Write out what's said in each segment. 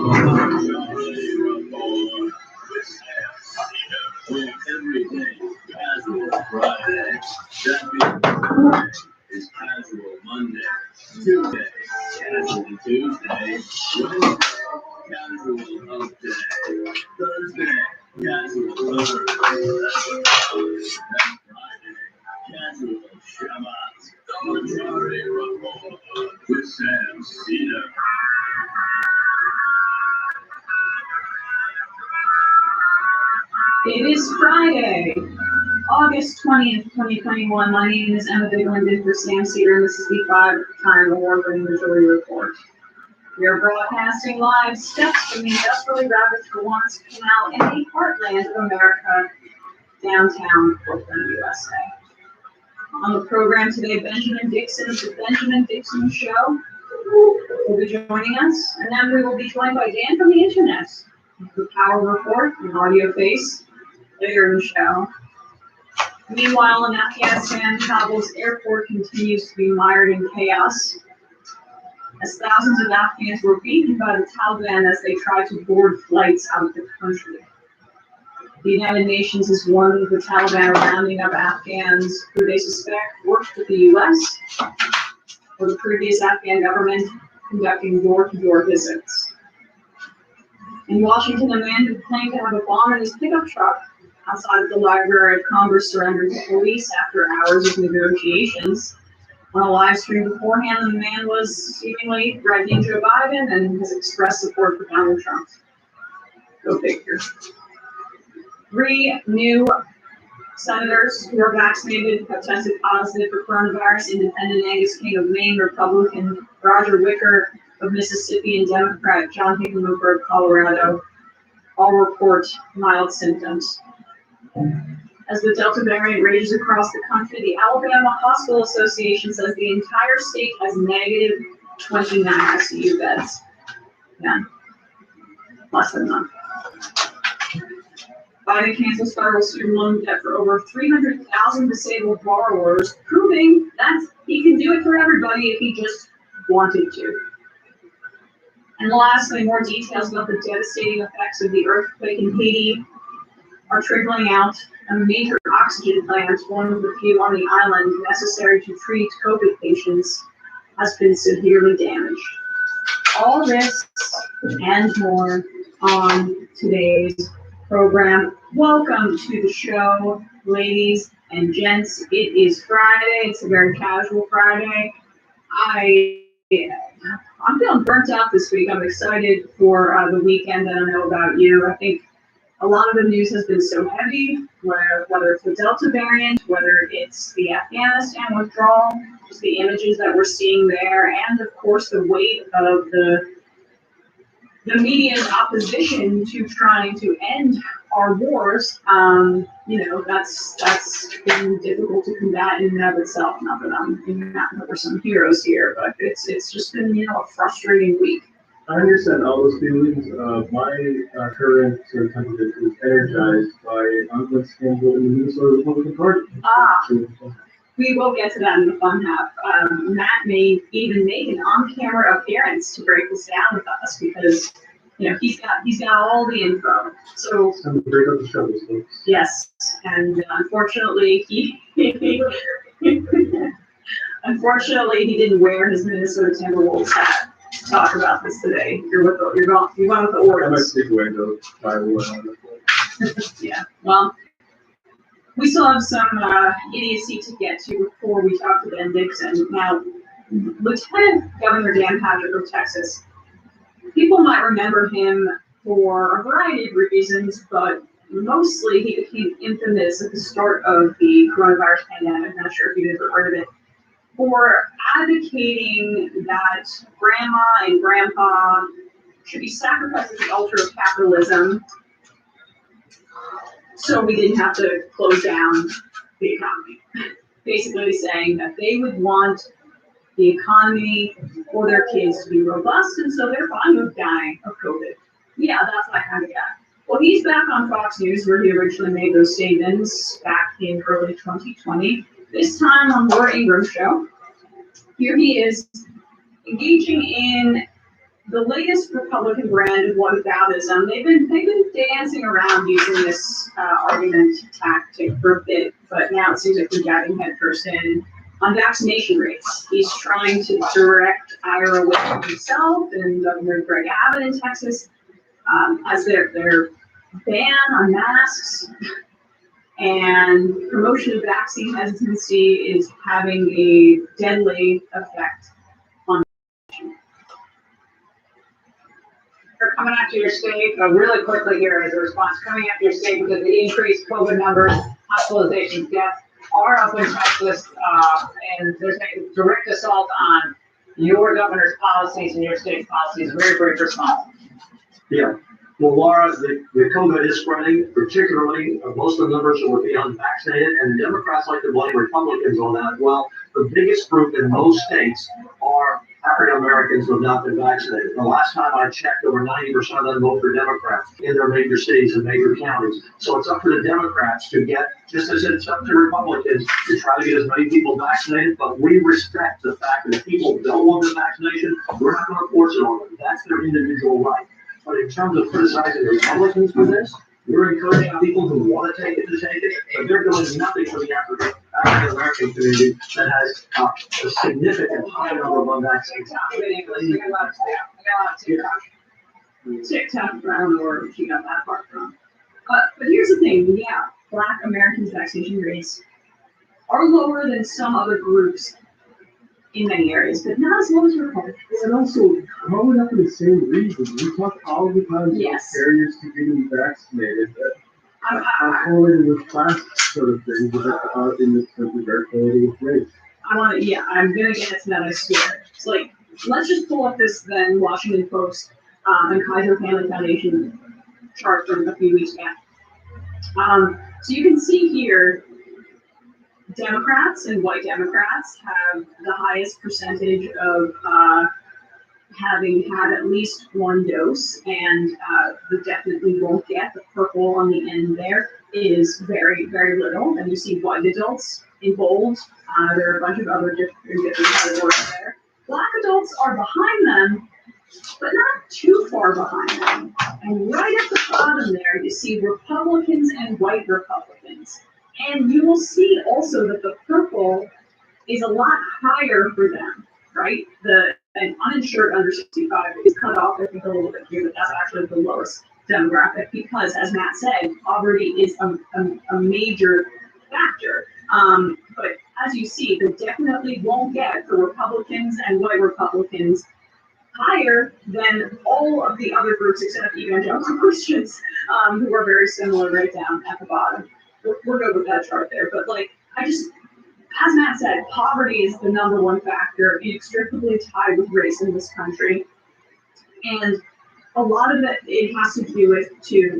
Every day, casual Friday. That is casual Monday. Tuesday, casual Tuesday. Wednesday, casual hump day. Thursday, casual Thursday. Friday, casual Shabbat. Commentary report with Sam Cedar. It is Friday, August 20th, 2021. My name is Emma Bigland for Sam Cedar, and this is the 5-time award-winning Missouri Report. We are broadcasting live steps from the industrially ravaged Gowanus Canal in the heartland of America, downtown Portland, USA. On the program today, Benjamin Dixon of the Benjamin Dixon Show will be joining us, and then we will be joined by Dan from the Internet, the Power Report, and Audio Face, later in the show. Meanwhile, in Afghanistan, Kabul's airport continues to be mired in chaos, as thousands of Afghans were beaten by the Taliban as they tried to board flights out of the country. The United Nations has warned the Taliban are rounding up Afghans who they suspect worked with the U.S. or the previous Afghan government, conducting door-to-door visits. In Washington, a man who claimed to have a bomb in his pickup truck outside of the Library of Congress surrendered to police after hours of negotiations. On a live stream beforehand, the man was seemingly threatening Joe Biden and has expressed support for Donald Trump. Go figure. 3 new senators who are vaccinated have tested positive for coronavirus. Independent Angus King of Maine, Republican Roger Wicker of Mississippi, and Democrat John Hickenlooper of Colorado all report mild symptoms. As the Delta variant rages across the country, the Alabama Hospital Association says the entire state has negative 29 ICU beds. Yeah, less than none. Biden cancels federal student loan debt for over 300,000 disabled borrowers, proving that he can do it for everybody if he just wanted to. And lastly, more details about the devastating effects of the earthquake in Haiti are trickling out. A major oxygen plant, one of the few on the island necessary to treat COVID patients, has been severely damaged. All this and more on today's program. Welcome to the show, ladies and gents. It is Friday. It's a very casual Friday. I'm feeling burnt out this week. I'm excited for the weekend. I don't know about you. I think a lot of the news has been so heavy, whether it's the Delta variant, whether it's the Afghanistan withdrawal, just the images that we're seeing there, and of course the weight of the media's opposition to trying to end our wars. That's been difficult to combat in and of itself. Not that we're some heroes here, but it's just been a frustrating week. I understand all those feelings. My current candidate is energized by ongoing scandal in the Minnesota Republican Party. We will get to that in the fun half. Matt may even make an on-camera appearance to break this down with us because he's got all the info. So it's time to break up the show, folks. Yes, and unfortunately he didn't wear his Minnesota Timberwolves hat to talk about this today. You're going with the Orioles. I might sneak away though. Yeah. Well, we still have some idiocy to get to before we talk to Ben Dixon. Now, Lieutenant Governor Dan Patrick of Texas, people might remember him for a variety of reasons, but mostly he became infamous at the start of the coronavirus pandemic. I'm not sure if you've ever heard of it, for advocating that grandma and grandpa should be sacrificed at the altar of capitalism so we didn't have to close down the economy. Basically saying that they would want the economy for their kids to be robust, and so they're fine with dying of COVID. Yeah, that's that kind of guy. Well, he's back on Fox News, where he originally made those statements back in early 2020. This time on Laura Ingraham's show. Here he is engaging in the latest Republican brand of whataboutism, they've been dancing around using this argument tactic for a bit, but now it seems like they're diving headfirst in on vaccination rates. He's trying to direct ire away from himself and Governor Greg Abbott in Texas as their ban on masks and promotion of vaccine hesitancy is having a deadly effect on. They're coming after your state, really quickly here as a response, coming after your state because the increased COVID numbers, hospitalizations, deaths are up in Texas, and there's a direct assault on your governor's policies and your state's policies, very brief response. Yeah, well, Laura, the COVID is spreading, particularly most of the numbers will be unvaccinated, and the Democrats like to blame Republicans on that. Well, the biggest group in most states are African Americans who have not been vaccinated. The last time I checked, over 90% of them vote for Democrats in their major cities and major counties. So it's up to the Democrats to get, just as it's up to Republicans, to try to get as many people vaccinated. But we respect the fact that if people don't want the vaccination, we're not going to force it on them. That's their individual right. But in terms of criticizing Republicans for this, we're encouraging people who want to take it, but they're doing nothing for the African American community that has a significant high number of unvaccinated. TikTok, I don't know where she got that part from. But here's the thing, yeah, Black Americans' vaccination rates are lower than some other groups in many areas, but not as low as Republicans. And also, growing up in the same region, we talk all the time about Yes. barriers to getting vaccinated. I Correlated with class sort of things, but in this country, very correlated with race. want to, yeah, I'm going to get into that, I swear. It's like, let's just pull up this then Washington Post and Kaiser Family Foundation chart from a few weeks back. So you can see here, Democrats and white Democrats have the highest percentage of having had at least one dose, and the definitely won't get, the purple on the end there is very, very little. And you see white adults in bold. There are a bunch of other different categories there. Black adults are behind them, but not too far behind them. And right at the bottom there, you see Republicans and white Republicans. And you will see also that the purple is a lot higher for them, right? An uninsured under 65 is cut off, I think, a little bit here, but that's actually the lowest demographic because, as Matt said, poverty is a major factor. But as you see, they definitely won't get for Republicans and white Republicans higher than all of the other groups except evangelical Christians, who are very similar right down at the bottom. We're good with that chart there, but as Matt said, poverty is the number one factor, inextricably tied with race in this country. And a lot of it has to do with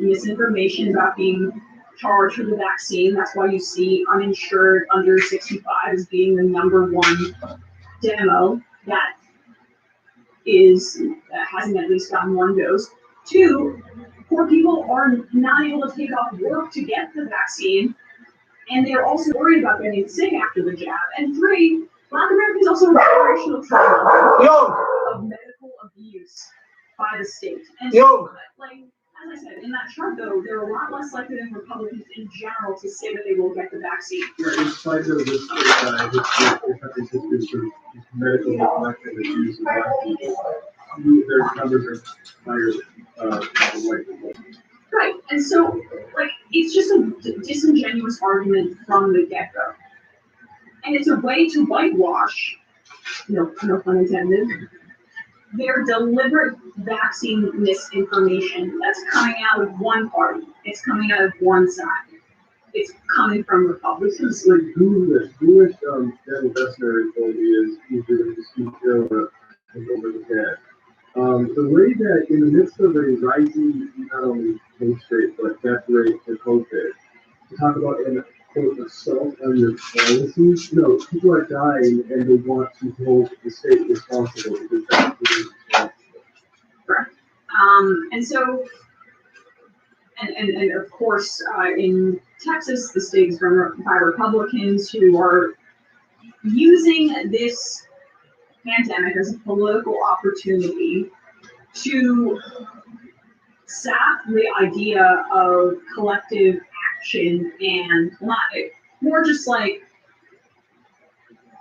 misinformation about being charged for the vaccine. That's why you see uninsured under 65 as being the number one demo that hasn't at least gotten one dose. 2, poor people are not able to take off work to get the vaccine, and they're also worried about getting sick after the jab. And 3, Black Americans also have generational trauma of medical abuse by the state. And so, as I said, in that chart, though, they're a lot less likely than Republicans in general to say that they will get the vaccine. Right, in spite of this history of medical neglect and abuse of Black people, their numbers are higher than white people. Right, and so, it's just a disingenuous argument from the get-go. And it's a way to whitewash, no pun intended, their deliberate vaccine misinformation that's coming out of one party. It's coming out of one side. It's coming from Republicans. This is like ghoulish that investment report is usually just over the head. The way that in the midst of a rising, not only case rate, but death rate for COVID, to talk about an quote assault on your policies, people are dying and they want to hold the state responsible because that's what is responsible. Correct. And so, and of course, in Texas, the state is run by Republicans who are using this pandemic as a political opportunity to sap the idea of collective action and not more just like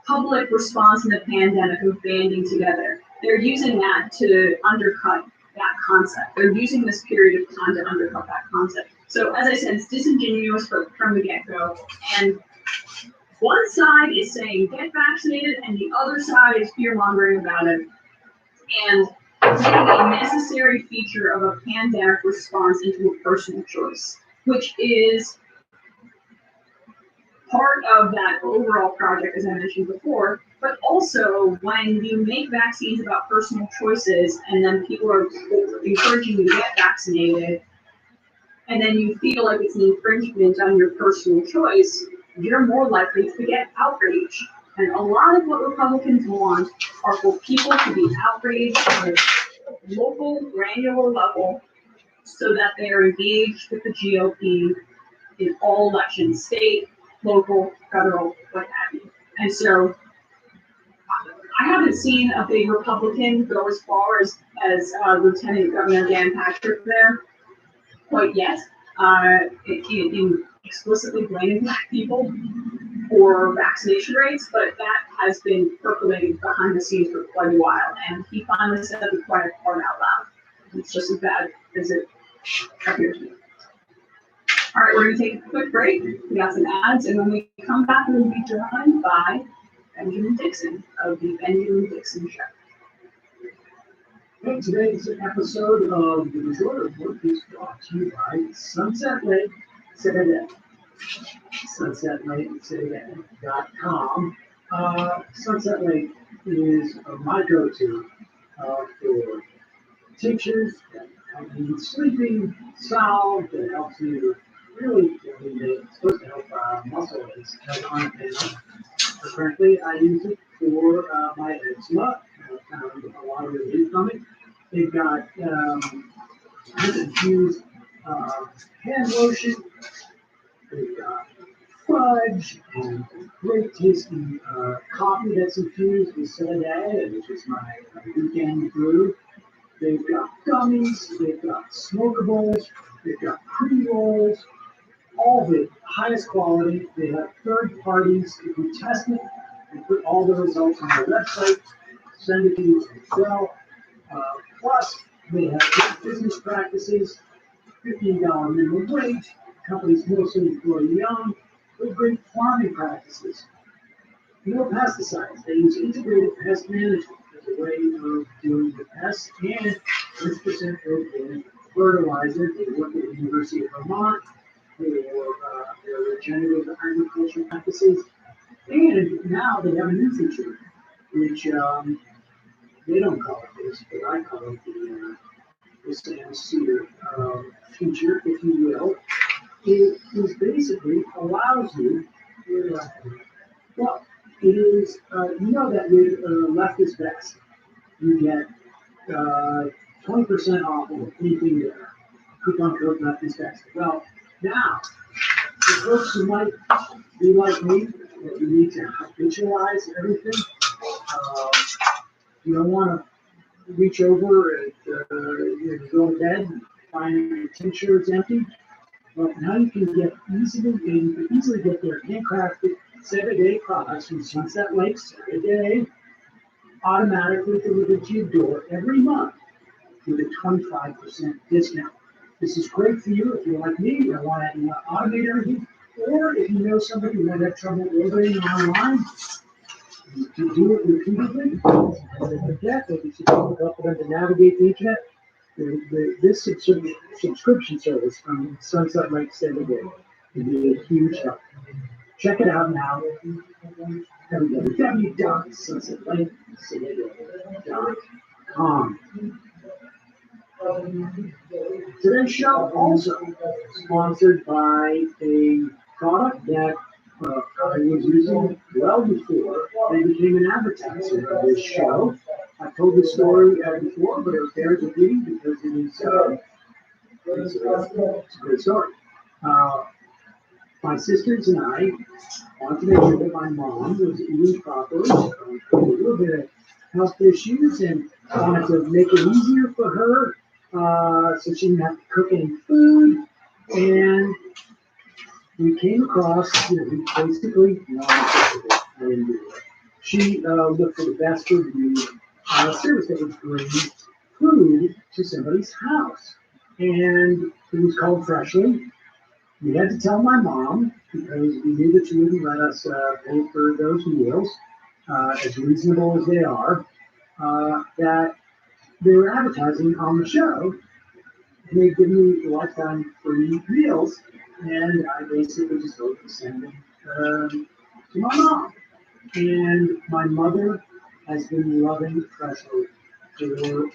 public response in the pandemic of banding together. They're using that to undercut that concept. They're using this period of time to undercut that concept. So as I said, it's disingenuous from the get-go. And one side is saying get vaccinated and the other side is fear-mongering about it. And making a necessary feature of a pandemic response into a personal choice, which is part of that overall project, as I mentioned before, but also when you make vaccines about personal choices and then people are encouraging you to get vaccinated, and then you feel like it's an infringement on your personal choice, you're more likely to get outraged. And a lot of what Republicans want are for people to be outraged on a local, granular level so that they are engaged with the GOP in all elections, state, local, federal, what have you. And so I haven't seen a big Republican go as far as Lieutenant Governor Dan Patrick there quite yet, in explicitly blaming Black people for vaccination rates, but that has been percolating behind the scenes for quite a while, and he finally said the quiet part out loud. It's just as bad as it appears to be. All right, we're going to take a quick break. We got some ads, and when we come back, we'll be joined by Benjamin Dixon of the Benjamin Dixon Show. Hey, today's episode of the Majority Report is brought to you by Sunset Lake Citadel. SunsetLakeCitadel.com. Sunset Lake is my go-to for tinctures that help you with sleeping, salve that helps you really, it's supposed to help muscle aches that aren't pain. Currently, I use it for my eczema. Found a lot of relief from it. They've got infused hand lotion. They've got fudge and great tasting coffee that's infused with Setember, which is my weekend brew. They've got gummies. They've got smokables. They've got pre-rolls. All of it, highest quality. They have third parties who test it and put all the results on their website, send it to you as well. Plus, they have good business practices, $15 minimum wage, companies mostly employee-owned, with great farming practices. No pesticides. They use integrated pest management as a way of doing the pests, and 100% organic fertilizer. They work at the University of Vermont for their regenerative agriculture practices. And now they have a new feature, which they don't call it this, but I call it the Sam Cedar feature, if you will. It is basically allows you, well, it is, you know that with Left is Best, you get 20% off of anything there. Coupon code Left is Best. Well, now, for folks who might be like me, that you need to habitualize everything, you don't want to reach over and go to bed and find your tincture is empty. But now you can easily get their handcrafted 7-day products from Sunset Lake 7-day automatically delivered to your door every month with a 25% discount. This is great for you if you're like me, you want to automate everything, or if you know somebody who might have trouble ordering online, to do it repeatedly, and forget that it's difficult for them to navigate the internet. This subscription service from Sunset Lake 7-day can be a huge help. Check it out now. www.sunsetlake.com. Today's show also sponsored by a product that I was using well before they became an advertiser of this show. I've told this story before, but it bears repeating because it's a great story. My sisters and I wanted to make sure that my mom was eating properly. A little bit of health issues, and wanted to make it easier for her, so she didn't have to cook any food. And we came across, we basically, no, I didn't do it. She looked for the best review service that would bring food to somebody's house. And it was called Freshly. We had to tell my mom because we knew that she wouldn't let us pay for those meals, as reasonable as they are, that they were advertising on the show. And they'd give me lifetime free meals, and I basically just go to send them to my mom. And my mother has been loving Freshly for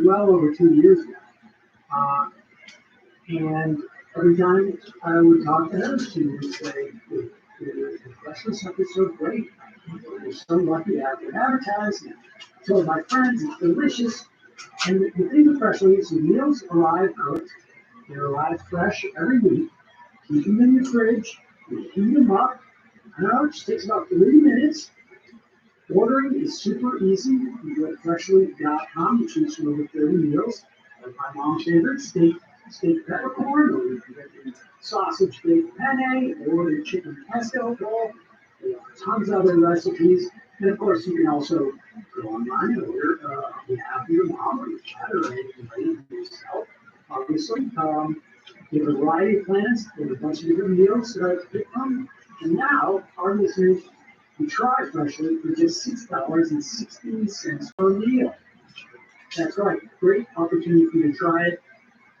well over 2 years now. And every time I would talk to her, she would say, the Freshly stuff is so great. We're so lucky to have it advertised. And I told my friends it's delicious. And the thing with Freshly is the meals arrive cooked. They're arrived fresh every week. Keep them in your fridge. You heat them up. I don't know, it just takes about 30 minutes. Ordering is super easy. You go to freshly.com, you choose from over 30 meals. Like my mom's favorite, steak peppercorn, or you can get the sausage baked penne, or the chicken pesto bowl. There are tons of other recipes. And of course, you can also go online and order on behalf of your mom or your dad or anybody yourself. Obviously, you have a variety of plans. There are a bunch of different meals to pick from. And now, our listeners can try Freshly for just $6.16 per meal. That's right, great opportunity for you to try it.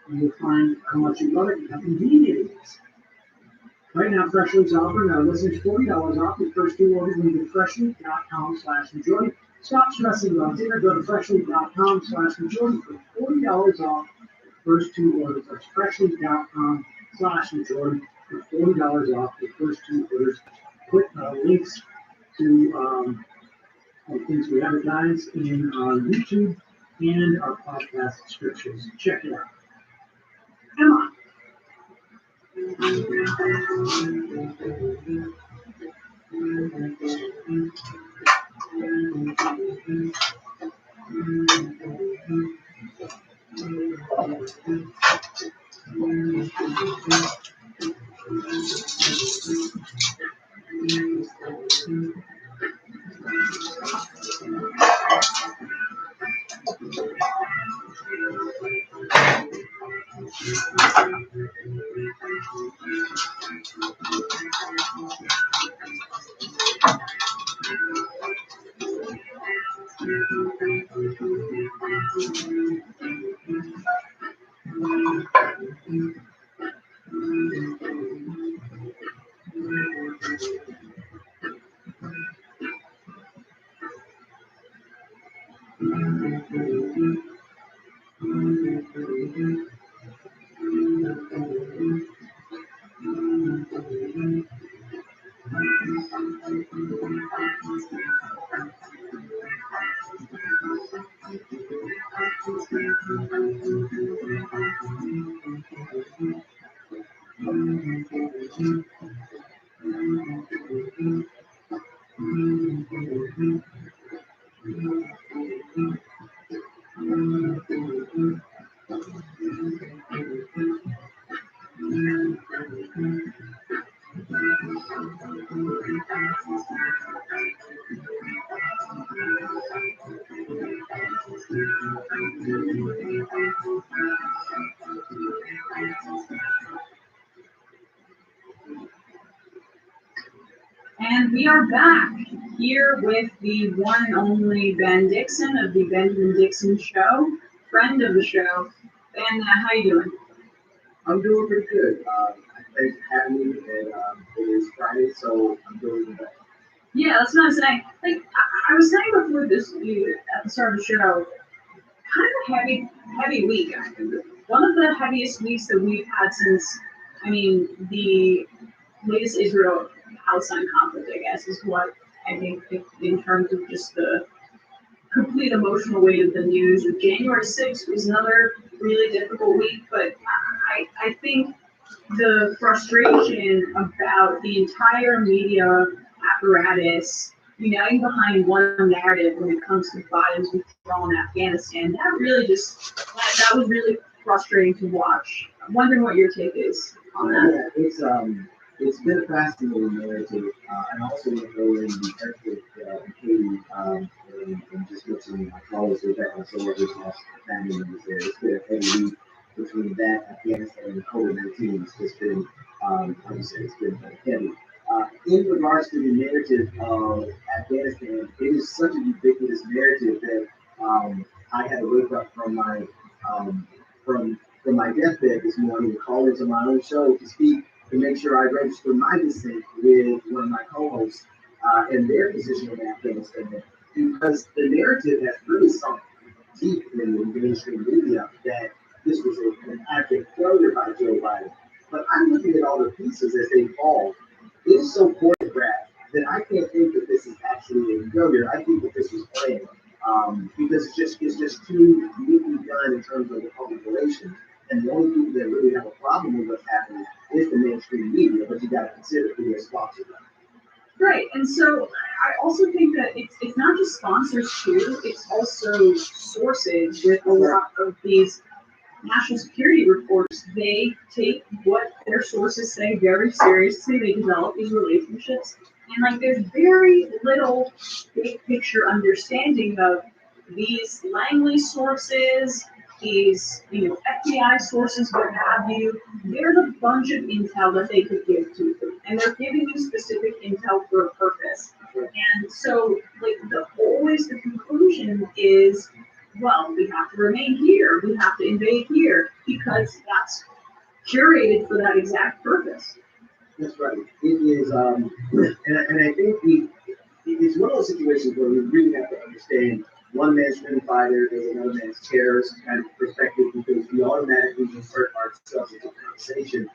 And you'll find how much you love it and how convenient it is. Right now, Freshly's offering our listeners $40 off your first 2 orders when you go to freshly.com/enjoy. Stop stressing about dinner. Go to freshly.com/enjoy for $40 off your first 2 orders. That's freshly.com/enjoy for $40 off your first 2 orders. Put links to things we advertise in our YouTube and our podcast descriptions. Check it out. Come on. And we are back here with the one and only Ben Dixon of the Benjamin Dixon Show, friend of the show. Ben, how you doing? I'm doing pretty good. Thanks for having me, and it is Friday, so I'm doing the best. Yeah, that's what I'm saying. Like, I was saying before this, at the start of the show, kind of a heavy week. One of the heaviest weeks that we've had since, the latest Israel-Palestine conflict, I guess, is what I think in terms of just the complete emotional weight of the news. January 6th was another really difficult week, but I think the frustration about the entire media apparatus uniting behind one narrative when it comes to Biden's withdrawal in Afghanistan. That really that was really frustrating to watch. I'm wondering what your take is on that. Yeah, it's been a fascinating narrative, and also to go in the earthquake, Haiti, and just mentioning my colleagues with that, and so what was lost family members there. It's been a heavy week between that, Afghanistan, and COVID-19. It's just been, like you said, it's been heavy. In regards to the narrative of Afghanistan, it is such a ubiquitous narrative that I had to wake up from my from my deathbed this morning and call into my own show to speak to make sure I register my dissent with one of my co-hosts and their position on Afghanistan, because the narrative has really sunk deep in the mainstream media that this was an abject failure by Joe Biden. But I'm looking at all the pieces as they fall. It is so choreographed that I can't think that this is actually a failure. I think that this was planned because it's just too neatly done in terms of the public relations. And the only people that really have a problem with what's happening is the mainstream media, but you got to consider who their sponsors are. Right, and so I also think that it's not just sponsors too, it's also sources with a lot of these national security reports. They take what their sources say very seriously. They develop these relationships, and like there's very little big picture understanding of these Langley sources, these FBI sources, what have you. There's a bunch of intel that they could give to you, and they're giving you specific intel for a purpose. And so, like always, the conclusion is, well, we have to remain here, we have to invade here, because that's curated for that exact purpose. That's right. It is, and I think it's one of those situations where we really have to understand one man's freedom fighter is another man's terrorist kind of perspective, because we automatically insert ourselves into conversation.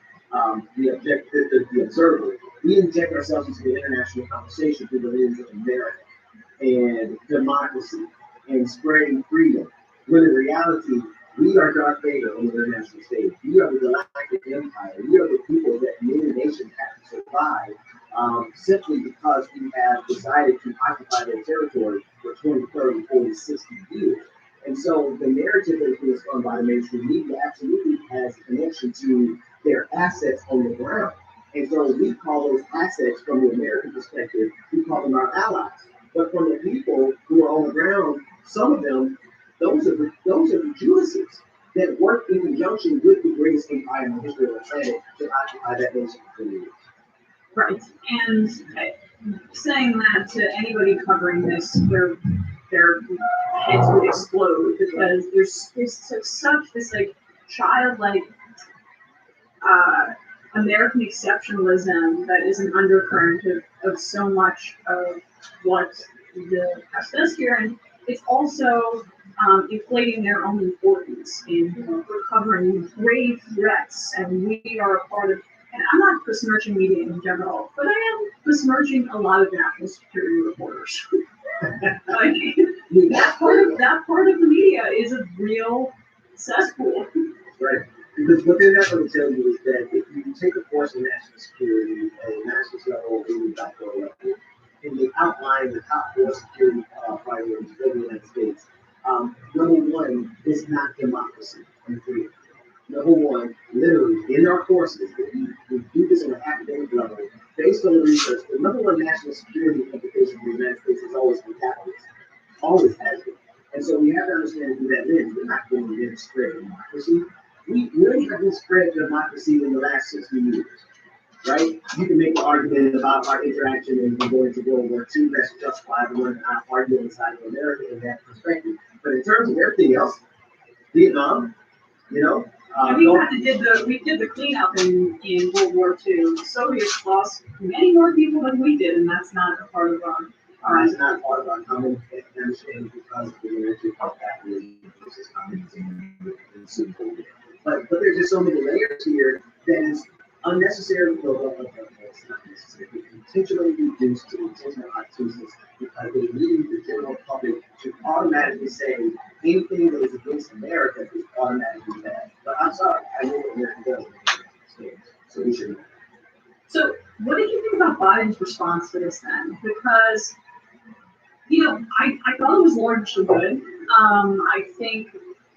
The observer, we inject ourselves into the international conversation through the lens of America and democracy and spreading freedom. When in reality, we are Darth Vader on the international stage. We are the Galactic Empire. We are the people that many nations have to survive simply because we have decided to occupy their territory for 20, 30, 40, 60 years. And so the narrative that is being spun by the mainstream media absolutely has a connection to their assets on the ground. And so we call those assets, from the American perspective, we call them our allies. But from the people who are on the ground, some of them, those are the Jewesses that work in conjunction with the greatest empire in the history of the planet to occupy that nation for years. Right, and saying that to anybody covering this, their heads would explode, because there's such this like childlike American exceptionalism that is an undercurrent of so much of what the press does here, and it's also inflating their own importance in recovering grave threats, and we are a part of. And I'm not besmirching media in general, but I am besmirching a lot of national security reporters. Like, that part of the media is a real cesspool. Right. Because what they're not going to tell you is that if you take a course in national security at a master's level or even doctoral level, and they outline the top 4 security priorities for the United States, number one is not democracy and freedom. Number one, literally, in our courses, we do this on an academic level, based on the research, the number one national security implication for the United States has always been capitalism. Always has been. And so we have to understand through that lens, we're not going to spread democracy. We really haven't spread democracy in the last 60 years, right? You can make the argument about our interaction and going to World War II, that's justifiable, and not argue inside of America in that perspective. But in terms of everything else, Vietnam, and we did the cleanup in World War II. The Soviets lost many more people than we did, and that's not a part of our it's not part of our common understanding because of the narrative of capitalism versus communism and so forth. But there's just so many layers here that is unnecessary. It's not necessary. Intentionally reduced to intentional obtuseness because they need the general public to automatically say anything that is against America is automatically bad. But I'm sorry, I know what America does. So we should. So what did you think about Biden's response to this then? Because I thought it was largely good. I think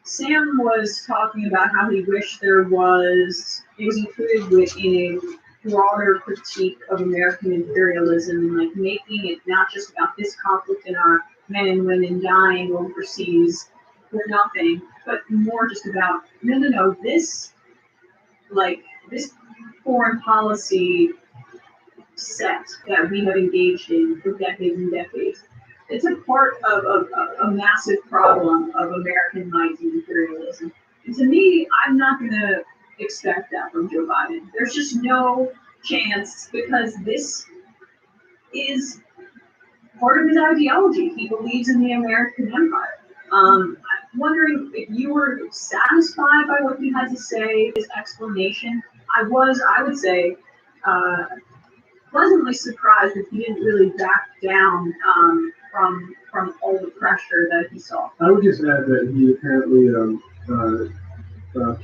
Sam was talking about how he wished it was included within a broader critique of American imperialism, like making it not just about this conflict and our men and women dying overseas for nothing, but more just about, no, this foreign policy set that we have engaged in for decades and decades. It's a part of a massive problem of Americanized imperialism. And to me, I'm not going to expect that from Joe Biden. There's just no chance because this is part of his ideology. He believes in the American empire. I'm wondering if you were satisfied by what he had to say, his explanation. I would say, pleasantly surprised that he didn't really back down from all the pressure that he saw. I would just add that he apparently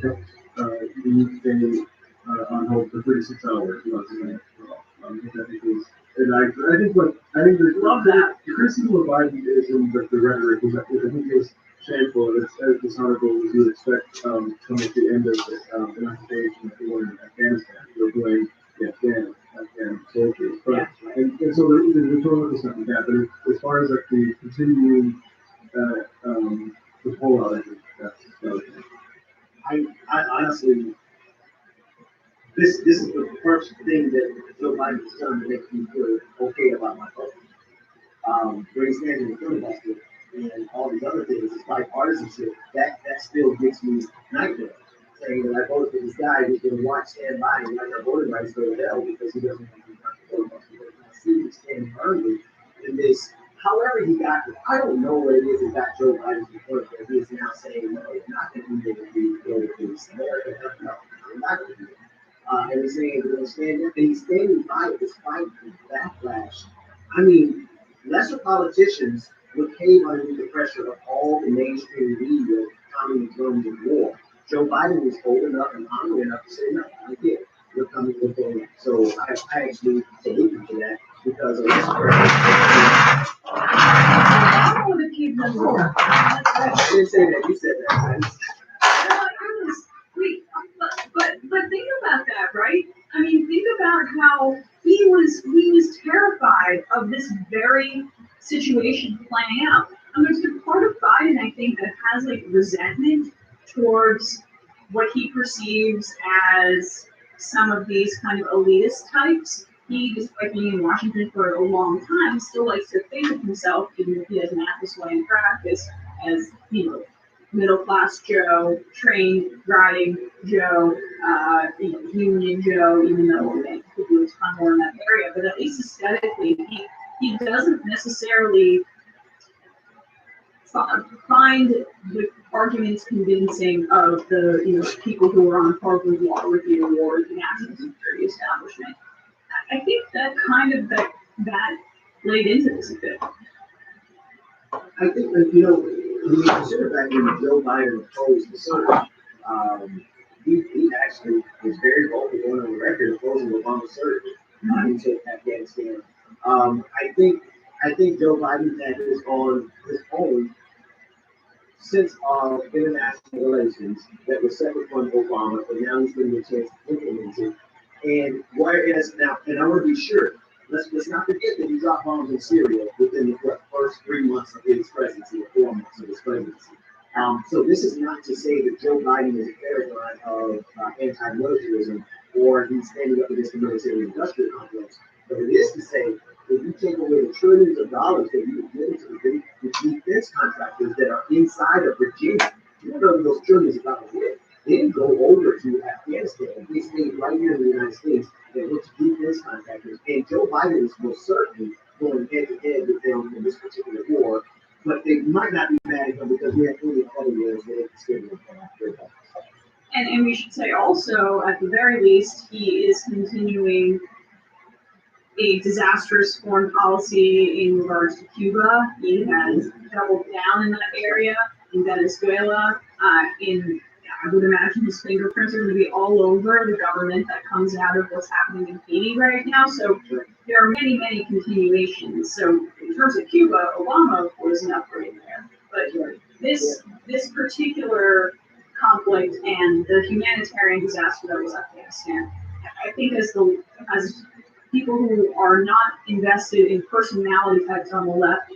kept the thing on hold for 36 hours. Which I think is, and I think there's Love that. The criticism of Biden is in the rhetoric, which I think is shameful. It's as dishonorable as you would expect coming at the end of the occupation of the war in Afghanistan. We're blame the Afghan soldiers. But, and so the rhetorical stuff like that. But as far as like the continuing the pullout, I think that's okay. I honestly, this is the first thing that Joe Biden has done to make me feel okay about my vote. Where he stands in the filibuster and all these other things, it's bipartisanship, that still gives me nightmares. Saying that I voted for this guy who's going to watch stand by and let our voting rights go to hell because he doesn't want to be part of the filibuster. But I see him standing firmly in this. However he got there, I don't know what it is that got Joe Biden's report that he is now saying, no, it's not going to be go to this America. No, we're not going to do it. And he's saying we're going to stand there, and he's standing by it despite the backlash. I mean, lesser politicians would cave under the pressure of all the mainstream media coming in terms of war. Joe Biden was old enough and honorable enough to say, no, I get it. We're coming with them. So I actually take him for that because of this pressure. I want to keep them warm. I didn't say that. You said that. But think about that, right? I mean, think about how he was terrified of this very situation playing out. And there's a part of Biden, I think, that has like resentment towards what he perceives as some of these kind of elitist types. He, despite being in Washington for a long time, still likes to think of himself, even if he doesn't act this way in practice, as, middle class Joe, trained riding Joe, union Joe, even though he could do a ton more in that area. But at least aesthetically, he doesn't necessarily find the arguments convincing of the people who are on Harvard Law Review or the National Security Establishment. I think that kind of that laid into this a bit. I think that, when you consider back when Joe Biden opposed the surge, he actually was very vocal going on the record opposing Obama's surge into Afghanistan. I think Joe Biden had his own sense of international relations that was separate from Obama, but now he's getting a chance to implement it. And whereas now, and I want to be sure, let's not forget that he dropped bombs in Syria within the first 3 months of his presidency, or 4 months of his presidency. So this is not to say that Joe Biden is a paradigm of anti-militarism or he's standing up against the military-industrial complex, but it is to say if you take away the trillions of dollars that you give to the defense contractors that are inside of Virginia, you know where those trillions of dollars went. They didn't go over to Afghanistan. They stayed right here in the United States and went to defense contractors. And Joe Biden is most certainly going head to head with them in this particular war. But they might not be mad at him because we have plenty of other wars that they can schedule after that. And we should say also, at the very least, he is continuing a disastrous foreign policy in regards to Cuba. He has doubled down in that area, in Venezuela, I would imagine his fingerprints are going to be all over the government that comes out of what's happening in Haiti right now. So there are many, many continuations. So terms of Cuba, Obama was an upgrade there. But this particular conflict and the humanitarian disaster that was Afghanistan, I think as people who are not invested in personality types on the left,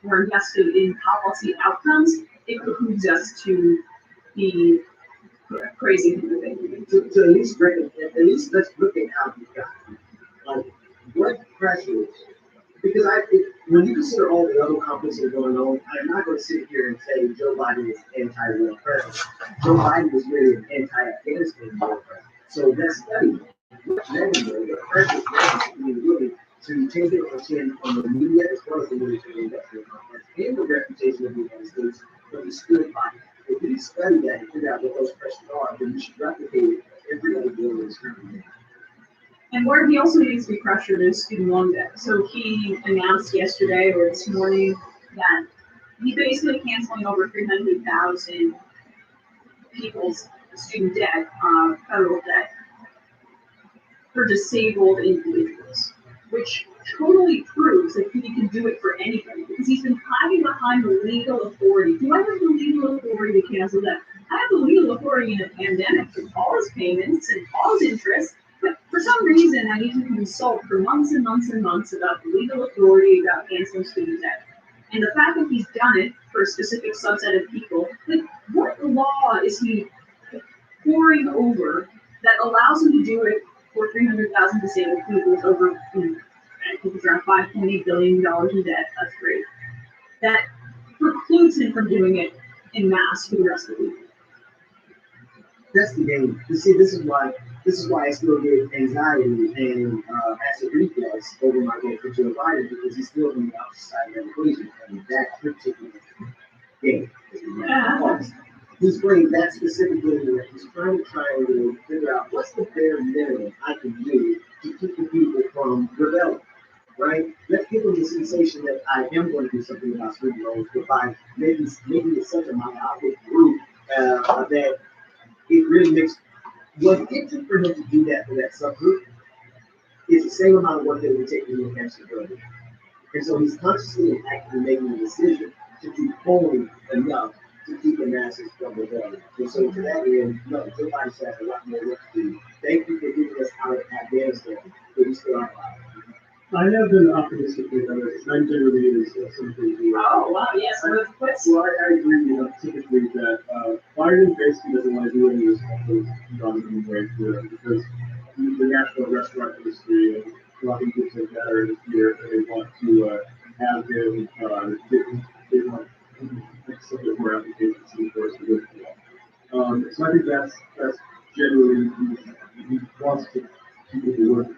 were invested in policy outcomes, it behooves us to be crazy human beings. To at least let's look at how we got here. Like, what pressures, because when you consider all the other conflicts that are going on, I'm not going to sit here and say Joe Biden is anti-war president. Joe Biden was really an anti-Afghanistan war president. So that's study. The pressures really to take it on the media as well as the military industrial complex and the reputation of the United States for the stood by. If you study that and figure out what those pressures are, then you should replicate it every other building is currently. And where he also needs to be pressured is student loan debt. So he announced yesterday or this morning that he's basically canceling over 300,000 people's student debt, federal debt, for disabled individuals, which totally proves that he can do it for anybody because he's been hiding behind the legal authority. Do I have the legal authority to cancel that? I have the legal authority in a pandemic to pause payments and pause interest, but for some reason I need to consult for months and months and months about the legal authority about canceling student debt. And the fact that he's done it for a specific subset of people, like what law is he pouring over that allows him to do it for 300,000 disabled people over, I think it's around $5.8 billion in debt. That's great. That precludes him from doing it in mass for the rest of the people. That's the game. You see, this is why I still get anxiety and acid reflux over my vote for Joe Biden because he's still on the opposite side of that equation. I mean, that particular game. He's playing that specific game where he's trying to figure out what's the bare minimum I can do to keep the people from rebelling, right? Let's give them the sensation that I am going to do something about student loans, but by making it such a myopic group that it really makes what it took for him to do that for that subgroup is the same amount of work that it would take for New Hampshire to do. And so he's consciously and actively making a decision to do only enough to keep the masses from rebelling. And so to that end, no, Joe Biden has a lot more work to do. Thank you for getting us out of Afghanistan, but we still aren't alive. I have been optimistic with others. I'm generally is something. Oh, wow, yes, with quits. Well, I agree, typically that Biden basically doesn't want to do any of this dominant way through it because the national restaurant industry and a lot of people say better this year and they want to have him, they want some of more applications for us to go through. So I think that's generally, he wants to keep it working.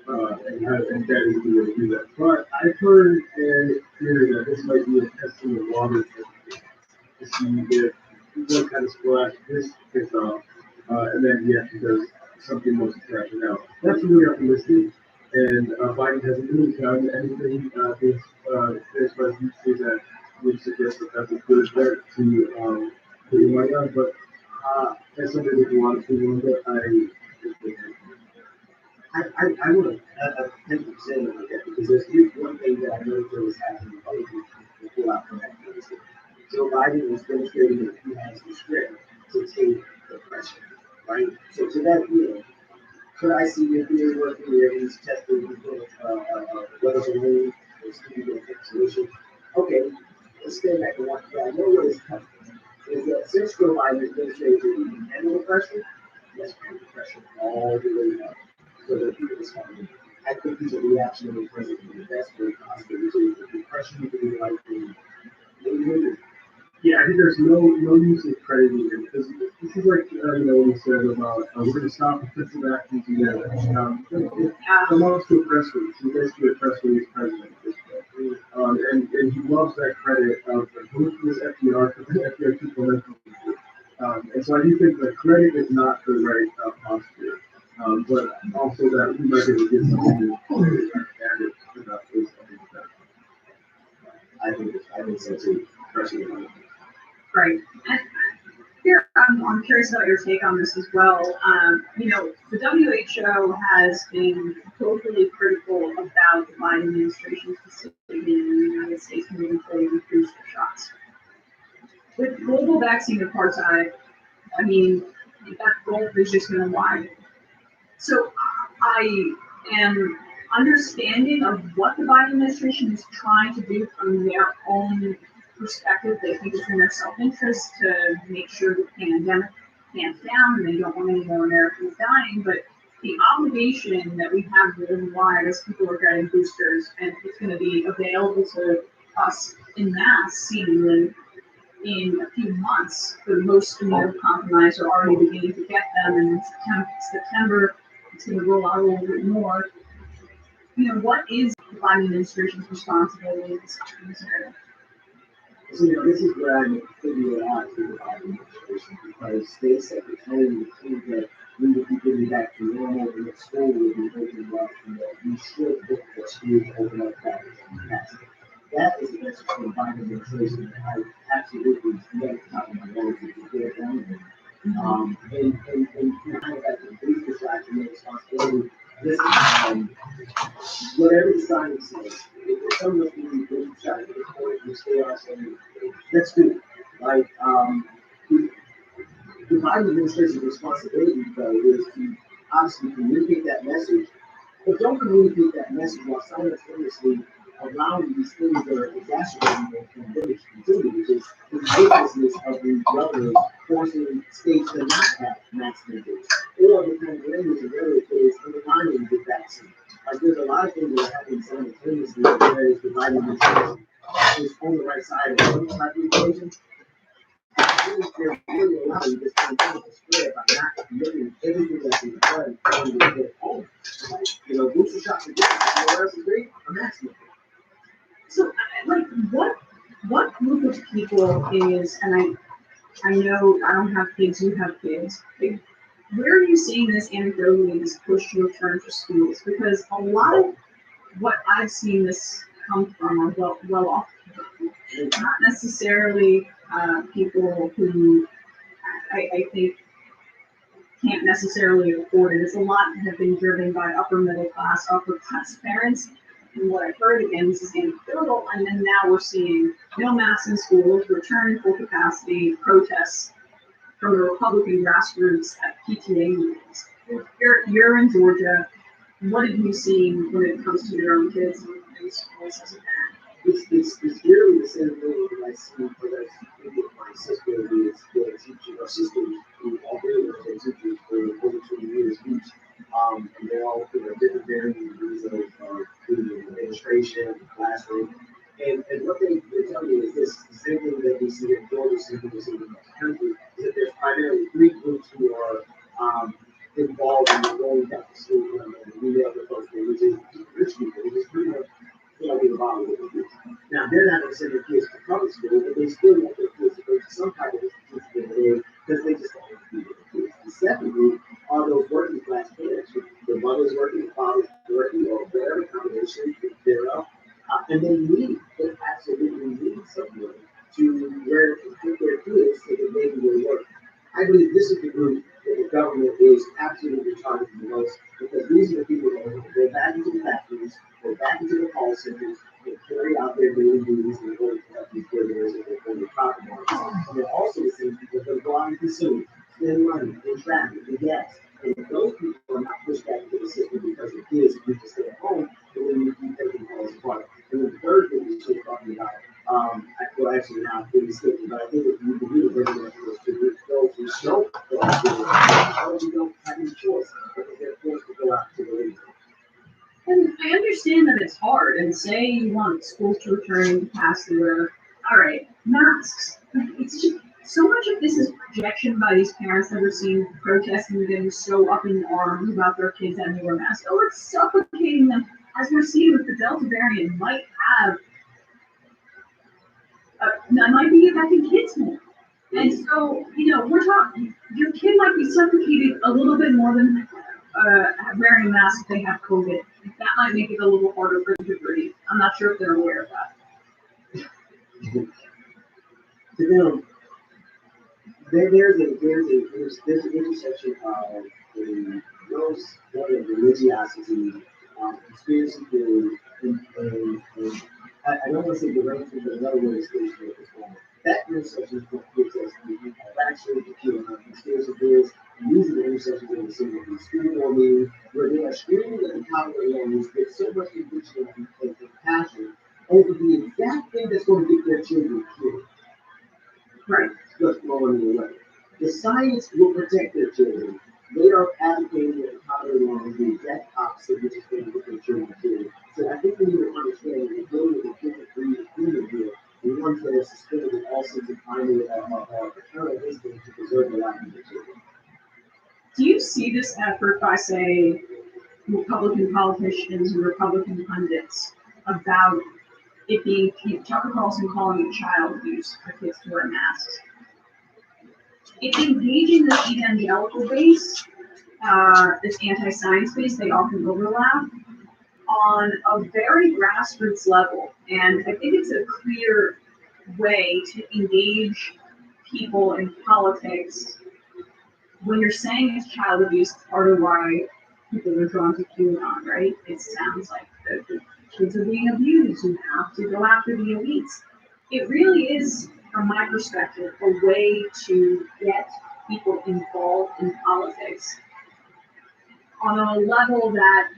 And that is the way to do that. But I've heard and heard that this might be a testing of water to see if what kind of splash this takes off, and then he actually does something more substantial. Now, that's really optimistic, and Biden hasn't really done anything. His presidency that would suggest that that's a good bet to put your money on, but as somebody with a lot of people on that, I would have 10% about that because there's one thing that I know was happening publicly before I come back to this. Joe Biden was demonstrating that he has the strength to take the pressure, right? So to that end, could I see your theory working where he's testing whether it's a room or student solution? Okay, let's stand back and watch that. I know what is coming. Is that since Joe Biden has demonstrated that he can handle the pressure, let's bring the pressure all the way up. So that people respond. I think he's a reactionary president. That's very possible. The pressure you can do the right thing. Yeah, I think there's no use in crediting him because this is like when he said about we're going to stop offensive actions together. It belongs to a press release. He's basically a press release president at this point. And he loves that credit of who was FDR because FDR took momentum. And so I do think the credit is not the right posture. But also that we might be able to get something added to that is I think so too. Right. Here, I'm curious about your take on this as well. The WHO has been totally critical about the Biden administration's decision in the United States moving forward with booster shots. With global vaccine apartheid, that gulf is just going to widen. So I am understanding of what the Biden administration is trying to do from their own perspective. They think it's in their self-interest to make sure the pandemic can't down and they don't want any more Americans dying. But the obligation that we have worldwide as people are getting boosters and it's going to be available to us in mass seemingly in a few months. The most immunocompromised are already beginning to get them, and in September it's going to roll out a little bit more. What is the Biden administration's responsibility in this area? So, this is where I'm figuring out to the Biden administration because they set the tone that we would be getting back to normal and that school would be opening up and that we should look for schools to open up back in capacity. That is the message from the Biden administration that I absolutely never talk about those that you get down. And kind of like the booster shot and the responsibility. Listen, whatever the science says, if some of us need to shot at this point, we stay on saying, let's do it. Right? The Biden administration's responsibility, though, is to obviously communicate that message, but don't communicate that message while simultaneously allowing these things that are exacerbating the pandemic to continue, which is the hopelessness of the governors forcing states to not have max mandates, or the kind of language and rhetoric that is undermining the vaccine. Like, there's a lot of things that are happening simultaneously, whereas the Biden administration is on the right side of one type of equation. They're really allowing this pandemic to spread by not looking at everything that's in front and at home. Like, booster shots are good. What else is great? A mask mandate. So, what group of people is, and I know I don't have kids, you have kids. Where are you seeing this anecdotally, this push to return to schools? Because a lot of what I've seen this come from are well off people, not necessarily people who I think can't necessarily afford it. It's a lot that have been driven by upper class parents. And what I've heard, again, this is anecdotal, and then now we're seeing no masks in schools, return full capacity, protests from the Republican grassroots at PTA meetings. You're in Georgia. What have you seen when it comes to your own kids in schools as a parent? It's really the same thing that I see with my sister who is the teacher, or sisters who all three of them have been teachers for over 20 years each. And they're all different varying degrees of the administration, the classroom. And what they're telling me is this: the same thing that we see in Georgia, same thing we see in the country, is that there's primarily three groups who are involved in going back to school, and we have the folks which is rich people, which is pretty much involved with it. Now, they're not going to send their kids to public school, but they still want their kids to go to some type of institution because they just don't want to be with the kids. The second group are those working class parents. The mother's working, the father's working, or whatever combination thereof. And they absolutely need someone to where to put their kids so that they can go to work. I believe this is the group that the government is absolutely targeting the most, because these are the people that are going to go back into the factories, go back into the call centers, and carry out their daily duties in order to help these billionaires and their profit margins. And they're also the same people that go out and consume, spend money, in traffic, in gas. And if those people are not pushed back into the system because the kids need to stay at home, then we need to be taking calls apart. And then the third thing we should talking about, actually now really skipping, but I think if you can do it, bring it to those who don't go out to the probably don't have any choice because they're forced to go out to the labor. And I understand that it's hard, and say you want schools to return in capacity, where, all right, masks. It's just, so much of this is projection by these parents that are seeing protesting and getting so up in arms about their kids having to wear masks. Oh, it's suffocating them, as we're seeing with the Delta variant, might be affecting kids more. And so, we're talking, your kid might be suffocated a little bit more than wearing a mask if they have COVID. That might make it a little harder for them to breathe. I'm not sure if they're aware of that. To them, there's an intersection of the gross level of religiosity, conspiracy theory, and I don't want to say derangement, but another word is spiritual at this moment. That intersection is what gives us the fracture, the conspiracy theories, and these are the intersections that we see with the school board meeting, where they are screaming at the top of their lungs with so much conviction and passion over the exact thing that's going to get their children killed. Right. Just blowing it away. The science will protect their children. They are advocating at the top of their lungs the exact opposite, which is going to get their children killed. So I think we need to understand that we're dealing with a different breed of human here, and ones that are suspended with all sorts of primary paternal instinct to preserve the life of their children. Do you see this effort by, say, Republican politicians and Republican pundits about it being, Tucker Carlson calling it child abuse for kids to wear masks? It's engaging this evangelical base, this anti-science base, they often overlap, on a very grassroots level. And I think it's a clear way to engage people in politics. When you're saying it's child abuse, it's part of why people are drawn to QAnon, right? It sounds like the kids are being abused, you have to go after the elites. It really is, from my perspective, a way to get people involved in politics on a level that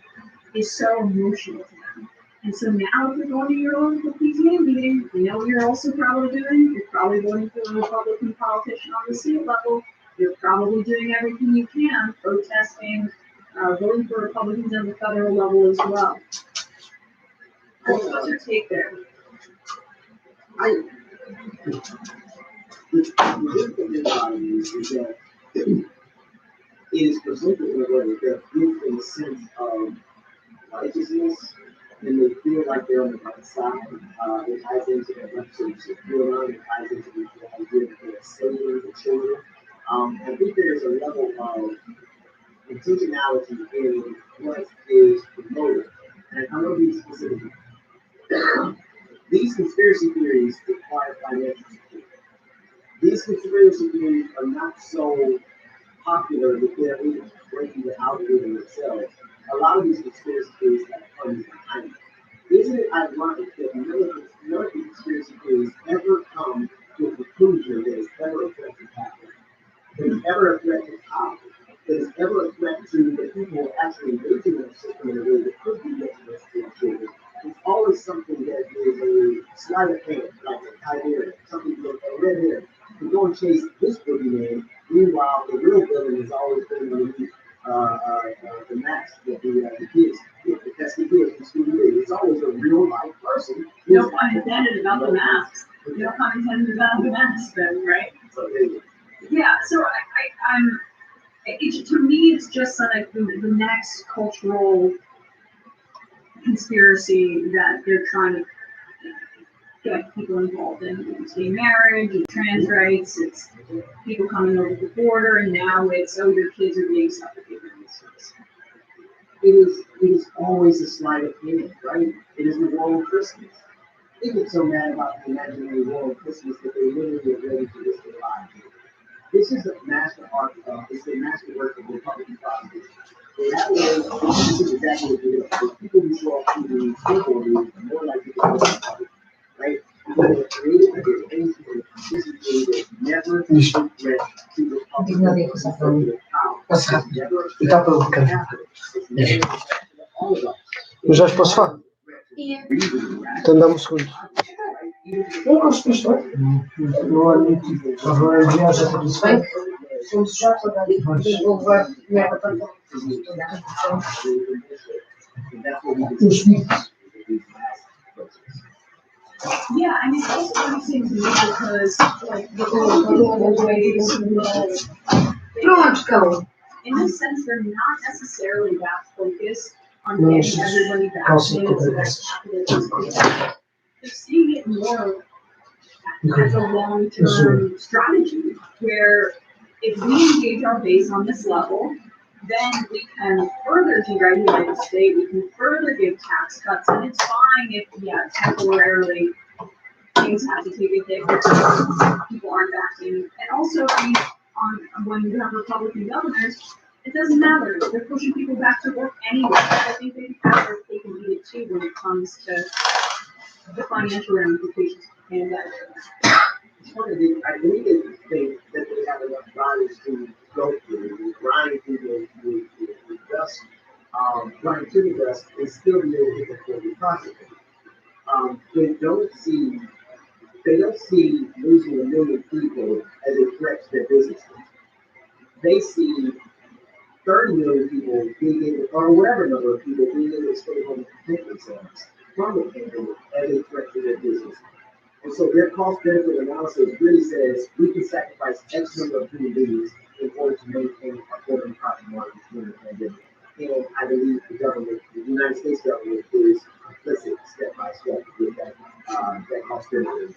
is so emotional to them. And so now if you're going to your own PTA meeting, you know what you're also probably doing? You're probably voting for a Republican politician on the state level. You're probably doing everything you can, protesting, voting for Republicans on the federal level as well. What's your take there? The good thing about it is that it is presented in a way that gives them a sense of righteousness, and they feel like they're on the right side. It ties into their reputation of QAnon, it ties into the idea that they're saving the children. I think there's a level of intentionality in what is promoted. And I'm going to be specific. These conspiracy theories require financial support. These conspiracy theories are not so popular that they're able to break the algorithm themselves. A lot of these conspiracy theories have funds behind it. Isn't it ironic that none of the conspiracy theories ever come to a conclusion that is ever a threat to capital, that is ever a threat to power, that is ever a threat to the people who are actually engaging in the system in a way that could be detrimental to our children? It's always something that is a sleight of hand, like a chimera, something with a red hair. You go and chase this boogeyman. Meanwhile, the real villain is always been underneath the mask that the kids, the pesky kids from Scooby-Doo. It's always a real life person. No pun intended about the masks. No pun intended about the masks, then, right? So there you go. Yeah, so to me, it's just like the next cultural conspiracy that they're trying to get people involved in. It's gay marriage, it's trans rights, it's people coming over the border, and now it's, oh, your kids are being suffocated in these cities. It is always a sleight of hand, right? It is the war on Christmas. They get so mad about the imaginary war on Christmas that they literally are ready to risk their lives. This is the master art, it's the masterwork of Republican prosecution. They have a way, this is exactly what they do. The people who show up to the school board meetings are more likely to go to the party, right? Because they're created by their things for this is a never a threat to the public power. Never a threat to capital. It's never a threat to all of us. Mas já posso falar? Então dá-me um segundo. Não conseguiste, não é? Não há nenhum tipo. Agora a viagem está tudo bem? Somos já toda ali. Vou levar merda para cá. Yeah, I mean, it's also interesting to me because, like, the whole ways in this sense, they're not necessarily that focused on getting everybody vaccinated so that populations. They're seeing it more as a long-term strategy, where if we engage our base on this level, then we can further deregulate the state, we can further give tax cuts, and it's fine if, yeah, temporarily things have to take a hit because people aren't vaccinated. And also, I mean, have Republican governors, it doesn't matter. They're pushing people back to work anyway. I think they have their cake and eat it too when it comes to the financial ramifications of the pandemic. It's funny, I really didn't think that they have enough bodies to go through, grind through the dust, grind to the dust, and still be able to get the fully processing. They don't see losing 1 million people as a threat to their businesses. They see 30 million people being able, or whatever number of people being able to stay home and protect themselves from the pandemic as a threat to their business. And so their cost benefit analysis really says we can sacrifice X number of human beings in order to maintain our quarterly profit margins during the pandemic. And I believe the government, the United States government, is complicit step by step with that cost benefit.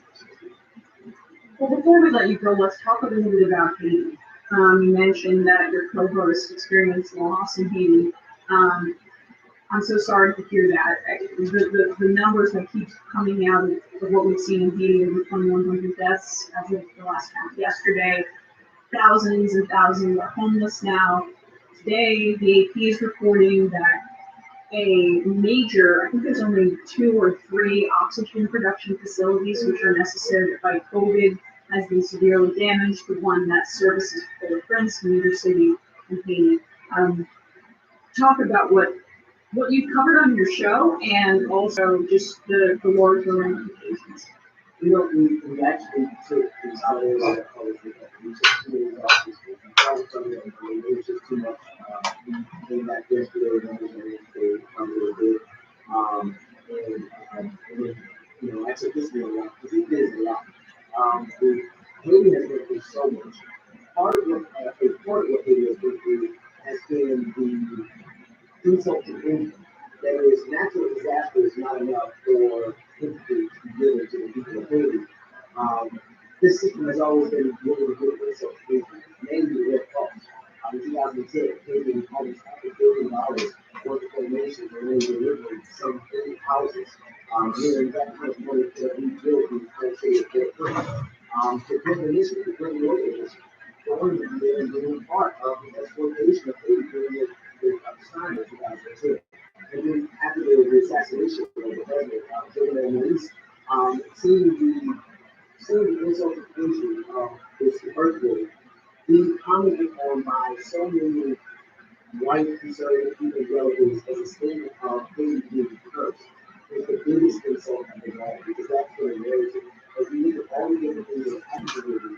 Well, before we let you go, let's talk a little bit about Haiti. You mentioned that your co-host experienced loss in Haiti. I'm so sorry to hear that. The numbers that keep coming out of what we've seen in Haiti, over 2,100 deaths as of the last count yesterday. Thousands and thousands are homeless now. Today, the AP is reporting that a major, I think there's only 2 or 3 oxygen production facilities which are necessary to fight COVID, has been severely damaged. The one that services Port-au-Prince, New City, and Haiti. Talk about what you've covered on your show and also just the larger ramifications. You know, we actually took consolidated our policy. We took 2 days off this week. We found something that it was just too much. We came back yesterday and they come a little bit. And then, you know, I took this one a lot because it is a lot. Haiti has been through so much. Part of what Haiti has been through has been the insult to injury. That is, natural disaster is not enough for entities to be given to the people of Haiti. This system has always been willing to give insult to injury, mainly Red Cross. In 2010, Haiti almost $500 billion worth of donations and they delivered some 50 houses. Meaning that kind of money could rebuild the whole city of Port-au-Prince. To bring the mission, to bring the organization, going there and being part of the exploitation of Haiti during the time of 2010. And then after the assassination of the president, Jovenel Moïse, seeing the insult to injury of this earthquake being commented on by so many white conservative people relatives as a statement of Haiti being cursed is the biggest insult of the all because that's the narrative. As we look at all the different things that happen to Haiti,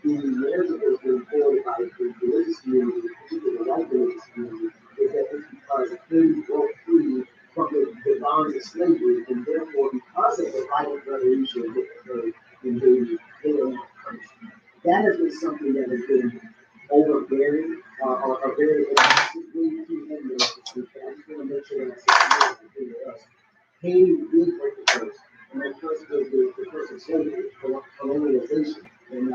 the narrative that's been employed by the religious community, particularly the white religious community, is that it's because Haiti broke free from the bonds of slavery, and therefore, because of the violent revolution that occurred in Haiti, they are not punished. That has been something that has been overbearing or very way too heavy. I just want to make sure that I say to us. Haiti did break the curse, and that curse was the curse of slavery, colonialization, and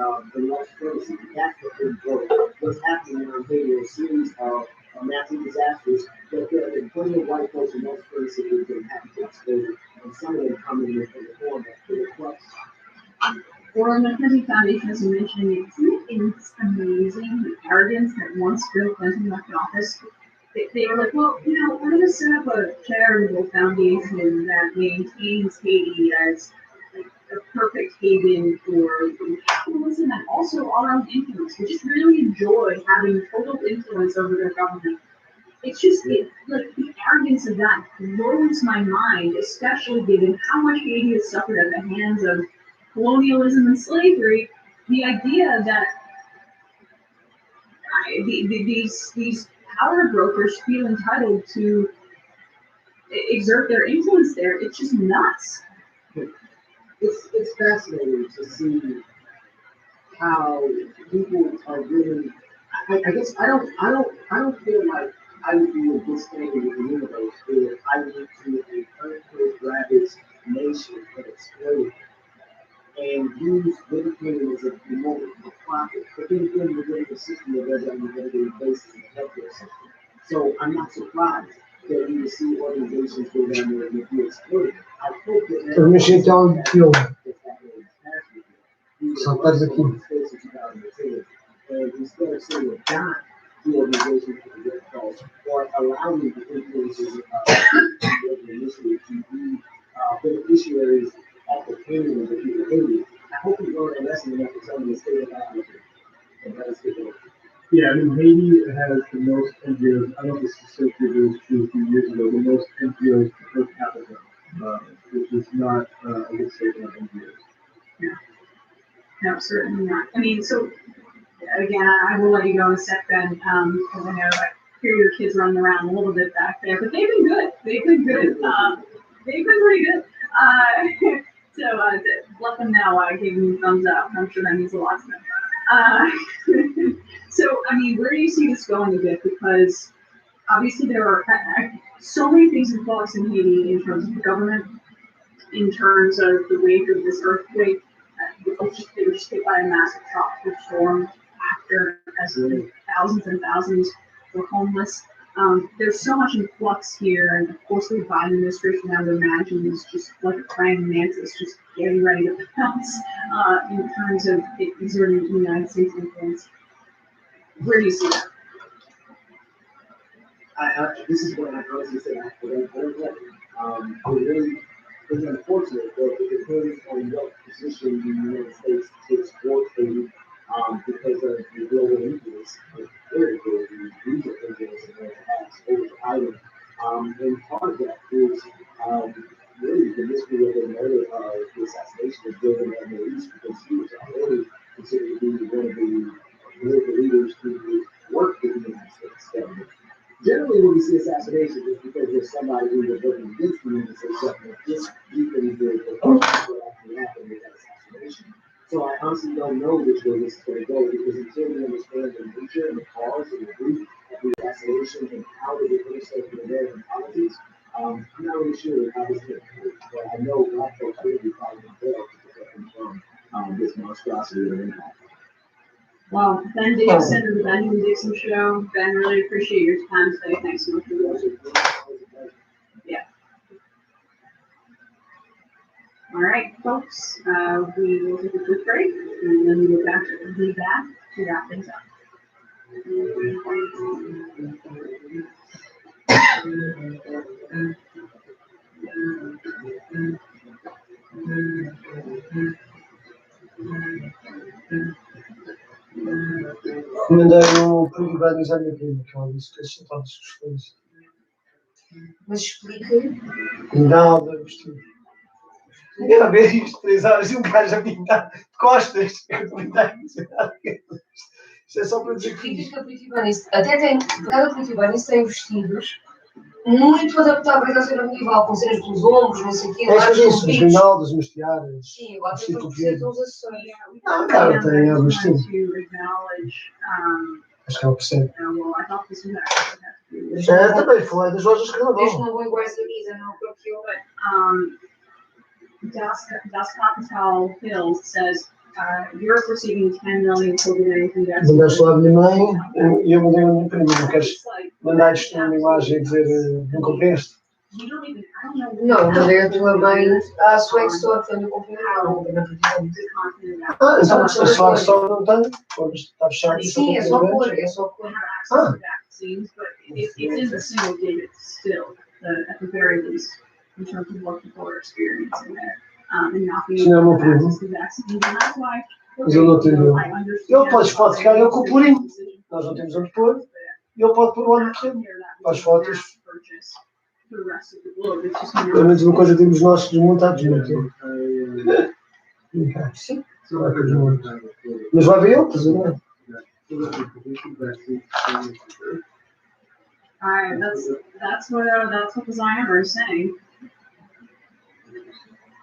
white supremacy. That's what they broke. What's happening now in Haiti is a series of natural disasters that there have been plenty of white folks in white supremacy who have been happy to expose it, and some of them coming in the form of the clubs. Or the Kennedy Foundation, as you mentioned, it's amazing the arrogance that once Bill Clinton left office, they were like, well, you know, we're going to set up a charitable foundation that maintains Haiti as like a perfect haven for capitalism and also our own influence. We just really enjoy having total influence over their government. It's just like the arrogance of that blows my mind, especially given how much Haiti has suffered at the hands of colonialism and slavery. The idea that these power brokers feel entitled to exert their influence there, it's just nuts. It's fascinating to see how people are really. I guess I don't feel like I would be a good standing with the universe if I went to an earthquake ravaged nation and exploited and use Medicaid as a moment for profit, but then again, we're getting a system that does that on a regular basis in the healthcare system. So I'm not surprised that we will see organizations go down there and be exploited. I hope that Permission down fuel. And instead York City are not the organization for the Red Cross or allowing the influencers of the initiative to be beneficiaries of the pain of the people of Haiti. I hope we learn a lesson enough to tell them to stay about it and let us get going. Yeah, I mean, Haiti has the most NGOs. I don't know if this statistic was true a few years ago, the most NGOs per capita, which is not a good statement of NGOs. No, certainly not. I mean, so, again, I will let you go in a sec then, because I know I hear your kids running around a little bit back there, but they've been good. They've been good. They've been pretty good. So, let them know I gave them a thumbs up. I'm sure that means a lot to them. So, I mean, where do you see this going a bit? Because obviously there are so many things in flux in Haiti in terms of the government, in terms of the wake of this earthquake. They were just hit by a massive tropical storm after, as thousands and thousands were homeless. There's so much in flux here, and of course the Biden administration, I would imagine, is just like a praying mantis, just getting ready to pounce in terms of exerting the United States influence. Where do you see that? This is what I honestly say. I don't know. It really is unfortunate, but it depends on what position the United States takes towards Haiti because of the global influence of very good regional influence and perhaps over the island. And part of that is really the mystery of the murder of the assassination of Jordan at Middle East because he was already considered to be one of the political leaders who worked with the United States government. Generally, when we see assassination, it's because there's somebody who was working against the United States government. This deep into the what actually happened with that assassination. So I honestly don't know which way this is going to go because until we understand the nature and the cause and the root of the assassination and how they intersect with American politics, I'm not really sure how this is going to go. But I know black folks will be fighting well to protect them from this monstrosity of an impact. Well, Ben Dixon of the Ben and Dixon Show. Ben, really appreciate your time today. Thanks so much for watching. Yeah. All right, folks. We will take a quick break, and then we will be back to wrap things up. Recomendei o privado à minha prima, que ela disse que as todas as coisas. Mas explica-lhe. Nada, vestido. Ninguém a ver isto, 3 horas e um gajo a pintar de costas. Isto é só para dizer que. Explica que a Politibanis até tem, cada Politibanis tem vestidos muito adaptáveis à cena medieval, com cenas dos ombros, não sei o quê. É isso, os rinaldos, os tiaras. Sim, agora tem uns acessórios. Ah, cara, tem a vestido. Acho que ela percebe. Também falei das lojas de carnaval. Desde que não vão iguais a camisa, não para que eu. Das Capital Hills says Europe receiving 10 million COVID-19 deaths. Mandaste lá a minha mãe e eu mandei a minha prima. Não queres mandar-te uma imagem e dizer não compensa? Não, mandei a tua mãe à Swag Store, portanto, eu comprei não. Ah, então a Swag Store não tem? Está fechado. Sim, é só cor, é só cor. Vaccines, but it's in the single digits still, at the very least, in terms of what people are experiencing there, and not being able to access the vaccines. And that's why, Mas ele não entendeu. Ele pode ficar ele com o purinho. Nós não temos onde pôr. E ele pode pôr lá no terreno. As fotos. Pelo menos uma coisa temos nós desmontados, não é? Sim. Mas vai ver ele, pois não. Alright, that's what the Zion is saying.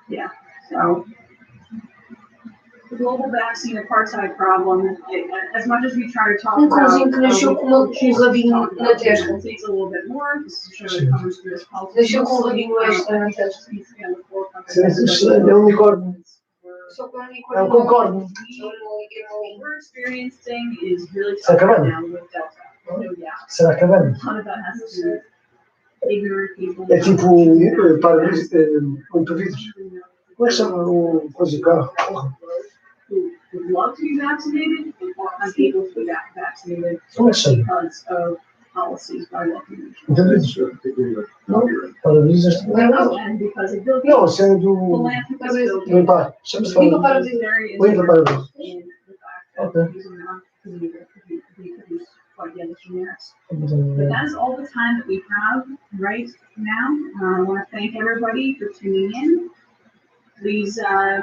Yeah, so the global vaccine apartheid problem, as much as we try to talk about, Que nasceu com um rabinho na testa. it takes a little bit more, just to show that it covers through this policy. Deixou com um rabinho extra na testa. É um unicórnio. É um concórnio. We're experiencing is really Será tough que right now with Delta. No doubt. Será que é bem? A lot of that has to do with ignorant people. É tipo para vidros. Como é que chama o coisa de carro? would love to be vaccinated and are unable to be vaccinated Function. because of policies by local nations. Entendeu? Parabéns. Oh, and because of Bill Não, Gates, sendo philanthropist Bill Gates. limpar. Chama de Limpa falar. para is very Limpa para ver. interested in the fact that Okay. using them could be produced quite the other generics. But that is all the time that we have right now. I want to thank everybody for tuning in. Please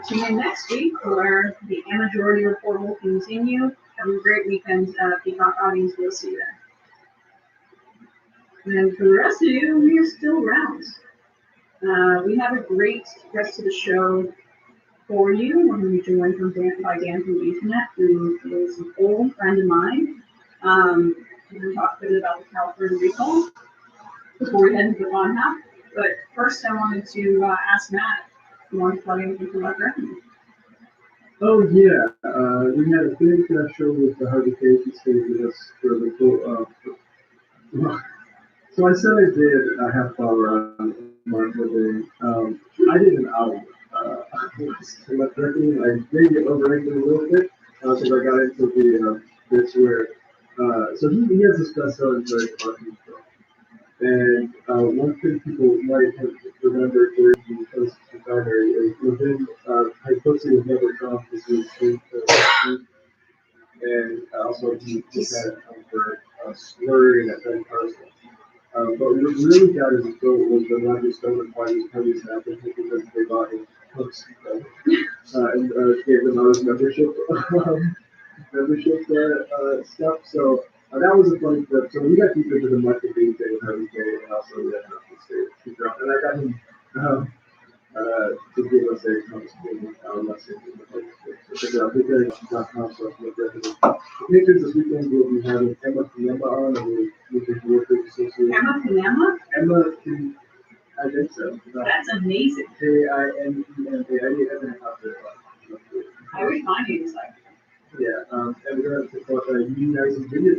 tune in next week where the majority report will continue. Have a great weekend, Peacock audience. We'll see you there. And for the rest of you, we are still around. We have a great rest of the show for you. We're going to be joined by Dan from the Internet, who is an old friend of mine. We're going to talk a bit about the California recall before we head into the fun half. But first, I wanted to ask Matt if you want to plug anything from that revenue. Oh, yeah, we had a big show with the Harvey Casey stayed with us for the full, so I said I did a half hour on Marco Day. I did an hour. I maybe overrated a little bit, because I got into the bits where, so he has this bestseller very fucking stuff. And one thing people might have remembered during the post-primary is within hypoxia was never found to see and also he had for slurring at Ben Carson. But what really got his goal was the Roger Stone why his parties happened because they bought him books and gave them out as membership stuff. So that was a funny clip. So we got deep into the market thing with Harvey Day and also the state. And I got him to give us a lesson. The patrons this weekend will be having Emma Panema on, and we can work association. Emma Panema? Emma, I think so. That's amazing. K-I-N-E-M-A. I didn't have to. I wish my name was like that. Yeah, and we're going to talk about unionizing video.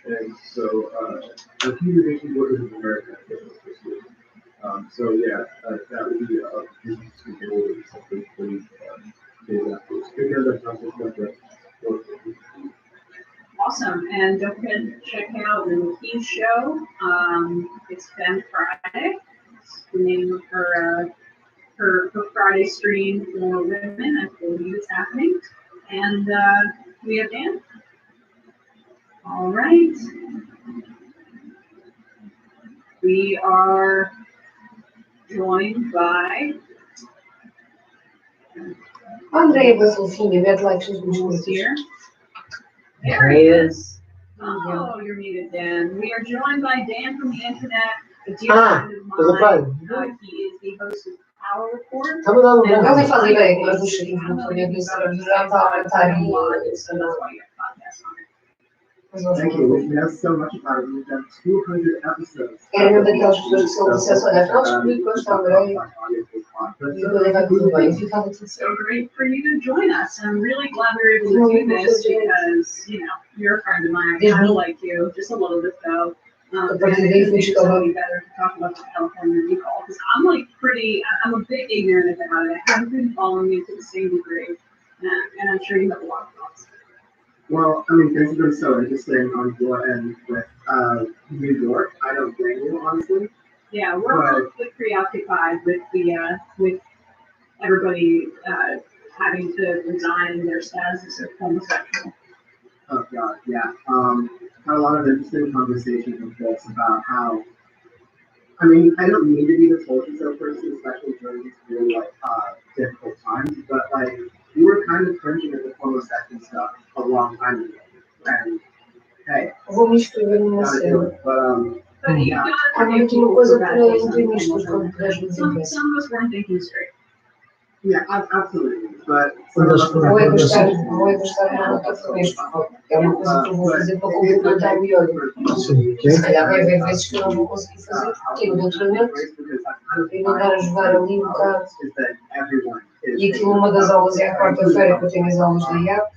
And so, a few Nation Workers of America. So yeah, that would be something for you days afterwards. Because that's not just like that. Awesome, and don't forget to check out the McKee show. It's been Friday. It's the name of her Friday stream for women. I believe it's happening. And we have Dan. All right. We are joined by André é fofinho, mete lá que who's vocês here. There he is. Oh, you're muted, Dan. We are joined by Dan from the Internet, a dear friend of mine. He is the host of Power Report. Tá me dando Eu um nem fazia ideia que nós nos seguimos no Twitter, já está a cantar e Thank you. We have so much about it. We've done 200 episodes. era uma daquelas pessoas que são dissesse, olha, afinal descobri que gosto da André e eu vai tudo bem, e ficava tudo certo. So great for you to join us. I'm really glad we were able to do this because, you know, you're a friend of mine. I kind of like you, just a little bit though. A partir daí fui It's escolar. probably better to talk about the California recall because I'm like I'm a bit ignorant about it. I haven't been following it to the same degree, and I'm sure you have a lot of thoughts. Well, I mean, things have been so interesting on your end with New York. I don't blame you, honestly. Yeah, we're a little bit preoccupied with with everybody having to resign their status as homosexual. Oh God, yeah. Had a lot of interesting conversations with folks about how. I mean, I don't mean to be the told you so person, especially during these really difficult times, but like we were kind of cringing at the homosexual stuff a long time ago, and hey, Vou me inscrever numa gotta cena. do it. But you gotta Há forgive muito uma people coisa for que bad não things entendemos sometimes. depois quando puderes nos Some impeço. of us weren't thinking straight. Yeah, absolutely. But some of us Vou é gastar uma nota com isto, porque é uma coisa que eu vou fazer para complementar o yoga. Sim, Se calhar vai haver vezes que eu não vou conseguir fazer, porque tenho doutoramento e vou dar a jogar ali um bocado. E aquilo, uma das aulas é à quarta-feira, que eu tenho as aulas da IAP.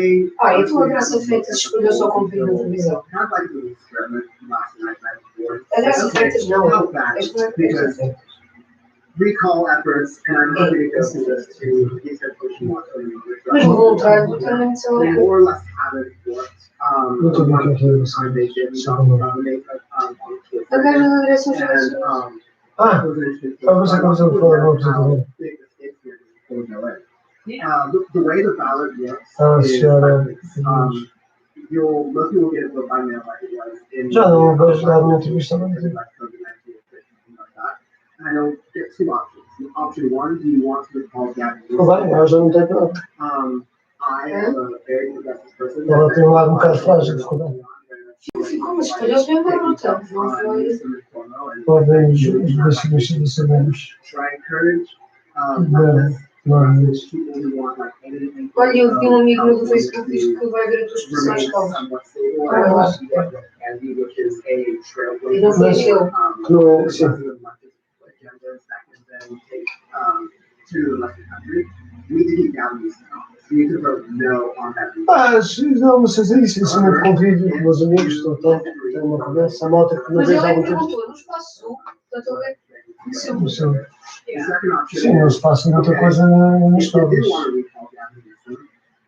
E a tua Graça Freitas escolheu só cumprir na televisão. A Graça Freitas não, este não é a Graça Freitas. recall efforts, and I'm happy to go through this to the extent which you want to Mas voluntário também são. they more or less haven't worked. Muito One bem, que é time they did segundo. make on Twitter. A casa da direção geral. And, Ah, você começou a falar uma coisa the way the ballot works Ah, is senhora. most people get it vote by mail like it was in Já não vou ajudar na entrevista, não tem. And I don't get two options. Option one, do you want to recall Gavin? Bem, eu já não tenho nada. I am a very progressive person. Ela tem um lado um bocado frágil, ficou bem. Ficou, mas depois eles vêm para lutar. Não foi. Podem os vecinos sabemos. Try encourage, Não é isso. people who want like anything. Olha, eu vi um amigo meu do Facebook que diz que vai ver a tua expressão escola. And which is a E trailblazer. não foi aquilo. Não, sim. To the elected country, we need to keep down these office. We need to vote no on that. Ah, não, mas fazer isso, em cima de convívio com meus amigos, tem uma conversa, a malta que não Mas vejo há ele é algum que tempo. perguntou no espaço sul. Portanto, ele é. Sim, The second option sim, eles passam muita coisa nas if they escolas. do want to recall Gavin Newsom,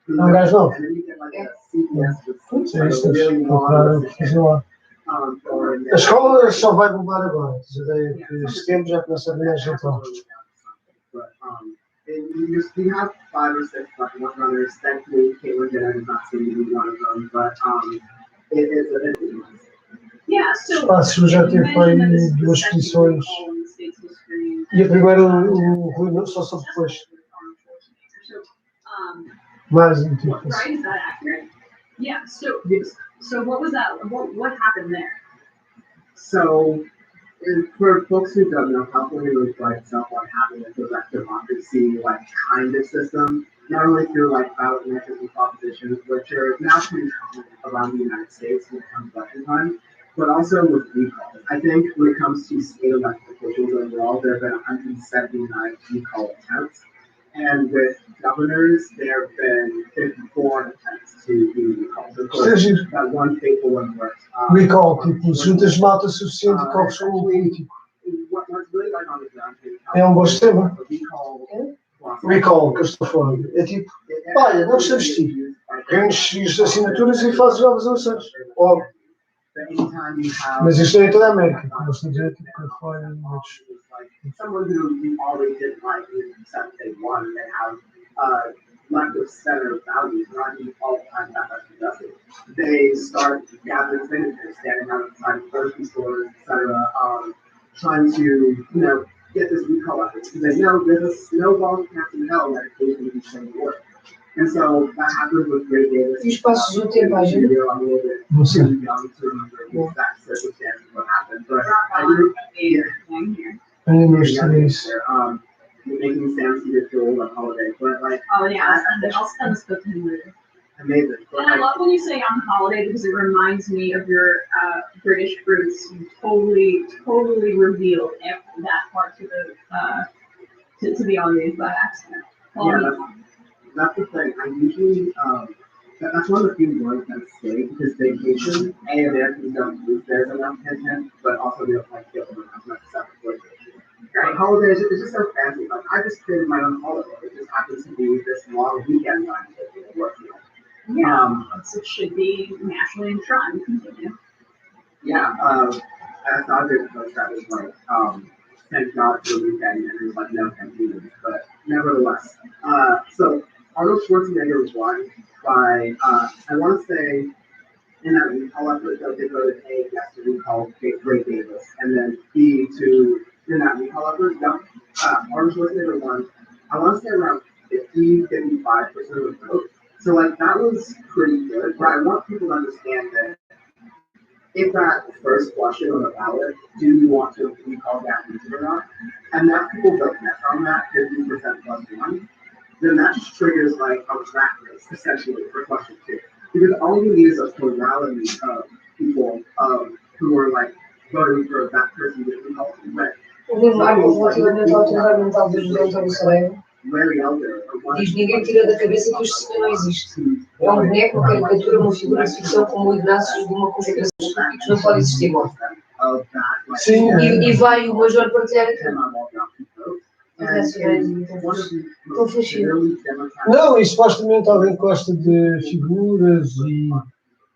É um gajo novo. and then you get like a CPS with Putz, é like isso, a really temos que procurar long o que fazer lá. or A escola só vai bombar agora. A ideia é que em setembro já começa a vir a gente lá. But you have 5 or 6 like one runners. Thankfully, Caitlin Jenner is not seeing to be one of them, but it is a Yeah, so. Espaço já teve aí duas exposições. E a primeira o Rui só soube depois. Mais um tipo. Right, is that accurate? Yeah, so what was that, what happened there? So, for folks who don't know, California really prides itself on having a direct democracy like kind of system, not only through like ballot measures and propositions, which are now pretty common around the United States when it comes to election time, but also with recalls. I think when it comes to state elected officials overall, there have been 179 recall attempts. And with governors, there have been 54 attempts to do recalls. Of course, that one fateful one worked. Recall, tipo, juntas malta suficiente e corres com o político. What's really going on the ground here, É um bom sistema. recall, Recall, que eu estou falando. É tipo, olha, não gostamos de ti. Reúnes as assinaturas e fazes novas eleições. Óbvio. Mas isto é em toda a América. Como eu estou a dizer, tipo, que foi muitos. Someone who you already didn't like in except they won and they have lack of center values, not even all the time that much justice. They start gathering signatures, standing outside grocery stores, etc., trying to, get this recall effort because they know there's a snowball path in hell that occasionally is going to work. And so that happened with Ray Davis. E os passos do tempo, a gente. I'm a little bit too young to remember the exact circumstances of what happened, but I do. Ainda não estive isso. Making Sam see this feel like holiday, but like. Oh yeah, I'll send this book to him later. Amazing. And I love when you say on holiday because it reminds me of your British roots. You totally revealed that part to the audience by accident. That's the thing. I usually that's one of the few words that stay because vacation. Americans don't use theirs enough content, but also we don't like feel enough necessarily. Right. Holidays, it's just so fancy. Like I just created my own holiday. It just happens to be this long weekend that I'm taking to work. Yeah, it should be naturally enshrined. Continue. Yeah, I thought it was that was like, thank God for the weekend, and it was like, no, thank you, but nevertheless. So Arnold Schwarzenegger was won by, I want to say, in that recall effort, they voted A, yes, to recall Ray Davis, and then B, in that recall effort, Arnold Schwarzenegger won, I want to say around 55% of the vote. So like that was pretty good, but I want people to understand that if that first question on the ballot, do you want to recall that music or not, and that people vote yes on that 50% plus one, then that just triggers like a rat race essentially for question 2, because all you need is a plurality of people who are like voting for that person to recall to win. Relativamente ao terror mental do José António Saraiva, diz ninguém tira da cabeça que este senhor não existe. É um boneco, uma caricatura, uma figura de ficção como o Ignácio de uma configuração de políticos não pode existir. Sim. E vai o Major partilhar aqui. nacionais e one of the Então most funciona. clearly democratic Não, e supostamente alguém gosta de figuras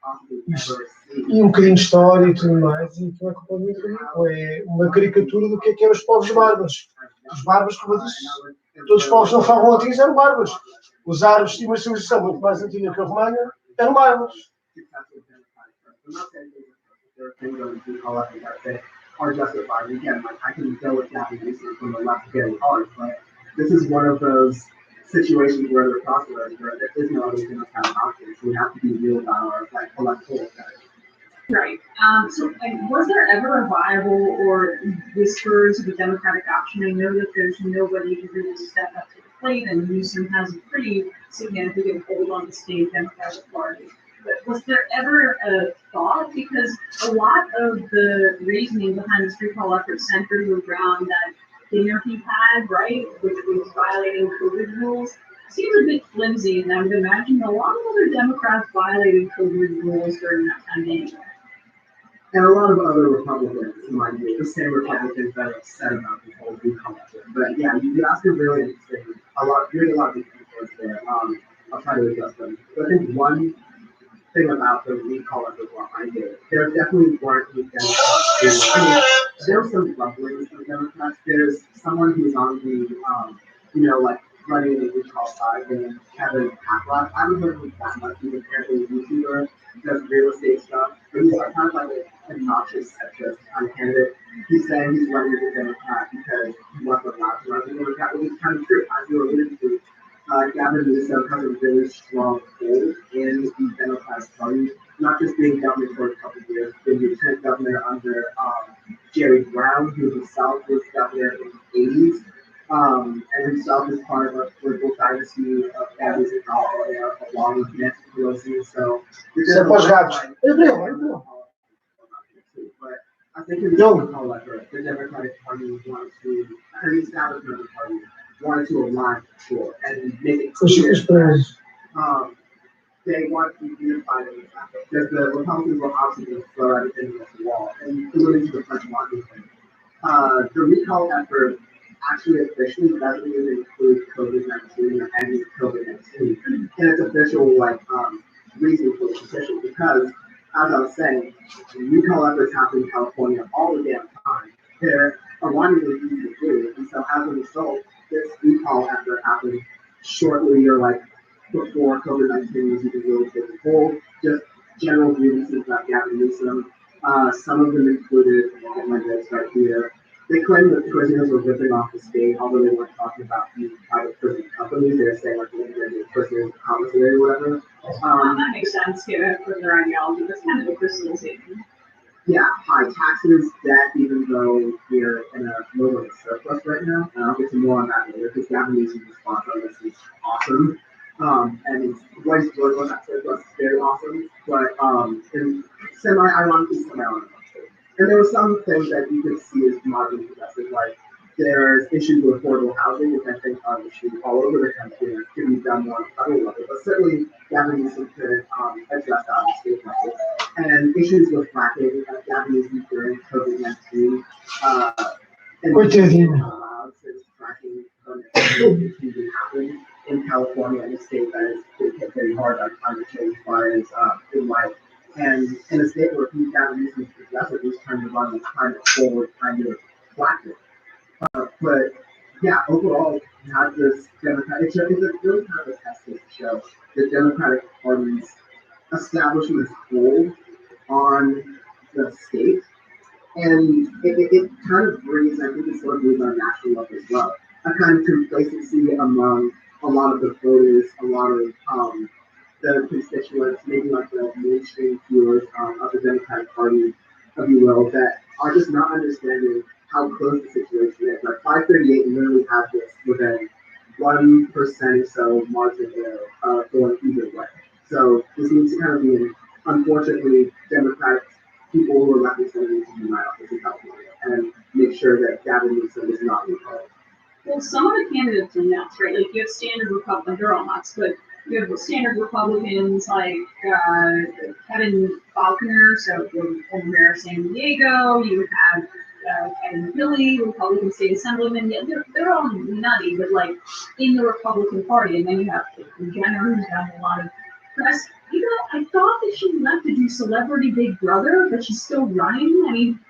possibly ever seen. e um bocadinho de história e tudo mais, e aquilo é completamente ridículo. É uma caricatura do que eram os povos bárbaros. Os bárbaros, como eu disse, todos os povos não falam antigos eram bárbaros. Os árabes tinham uma civilização muito mais antiga que a romana, eram bárbaros. I'm not saying there are things on the call up that are justified. Again, like I can go with that reason from the left very hard, but this is one of those situations where they're crossroads where there is no other democratic option. So we have to be real about our like electoral status. Right. So, and was there ever a viable or whispers of a Democratic option? I know that there's nobody to really step up to the plate, and Newsom has a pretty significant hold on the state Democratic Party. But was there ever a thought? Because a lot of the reasoning behind this recall effort centered around that dinner he had, right, which was violating COVID rules, seems a bit flimsy, and I would imagine a lot of other Democrats violated COVID rules during that time anyway. And a lot of other Republicans, mind you, the same Republicans that are upset about this whole recall effort. But yeah, you asked a really interesting, really a lot of different points there. I'll try to address them. So I think one thing about the recall effort behind it, there definitely weren't any Democrats. I mean, there's some rumblings of Democrats. There's someone who's on the, like running the recall side, named Kevin Hacklock. I haven't heard of him that much. He's apparently a YouTuber, does real estate stuff, but he's kind of like a obnoxious centrist kind of candidate. He's saying he's running as a Democrat because he wasn't allowed to run as a Democrat, which is kind of true. As you alluded to, Gavin Newsom has a really strong hold in the Democratic Party, not just being governor for a couple of years, being lieutenant governor under Jerry Brown, who himself was governor in the 80s. And himself is part of a political dynasty of families in California, along with Nancy Pelosi. So, but I think in the recall effort, the Democratic Party wanted to, and the establishment of the party wanted to align for sure and make it clear that they want to be unified in this effort. Because the Republicans were obviously going to throw everything against the wall, and alluding to the French market thing. The recall effort actually officially doesn't even include COVID-19 or any COVID-19 and its official reason for the petition, because as I was saying, recall efforts happen in California all the damn time. They're alarmingly easy to do, and so as a result, this recall effort happened shortly or before COVID-19 was even really taken hold. Just general grievances about Gavin Newsom. Some of them included, I'll get my notes right here. They claimed that prisoners were ripping off the state, although they weren't talking about the private prison companies. They were saying the prisoners commissary or whatever. That makes sense, given their ideology. That's kind of a crystallization. Yeah, high taxes, debt, even though we're in a lower surplus right now. And I'll get to more on that later, because Gavin Newsom's response on this is awesome. And it's what he's doing on that surplus is very awesome. But and semi-ironically, semi-ironically. And there were some things that you could see as moderately progressive, like there's issues with affordable housing, which I think are an issue all over the country and could be done more on a federal level. But certainly, Gavin Newsom could address that on the state level. And issues with fracking, Gavin Newsom during COVID-19, and allowed since fracking even happened in California, in a state that is hit very hard on climate change fires in life. And in a state where Gavin Newsom is progressive, he's trying to run this kind of forward kind of platform. But yeah, overall, you have this Democratic, it's really kind of a test case to show the Democratic Party's establishment's hold on the state. And it kind of brings, I think it sort of brings on a national level as well, a kind of complacency among a lot of the voters, a lot of the constituents, maybe like the mainstream viewers of the Democratic Party, if you will, that are just not understanding how close the situation is. Like 538 literally has this within 1% or so margin there going either way. So this needs to kind of be an, unfortunately, Democratic people who are representing to unite office in California and make sure that Gavin Newsom is not recalled. Well, some of the candidates are nuts, right? Like you have standard Republicans, they're all nuts, but you have standard Republicans like Kevin Faulconer, so from Mayor of San Diego. You have Kevin Billy, Republican state assemblyman. Yeah, they're all nutty, but like in the Republican Party. And then you have Jenner, who's got a lot of press. You know, I thought that she left to do Celebrity Big Brother, but she's still running. I mean,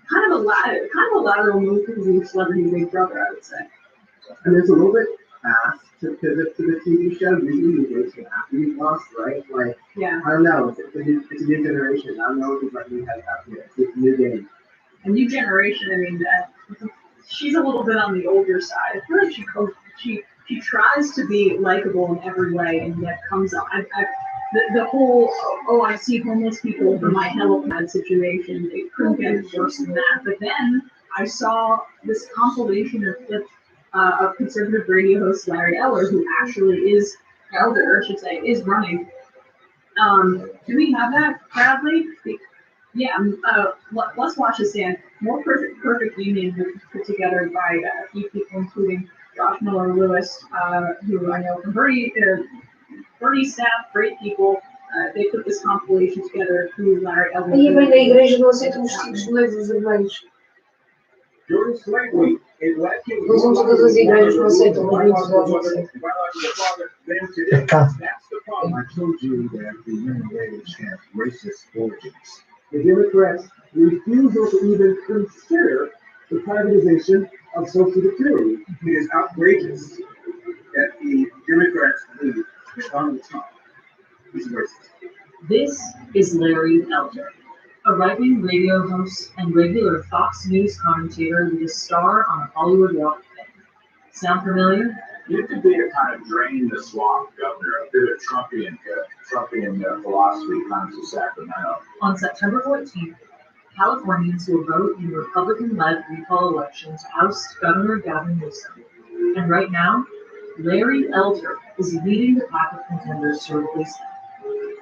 kind of a lateral move because of Celebrity Big Brother, I would say. And it's a little bit fast to pivot to the TV show. Usually you wait till after you've lost, right? Like, Yeah. I don't know. It's a new generation. I don't know if it's like we have out here. It's a new game. A new generation. I mean, she's a little bit on the older side. I feel like she tries to be likable in every way, and yet comes on. The whole I see homeless people for my helipad situation. It couldn't get worse than that. But then I saw this compilation of clips of conservative radio host Larry Eller, who actually is Elder, I should say, is running. Do we have that, Bradley? Yeah, let's watch this in. More perfect union was put together by a few people, including Josh Miller Lewis, who I know from Bernie staff, great people. They put this compilation together through Larry Elder. E bem, na igreja não aceitam vestidos leves vermelhos. During Slave Week, it led to Não são todas as igrejas que não aceitam, mas muitos delas não aceitam. That's the problem. I told you that the human race has racist origins. The Democrats' refusal to even consider the privatization of Social Security. It is outrageous that the Democrats believe that Donald Trump is racist. This is Larry Elder, a right-wing radio host and regular Fox News commentator with a star on a Hollywood Walk of Fame. Sound familiar? You could be a kind of drain the swamp governor, a bit of Trumpian philosophy comes to Sacramento. On September 14th, Californians will vote in Republican-led recall election to oust Governor Gavin Newsom. And right now, Larry Elder is leading the pack of contenders to replace him.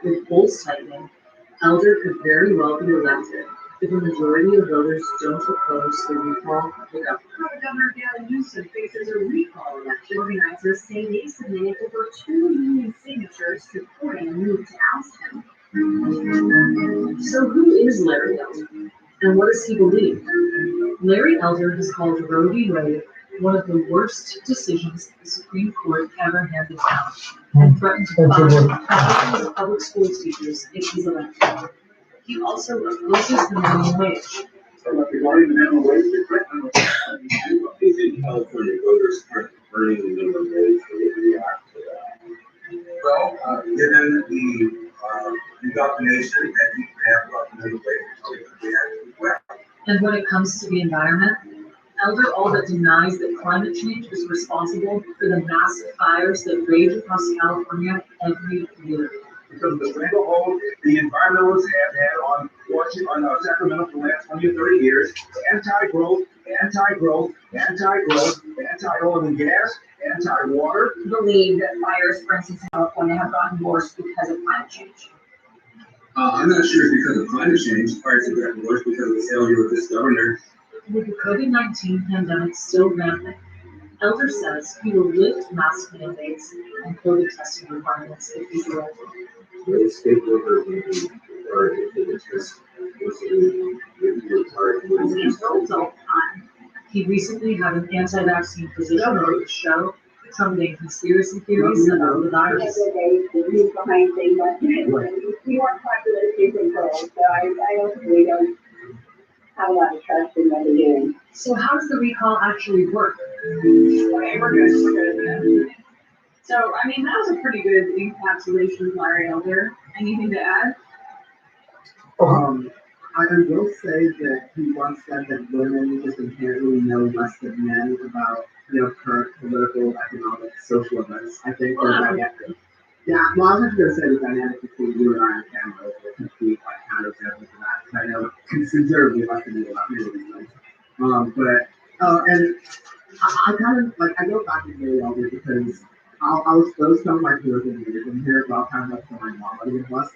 With polls tightening, Elder could very well be elected if a majority of voters don't oppose the recall of the governor. Governor Gavin Newsom faces a recall election. Organizers say they submitted over 2 million signatures supporting a move to oust him. So who is Larry Elder, and what does he believe? Larry Elder has called Roe v. Wade one of the worst decisions the Supreme Court ever handed down, and threatened to fine thousands of public school teachers if he's elected. He also opposes the minimum wage. Regarding the minimum wage, do you think California voters are earning the minimum wage or would react to that? Well, given the indoctrination that you have about the minimum wage, we actually well. And when it comes to the environment, Elder all but denies that climate change is responsible for the massive fires that rage across California every year. Because of the stranglehold the environmentalists have had on Sacramento for the last 20 or 30 years, anti-growth, anti-oil and gas, anti-water. Believe that fires, for instance, in California have gotten worse because of climate change. I'm not sure it's because of climate change. Fires have gotten worse because of the failure of this governor. With the COVID-19 pandemic still rampant, Elder says he will lift mask mandates and COVID testing requirements if he's elected. The state workers are just He recently had an anti-vaccine position on his show, trumpeting conspiracy theories about the virus. Behind things like we weren't popular control, so I ultimately don't have a lot of trust in what they're doing. So how does the recall actually work? Okay, we're good. So, I mean, that was a pretty good encapsulation of Larry Elder. Anything to add? I will say that he once said that women just inherently know less than men about, current political, economic, social events. I think yeah, well, I was going to say the dynamic between you and I on camera is a complete counter-example to that, because I know considerably less than you about many of these things. And I kind of, I go back to Larry Elder because I'll expose some of my peers and hear about kind of what's going on, but it was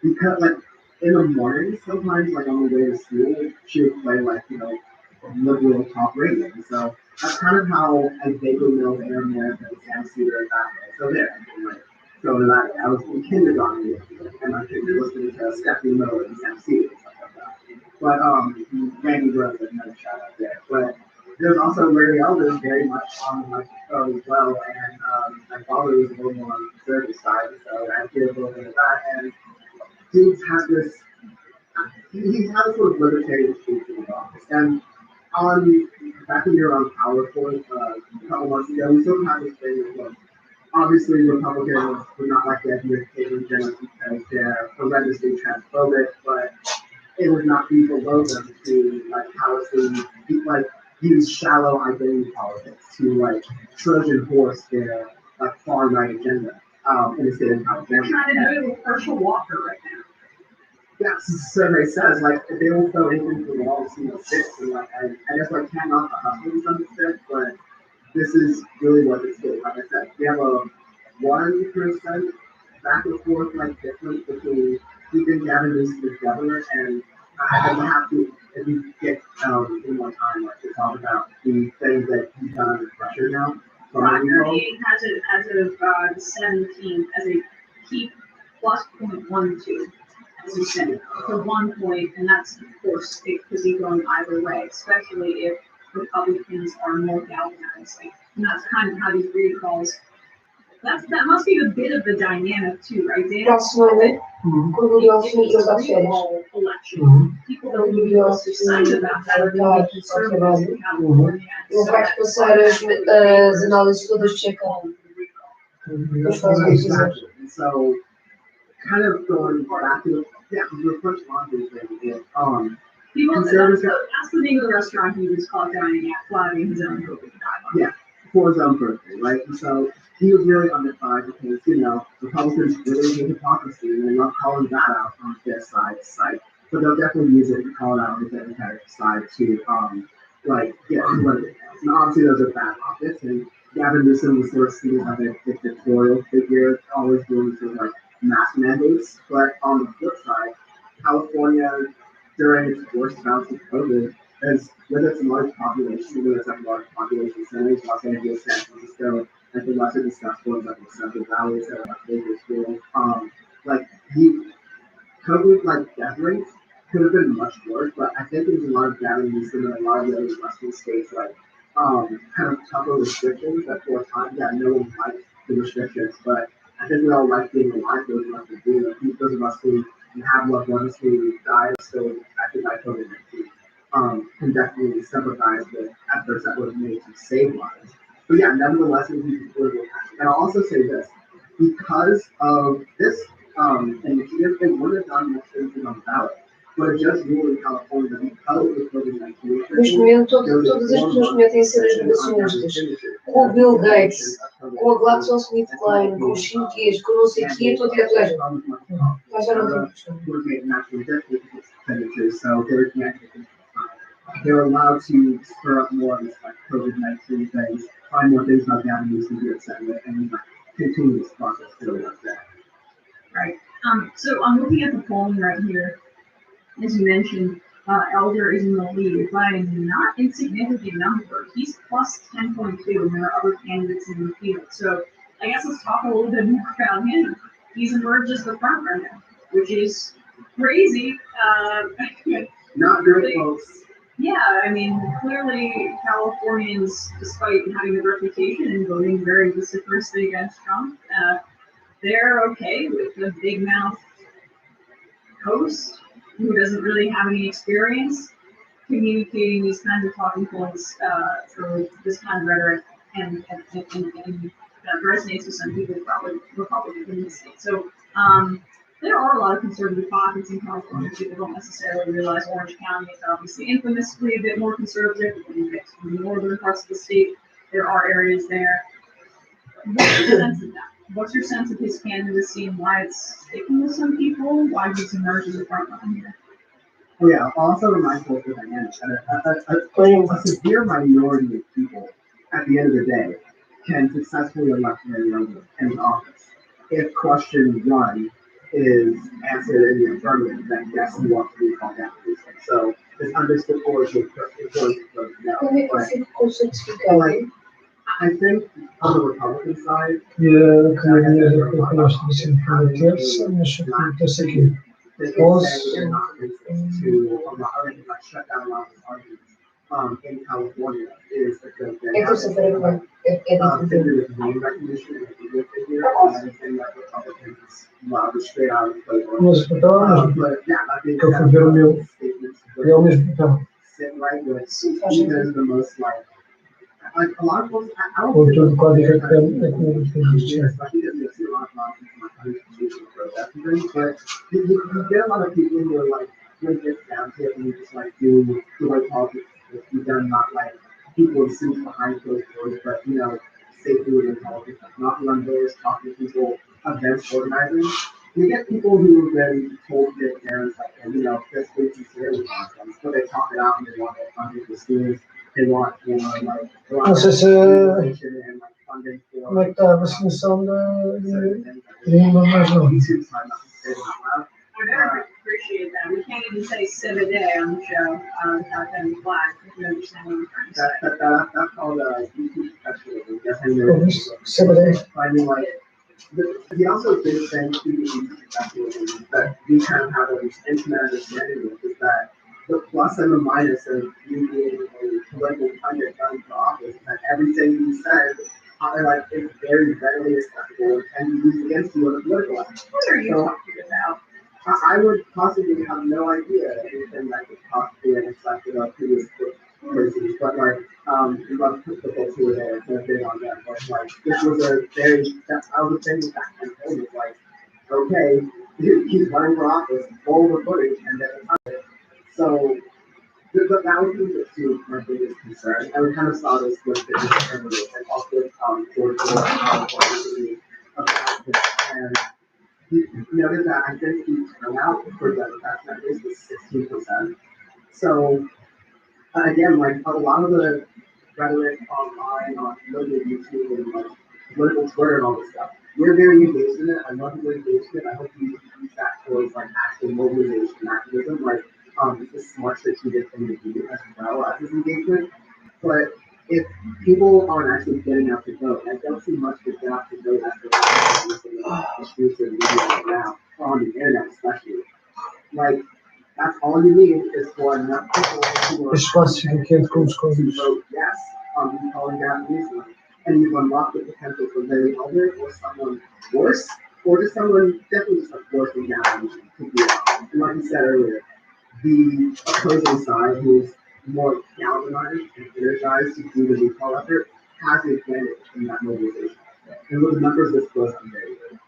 because in the morning, sometimes on the way to school, she would play liberal talk radio. So that's kind of how I vaguely know the internet and Sam Cedar that way. So there, I was in kindergarten and my kids were listening to Stephanie Miller and Sam Cedar and stuff like that. But Randy Rose, another shout out there. But there's also Larry Elder very much on my show as well, and my father was a little more on the conservative side, so I did a little bit of that. And dudes has this, he's had this sort of libertarian streak in his office. And on back when you were on PowerPoint a couple months ago, we sort of had this thing with obviously Republicans would not like the idea of taking generals because they're horrendously transphobic, but it would not be below them to like like use shallow identity politics to like Trojan horse their like far right agenda in the state of California. They're trying to do it with Herschel Walker right now. Yes, the survey says like they will throw anything to the wall to see what sticks, and like I guess like cannot the hustle to some extent, but this is really what it's doing. Like I said, we have a 1% back and forth like difference between keeping Gavin Newsom as governor, and I have to, if you get any more time, like to talk about the things that he's done under pressure now. Ron 38 has it as of the 17th as a key plus 0.12 as you said, to 1 point, and that's of course it could be going either way, especially if Republicans are more galvanized. Like, and that's kind of how these recalls. That must be a bit of the dynamic too, right, Dan? Próximo, quando o Nelson entrou das férias. People don't really know excited about that. Really conservative in California. Ele vai te passar as análises todas de check-out. Depois faz o que quiser. So, kind of going back to the first laundry thing. People, that's the name of the restaurant he was caught dining at, flying his own COVID guidelines. Yeah, for his own birthday, right? And so he was really undefined because, Republicans really hate hypocrisy and they love calling that out on their site. But they'll definitely use it to call it out on the Democratic side to, get what it is. And obviously those are bad optics. And Gavin Newsom was sort of seen as a dictatorial figure, always doing sort of like mass mandates. But on the flip side, California, during its worst bouts of COVID, as with its large population, with its like large population centers, Los Angeles, San Francisco, like the lesser discussed ones like the Central Valley, so like Bakersfield, COVID like death rates could have been much worse, but I think there's a lot of damage in a lot of the other western states, like kind of tougher restrictions that for a time, no one liked the restrictions, but I think we all like being alive, those of us who do, those of us who have loved ones who died still affected by COVID-19, can definitely sympathize with efforts that were made to save lives. But yeah, nevertheless, it would be political action. And I'll also say this, because of this initiative, it would have done much things on the ballot. But it just ruled in California that because of the COVID-19, Neste momento, todas as pessoas metem-se nas negacionistas. Com o Bill Gates, com a GlaxoSmithKline, com os 5Gs, com não sei o quê, estou a tirar toda a gente. Mas já não tem expenditures, so they're allowed to spur up more of this like COVID-19 things, find more things about Gavin Newsom to be upset with, and continue this process still like that. Right. So I'm looking at the polling right here. As you mentioned, Elder is in the lead by a not insignificant number. He's plus 10.2, and there are other candidates in the field. So I guess let's talk a little bit more about him. He's emerged as the front runner, which is crazy. Not very close. Yeah, I mean, clearly Californians, despite having a reputation and voting very vociferously against Trump, they're okay with the big mouth host who doesn't really have any experience communicating these kinds of talking points through this kind of rhetoric and resonates with some people, probably Republicans in the state. So there are a lot of conservative pockets in California. People don't necessarily realize Orange County is obviously infamously a bit more conservative. When you get to the northern parts of the state, there are areas there. What's your sense of that? What's your sense of his candidacy and why it's sticking with some people? Why he's emerged as a front runner here? Oh yeah, I'll also remind folks of the dynamic. A severe minority of people, at the end of the day, can successfully elect Larry Elder into office. If question one is answered in the affirmative, then yes, you want to be called out. So it's understood for you no. I think on the Republican side, They Was- say they're not racist to allow, or like shut down a lot of these arguments. In California is because they É que eu sei para mim, é to difícil. do with name recognition and video figure, and that Republicans love straight out of the playbook. Mas então, But yeah, I think que eu fui ver o meu, statements e ao mesmo tempo, sit right with even the most like a lot of folks. I don't com think tudo código they're que tem, é que não tem justiça. especially because you see a lot of constitutional protests and things, but you get a lot of people who are like, when it gets down to it, and you just like do the way politics is done, not like people in suits behind closed doors, but you know, safely within politics, like knocking on doors, talking to people, events organizing. You get people who have been told their parents, like, you know, this week consider the conference, but they talk it out and they want their funding for students, they want, you know, like, they want Não sei se, organization and like funding for. como é que está a vacinação de uma mais não. I very much appreciate that. We can't even say "sit a day" on the show, without having flags, if you understand what I'm trying to say. That's all the YouTube professionalism. That's how you're Saturday. finding like. The also big thing to the YouTube professionalism that we kind of have an intimate understanding of is that the plus and the minus of you being a political pundit running for office is that everything you said like is very readily acceptable and used against you on a political level. What are you talking about? I would possibly have no idea anything that could possibly have accepted of previous persons, but like, we love the folks who were there, kind of big on that, but like, this was a very, I was thinking that campaign was like, okay, he's running for office, all the footage, and then it's not it. So, that was my biggest concern, and we kind of saw this with the candidates, and also, George Bush, about this, and he noted that I think the turnout for Democrats that is was 16%. So again, like a lot of the rhetoric online on political YouTube and like political Twitter and all this stuff, we're very engaged in it. I love the engaged in it. I hope you use that towards like actual mobilization and activism. Like it's a smart strategic thing to do as well as this engagement. But if people aren't actually getting out to vote, I don't see much to get out to vote after the streets of media right now, on the internet especially. Like, that's all you need is for enough people who are to vote yes on calling down newsroom. And you've unlocked the potential for Larry Elder or someone worse, or just someone definitely just like forcing down to be out. And like you said earlier, the opposing side who's more galvanized and energized to do the recall effort has the advantage in that mobilization. And with the numbers this close, I'm very good.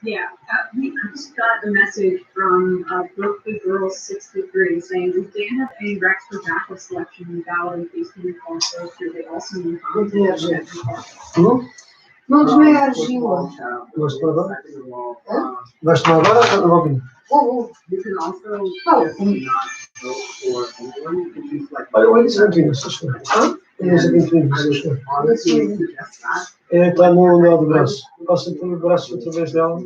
Yeah, we just got a message from Berkeley Girls 63 saying, "Does Dan have any recs for backup selection in ballot in case the recall goes through? They also need Não desmaiar, Gila. Vais-te agora ou logo? You can also just not vote for anyone. You can choose like. Olha, o Elis Ventura, se escreve. Elis Ventura, se escreve. Honestly suggest that. Está no anel do braço. Passa pelo braço através dela.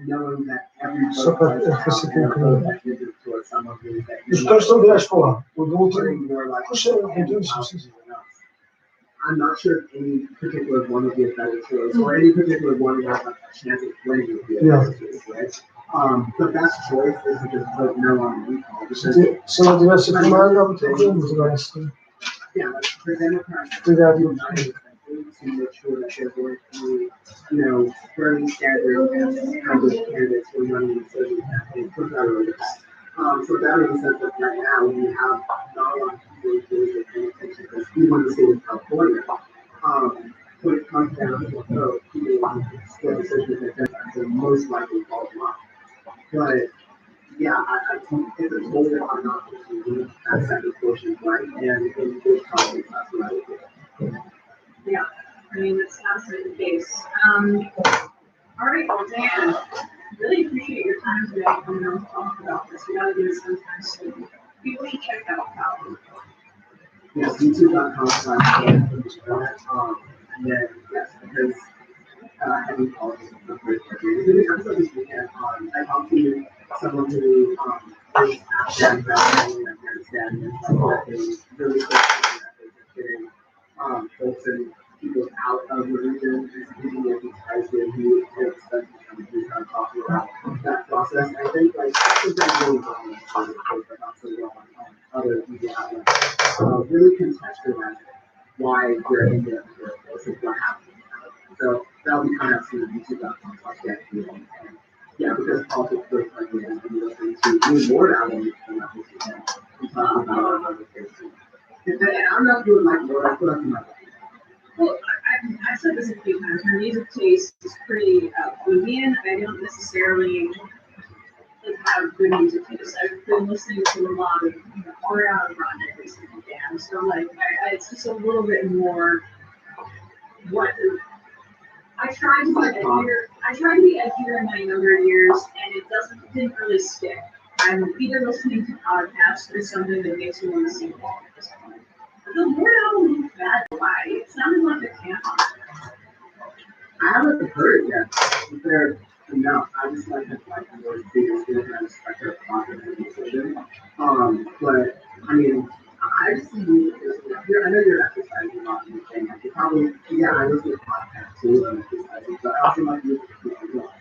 Knowing that every Só para vote fazer is aquilo que towards someone who is that os dois estão virados para lá. O do outro. putting more like. Puxa, Ventura, se escreve. I'm not sure if any particular one would be a better choice, or any particular one would have like a chance of winning would be a better choice, right? The best choice is to just vote no on the recall. Because Se não tivesse filmado, dava ter vindo agora. yeah, like the Democrats Obrigado. united to make sure that they're going through, you know, Bernie Sanders and kind of candidates for running the social campaign for voters. So that in the sense that right now we have not a lot of people who are paying attention because we want to stay in California. When it comes down to the vote, people want to split decisions that Democrats are most likely fall off. But yeah, I think it's a tool that I'm not going to that second portion right, and in this context, that's what I would do. Yeah, I mean, that's absolutely the case. All right, well, Dan, really appreciate your time today coming on to talk about this. We gotta do it sometime soon. People should check out Cal. Yes, youtube.com/Dan. And then, yes, because having politics is not very quickly. In the episode this weekend, I talked to someone who is Afghan background in Afghanistan and supporting really good getting folks and people out of the region and speaking with these guys who have spent time talking about that process. I think like sometimes really important but not so well on other media outlets. Really contextualize why we're in the first place and what happened. So that'll be kind of some YouTube.com/get. Yeah, because politics first, like we have to be listening to new board albums and not just we talk about other things too. And I'm not doing like more. I feel like you might. Well, I've said this a few times. My music taste is pretty Boolean. I don't necessarily have good music taste. I've been listening to a lot of Ariana Grande recently, and so like it's just a little bit more what I tried to be edgier. I tried to be edgier in my younger years, and didn't really stick. I'm either listening to podcasts or something that makes me want to sing along at this point. The Lord album was bad. Why? It sounded like a camp. I haven't heard it yet. They're enough. I just like the word bigger than I respect their content and musician. But I mean, I just see you. I know you're exercising a lot in the thing. Like you probably, yeah, I listen to podcasts too. And exercising, but I also like music as well.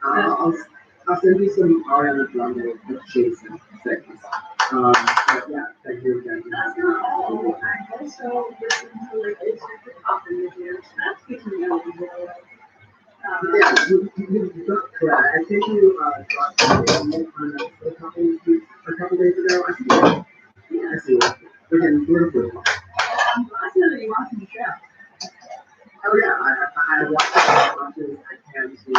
So I'll send you some Ariana Grande with Jason segments. But yeah, thank you again. That's not all. I also listen to like it's super popular videos. That's getting me out of the world. Yeah, you got correct. I think you got a couple days ago. I see. Yeah, I see it. Again, beautiful. I'm glad that you're watching the show. Oh yeah, I watch it as much as I can to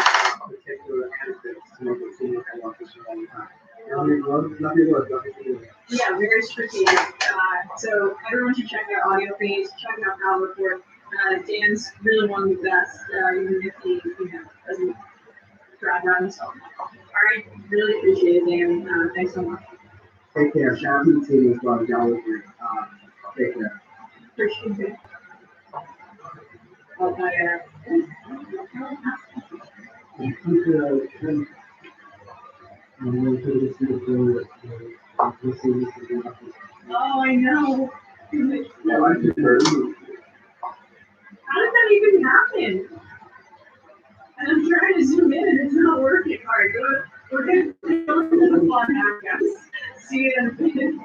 particular aspects to make it seem like I watch the show all the time. Nothing works. Yeah, very strategic. So everyone should check out audio feeds, check out Power Report. Dan's really one of the best, even if he doesn't drive around himself. All right, really appreciate it, Dan. Thanks so much. Take care. Shout out to the team as well. Y'all was great. Take care. Appreciate it. Oh, I know. How did that even happen? And I'm trying to zoom in and it's not working. All right, good. We're going to go to the fun now, guys. See you in a minute.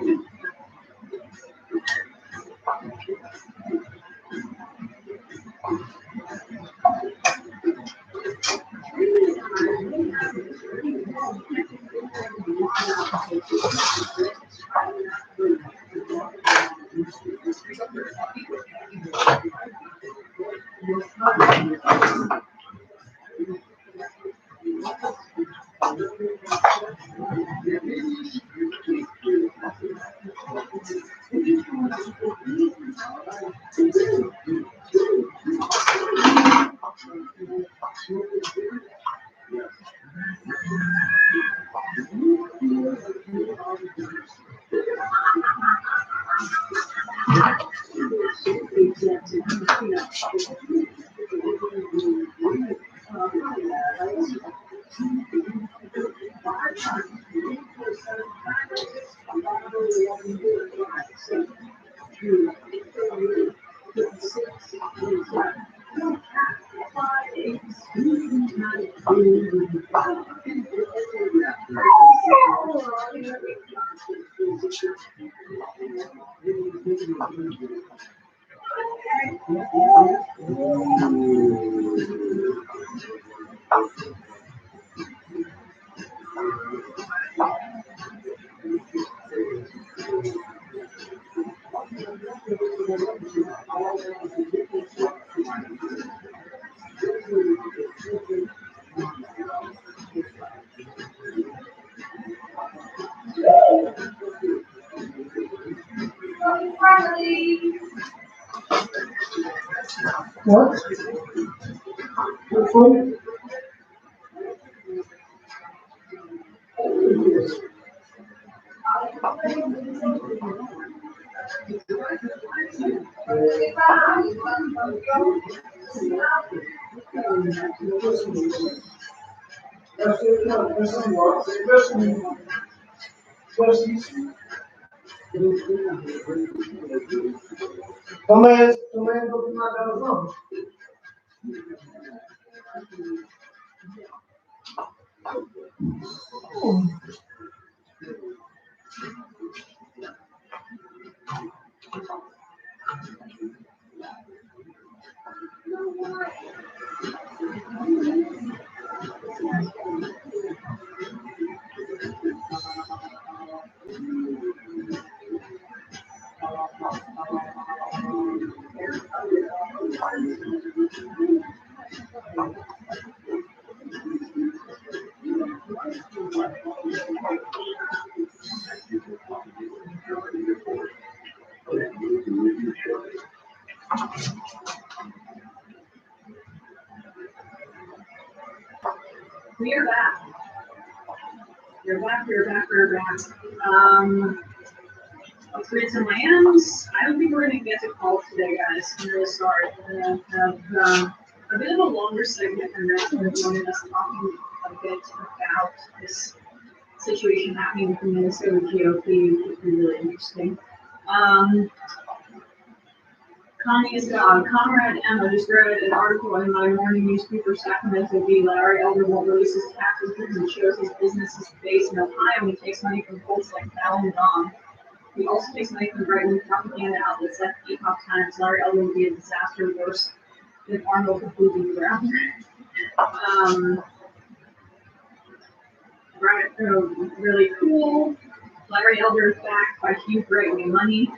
What? Your phone? To jest dokumentalna znowu. We are back. We're back. Let's read some lands. I don't think we're going to get to calls today, guys. I'm really sorry. We're going to have a bit of a longer segment than that. We're going to be talking a bit about this situation happening with the Minnesota GOP, which is really interesting. Comrade Emma just read an article in my morning newspaper, Sacramento Bee. Larry Elder won't release his taxes because he shows his business is based in Ohio and he takes money from folks like Falun Gong. He also takes money from right-wing propaganda outlets like Epoch Times. Larry Elder would be a disaster worse than Arnold completely ground. Really cool. Larry Elder is backed by huge right-wing money.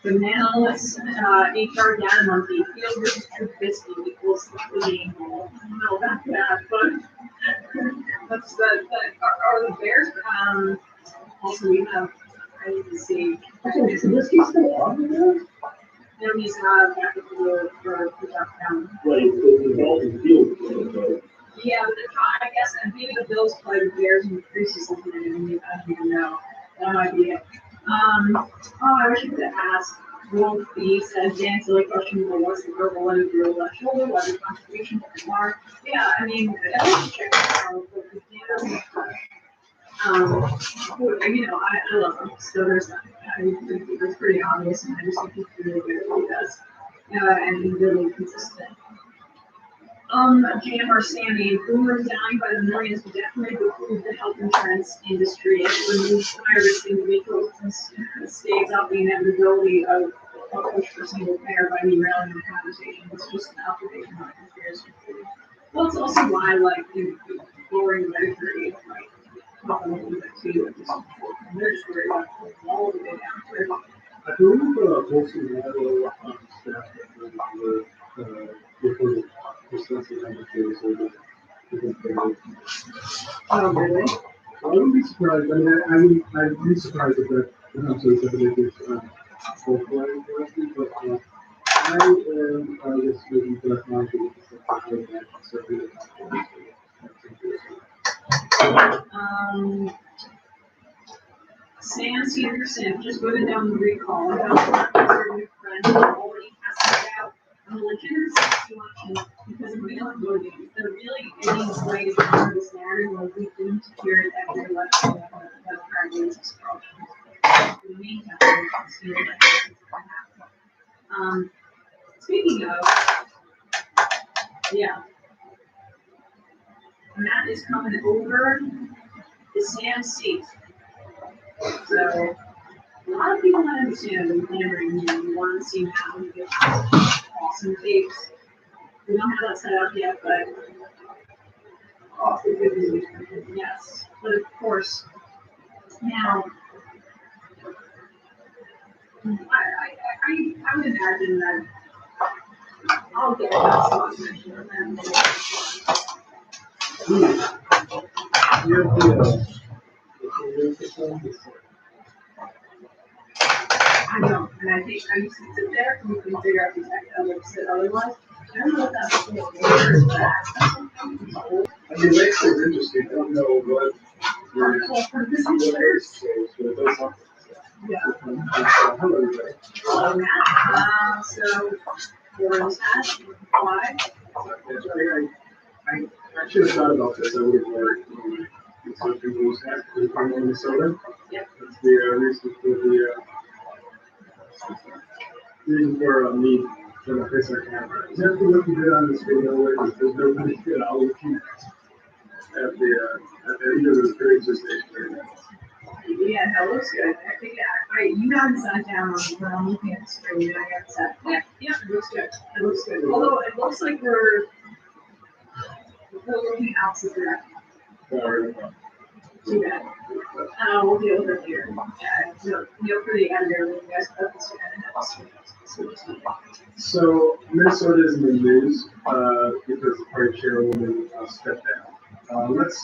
Bananas, HR data monkey, Field versus Trubisky equals the game. I don't know about that, but that's are the Bears. Also, we have, I need to see. Is Trubisky still on there? No, he's not back at the touchdown. Right, the ball in the field. Yeah, but I guess maybe the Bills play the Bears in the preseason today. I don't even know. That might be it. I wish I could ask. Wolf B says, Dan, silly question, what's the purple one of your left shoulder? What's the contribution to the bar? Yeah, I mean, I have to check that out because Dan, I love him. So there's that. I think it's pretty obvious, and I just think he's really good at what he does. And he's really consistent. Jam or Sammy, boomers dying by the millions would definitely behoove the health insurance industry. It would remove high-risk individuals and staves out the inevitability of a push for single payer by derailing the conversation. It's just an observation on conspiracy theory. Well, it's also why, lowering Medicare, talking a little bit too, they're just worried about all the way down to I believe most of the other staff before Oh, really? I wouldn't be surprised. I'd be surprised if that eventually somebody gets full-fledged arrested, but I am just looking for that market Sam Seterson just voted down the recall. I found a conservative friend who already has it out on the legitimate election because of mail-in voting. There really any way to counter this narrative will be doomed to hear it every election that apparently is obstruction. In the meantime, it's still happen. Speaking of, yeah, Matt is coming over to Sam's seat. So, a lot of people don't understand the clamoring you want to see Matt with his awesome tapes. We don't have that set up yet, but yes. But of course, now, I would imagine that I'll get that song mentioned. I know, and I think I used to sit there and you can figure out the text I would sit otherwise. I don't know what that's I mean, makes it interesting. I don't know what yeah. Hello, everybody. Hello, Matt. So, we're on that. Why? I should have thought about this. I would have worked with something that was happening in Minnesota. Yep. That's the reason for me to fix our camera. Is everything looking good on this video? There's nobody good. I'll keep. either of the pre-existing station. Yeah, no, it looks good. I think, you haven't sat down when I'm looking at the screen, and I got set. Yeah, it looks good. It looks good. Although it looks like we're looking out to that. Too bad. We'll deal with it later. For the editor, you guys put this in. So Minnesota is in the news because the party chairwoman stepped down. Let's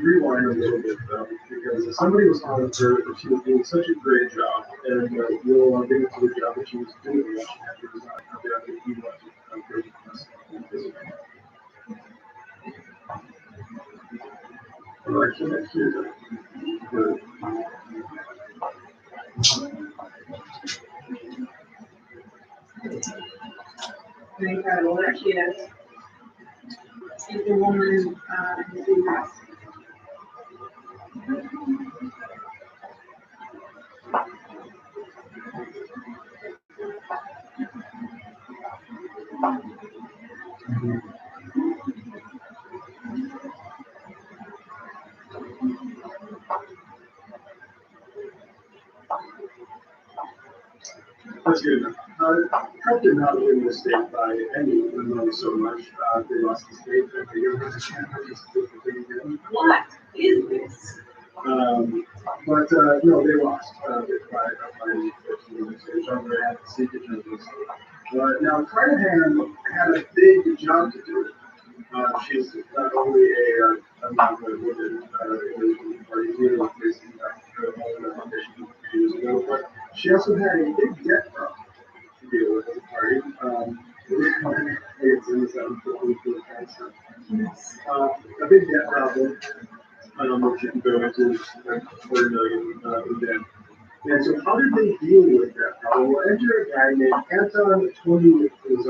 rewind a little bit though, because somebody was on her that she was doing such a great job, and we'll get into the job that she was doing. She had to resign. I think you want to go to well, actually, next year. Incredible. There she is. It's the woman who does. That's good. Trump did not win the state by any, even so much. They lost the state, and they don't understand how this is. What is this? But no, they lost by 15 states. I'm very happy to see the judges. Now, Carnahan had a big job to do. She's not only a non-woman in the party here, facing her audition a few years ago, but she also had a big debt problem to deal with as a party. It's in the 7th a big debt problem, which you can go into like 40 million in debt. And so how did they deal with that problem? Well, enter a guy named António Prates.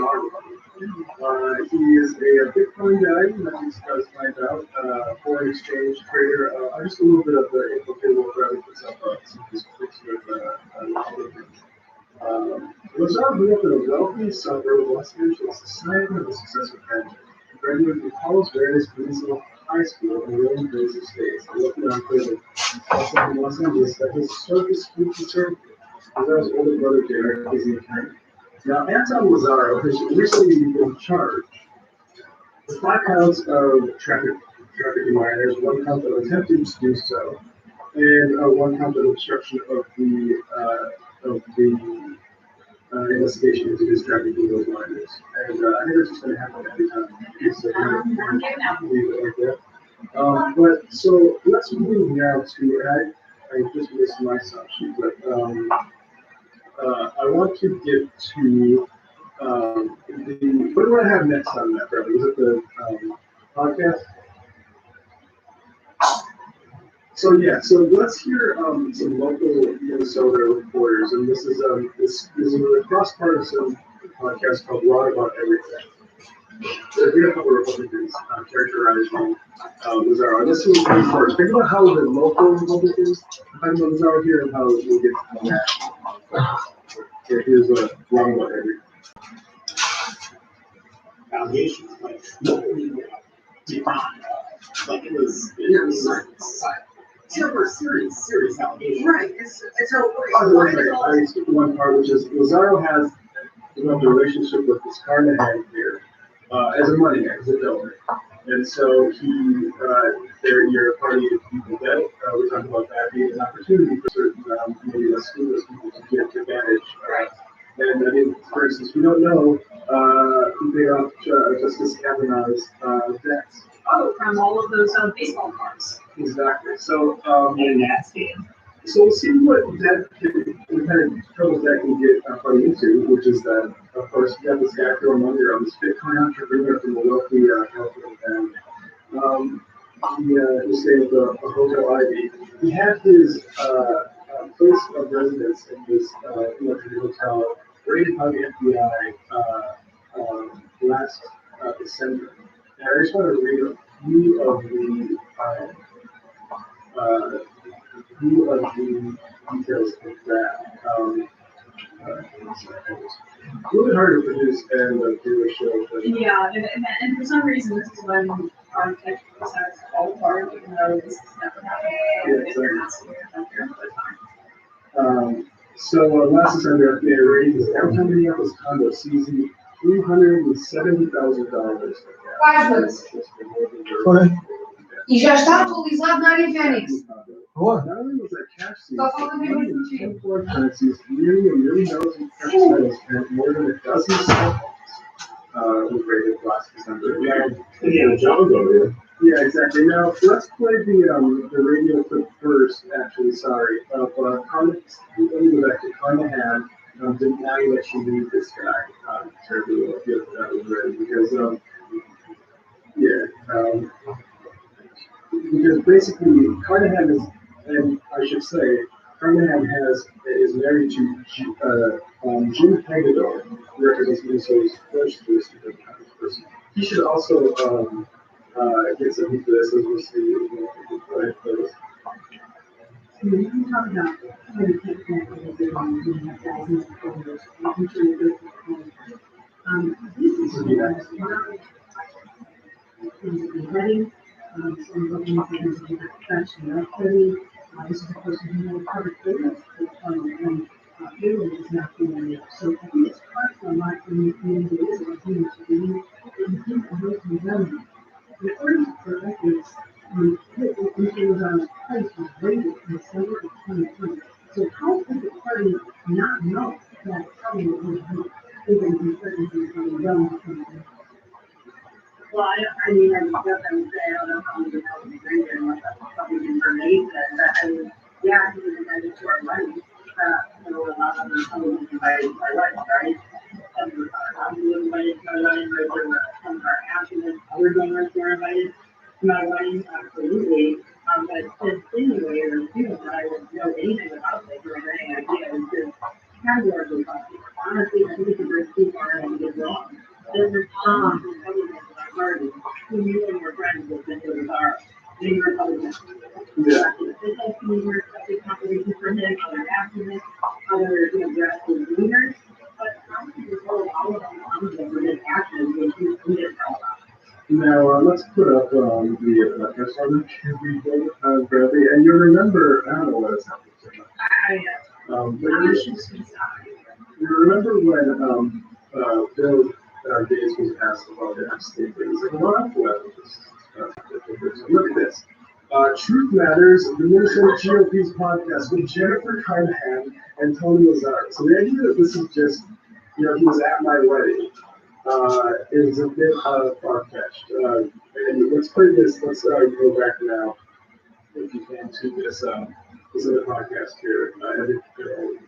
He is a Bitcoin guy, that he's find out, foreign exchange trader. Just a little bit of the info what Bradley puts up some of his clicks with Lazar grew up in a wealthy suburb of Los Angeles, the son of a successful family. He graduated from Palos Verdes Peninsula High School in Rolling Hills Estates. I looked around for Los Angeles that his circus food conservative. Lazar's older brother Derek is the attorney. Now, Anton Lazaro has recently been charged with 5 counts of trafficking minors, 1 count of attempting to do so, and 1 count of obstruction of the investigation into his trafficking those minors. And I think that's just going to happen every time. It's leave it like that. But so let's move now to, I just missed my sub sheet, but I want to get to what do I have next on that, Bradley? Was it the podcast? So yeah, so let's hear some local Minnesota reporters, and this is a cross-partisan podcast called Raw About Everything. So we have a couple of Republicans characterizing Lazaro. This was the first. Think about how the local Republicans find Lazaro here and how we'll get to the national. So here's Raw About Everything. Allegations, like nobody did not, like it was serious allegations. Right. It's I skip one part, which is Lazaro has developed a relationship with this Carnahan here as a money man, as a donor. And so your party of people that we're talking about that being an opportunity for certain maybe less schoolers people to get advantage. And I mean, for instance, we don't know who paid off Justice Kavanaugh's debts. Oh, from all of those baseball cards. Exactly. So, In that game. so we'll see what what kind of troubles that can get party into, which is that, of course, you have this guy throwing money around, this Bitcoin entrepreneur from a wealthy California family. He stayed at the Hotel Ivy. He had his place of residence in this luxury hotel raided by the FBI last December. And I just want to read a few of the details of that. It's really hard to produce and do a show. But Yeah, and for some reason, this is when architect decides to fall apart, even though this is never happened. If they're not serious, then they're fine. Last December, FDA raised downtown Minneapolis condo season $370,000. Faz-me. Foi. E já está atualizado na área Fênix. Boa. Not only was that cash seized, Só falta ver mais um dia. 10 foreign currencies, nearly $1 million in precious metals, and more than a dozen cell phones was raided last December. Yeah, John's over here. Yeah, exactly. Now, let's play the radio clip first, actually, sorry. Carmen, Carnahan denying that she knew this guy, terribly well, if that was ready, because, because basically, Carnahan is, and I should say, Carnahan is married to Jim Hagedorn, who represents Minnesota's first district person. He should also get some heat for this, as we'll see. When you talk about how you take that as a long, you have thousands of followers, making sure you go through this is beheading, some looking at things that you have crashed in your study. This is a person who had covered photos, and payroll is not doing it. So I think it's hard for a lot of individuals or humans to do, and think of those who done it. According to the records, it was on a place was rated in December of 2020. So how could the party not know that party was even in certain things on the realm of 2020? Well, I mean, I definitely say I don't know how many people be drinking unless that's public information. I mean, yeah, he was invited to our wedding. There were a lot of other people invited to our wedding, right? And we were invited to our wedding, there were some of our activists, other donors were invited to my wedding, absolutely. But anyway, or people that I would know anything about this or any idea is just categorically possible. Honestly, I think it's very too far and get wrong. There were some Republicans at our party who knew and were friends with Mr. Lazaro. Many Republicans. Yeah. This has to be more accepted competition for him, other activists, other grassroots leaders. But I think it's all of them on for his actions, which he didn't know about. Now, let's put up the press on Bradley, and you remember, I don't know what it's happening. You remember when Bill Gates was asked about the Epstein things? Like, look at this. Truth Matters, the Minnesota GOP's podcast with Jennifer Carnahan and Tony Lazaro. So the idea that this is just, he was at my wedding. Is a bit far-fetched. And let's play this. Let's go back now, if you can, to this other podcast here.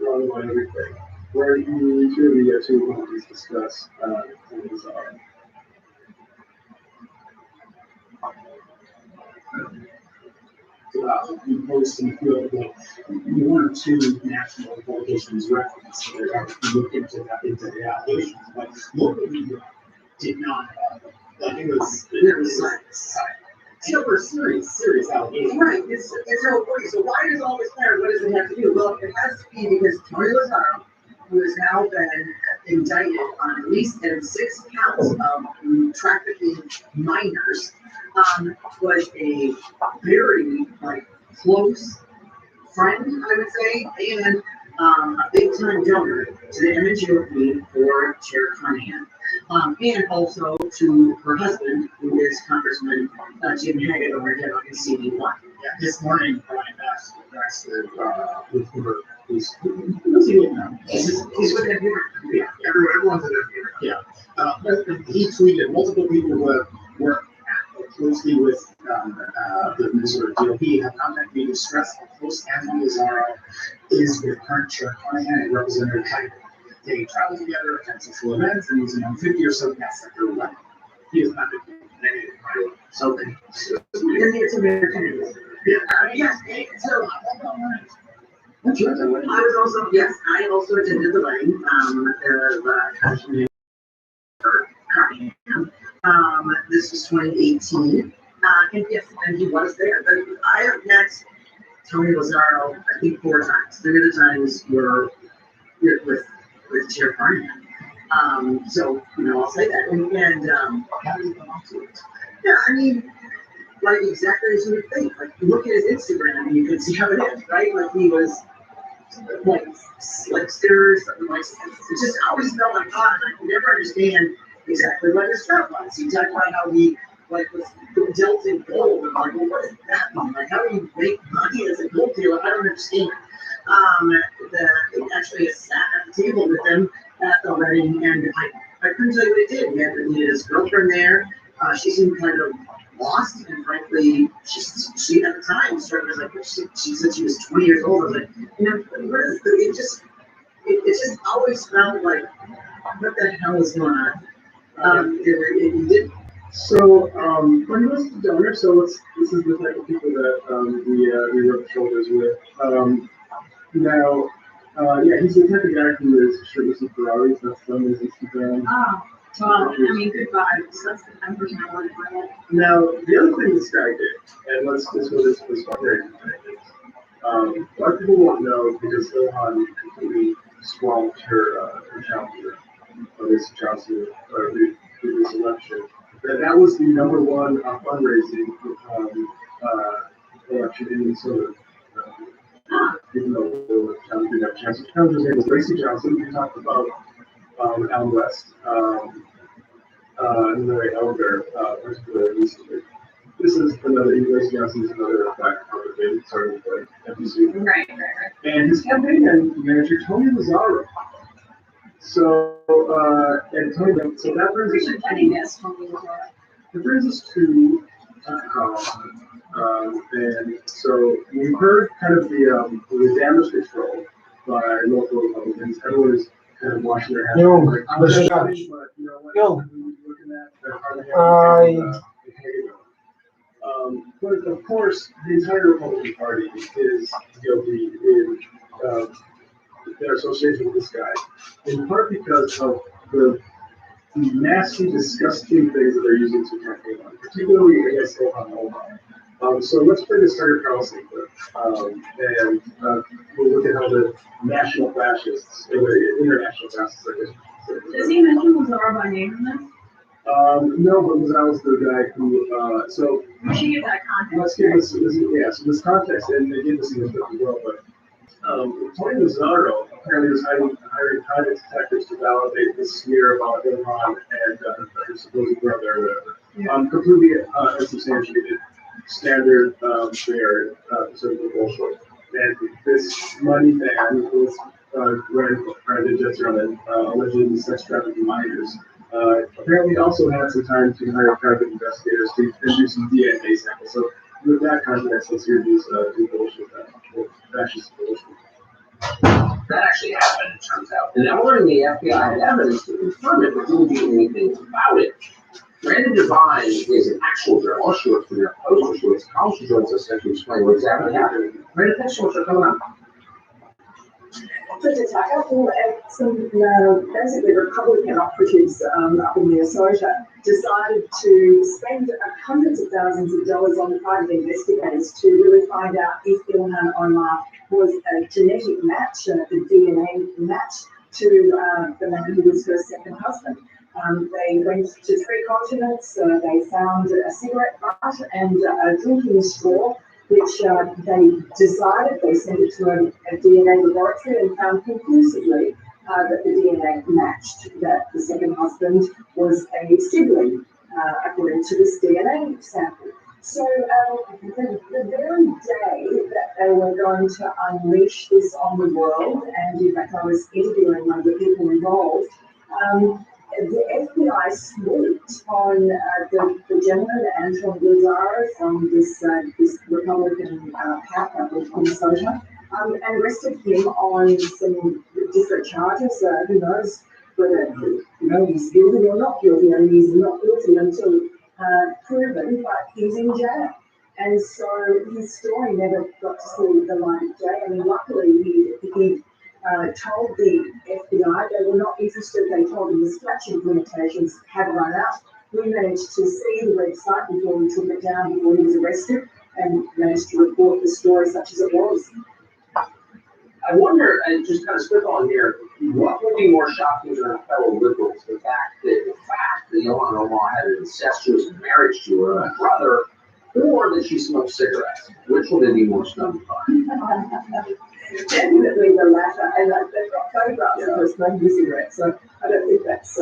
Online everything, where you hear the two companies discuss things. You post and feel like one or two national publications reference look into the allegations, but local media did not. It was science. So we're serious allegations. Right, it's so important. So why does all this matter? What does it have to do? Well, it has to be because Tony Lazaro, who has now been indicted on at least 6 counts of trafficking minors, was a very close friend, I would say, and a big-time donor to the MNGOP for Chair Carnahan, and also to her husband, who is Congressman Jim Hagedorn, down in CD1. Yeah, this morning, Brian asked with her, he's with him. He's with him here. Yeah, everyone's in there. Yeah. He tweeted, multiple people who have worked closely with the Minnesota GOP have contacted me to stress how close António Lazaro is with current Chair Carnahan and Representative Hagedorn. They travel together, attend social events, and using 50 or so guests at their wedding. He is not in any of my So it's American. Yeah. Yes, so I also attended the wedding of Congressman Carnahan. This was 2018, and yes, and he was there. But I have met Tony Lazaro, I think 4 times. 3 of the times were with Chair Carnahan. So I'll say that. And how do you come up to it? Yeah, I mean, like exactly as you would think. Like, you look at his Instagram and you can see how it is, right? Like he was like slickster, something like it just always felt like God, and I could never understand exactly what his job was. He talked about how he like was dealt in gold, and like, well, what does that mean? Like, how do you make money as a gold dealer? I don't understand. Actually sat at the table with him at the wedding, and I couldn't tell you what he did. He had his girlfriend there. She seemed kind of lost, and frankly, she at the time started like she said she was 20 years old. I was like, you know, it just always felt like, what the hell is going on? It did. So, when he was the donor, so this is the type of people that we rub shoulders with. Now, yeah, he's the type of guy who is shirtless in Ferraris. That's on his Instagram. Oh, well, I mean, good vibes. That's the kind of person I want to bring. Now, the other thing this guy did, and let's go this fundraising thing is, a lot of people won't know because Ilhan completely swamped her challenger, this Johnson, previous election. That was the number one fundraising election in Minnesota. Even though Johnson didn't have a chance. Challenger's name was Lacey Johnson. We talked about Al West, and Larry Elder, particularly recently. This is another, Lacey Johnson is another black Republican, starting with FBC. Right. And his campaign manager, Tony Lazzaro. So, and Tony, so that brings us to and so we've heard kind of the damage control by local Republicans. Everyone is kind of washing their hands. But of course, the entire Republican Party is guilty in their association with this guy, in part because of the nasty, disgusting things that they're using to campaign on, particularly against Ilhan Omar. So let's bring this Tucker Carlson clip, and we'll look at how the national fascists, or the international fascists, I guess. Does he mention Lazar by name in this? No, but Lazar was the guy who, so. We should get that context. Let's give this, so this context, and they gave this in the clip as well, but Tony Lazzaro apparently was hiring private detectives to validate this smear about Ilhan and her supposed brother or whatever. Completely unsubstantiated, standard fair sort of bullshit. And this money man was running private jets around allegedly sex trafficking minors. Apparently also had some time to hire private investigators to do some DNA samples. So with that context, let's hear these bullshit, fascist bullshit. That actually happened, it turns out. And I'm learning the FBI had evidence to confirm it, but didn't do anything about it. Brandon Devine is an actual journalist. She works for their Post. She works college. She joins us to explain what exactly happened. Brandon, thanks so much for coming on. Some basically Republican operatives up in Minnesota decided to spend hundreds of thousands of dollars on private investigators to really find out if Ilhan Omar was a genetic match, the DNA match to the man who was her second husband. They went to 3 continents. They found a cigarette butt and a drinking straw, which they sent it to a DNA laboratory and found conclusively that the DNA matched, that the second husband was a sibling, according to this DNA sample. So the very day that they were going to unleash this on the world, and in fact I was interviewing one of the people involved, the FBI swooped on the gentleman, António Prates from this Republican Minnesota, and arrested him on some different charges. Who knows whether he's guilty or not guilty? I mean, he's not guilty until proven, but he's in jail. And so his story never got to see the light of day. I mean, luckily he told the FBI they were not interested. They told him the statute of limitations had run out. We managed to see the website before we took it down, before he was arrested, and managed to report the story such as it was. I wonder, and just kind of spitballing here, What would be more shocking to her fellow liberals, the fact that Ilhan Omar had an incestuous marriage to her brother, or that she smoked cigarettes? Which would they be more stunned by? Definitely the latter, and they've got photographs of her smoking cigarettes, so I don't think that's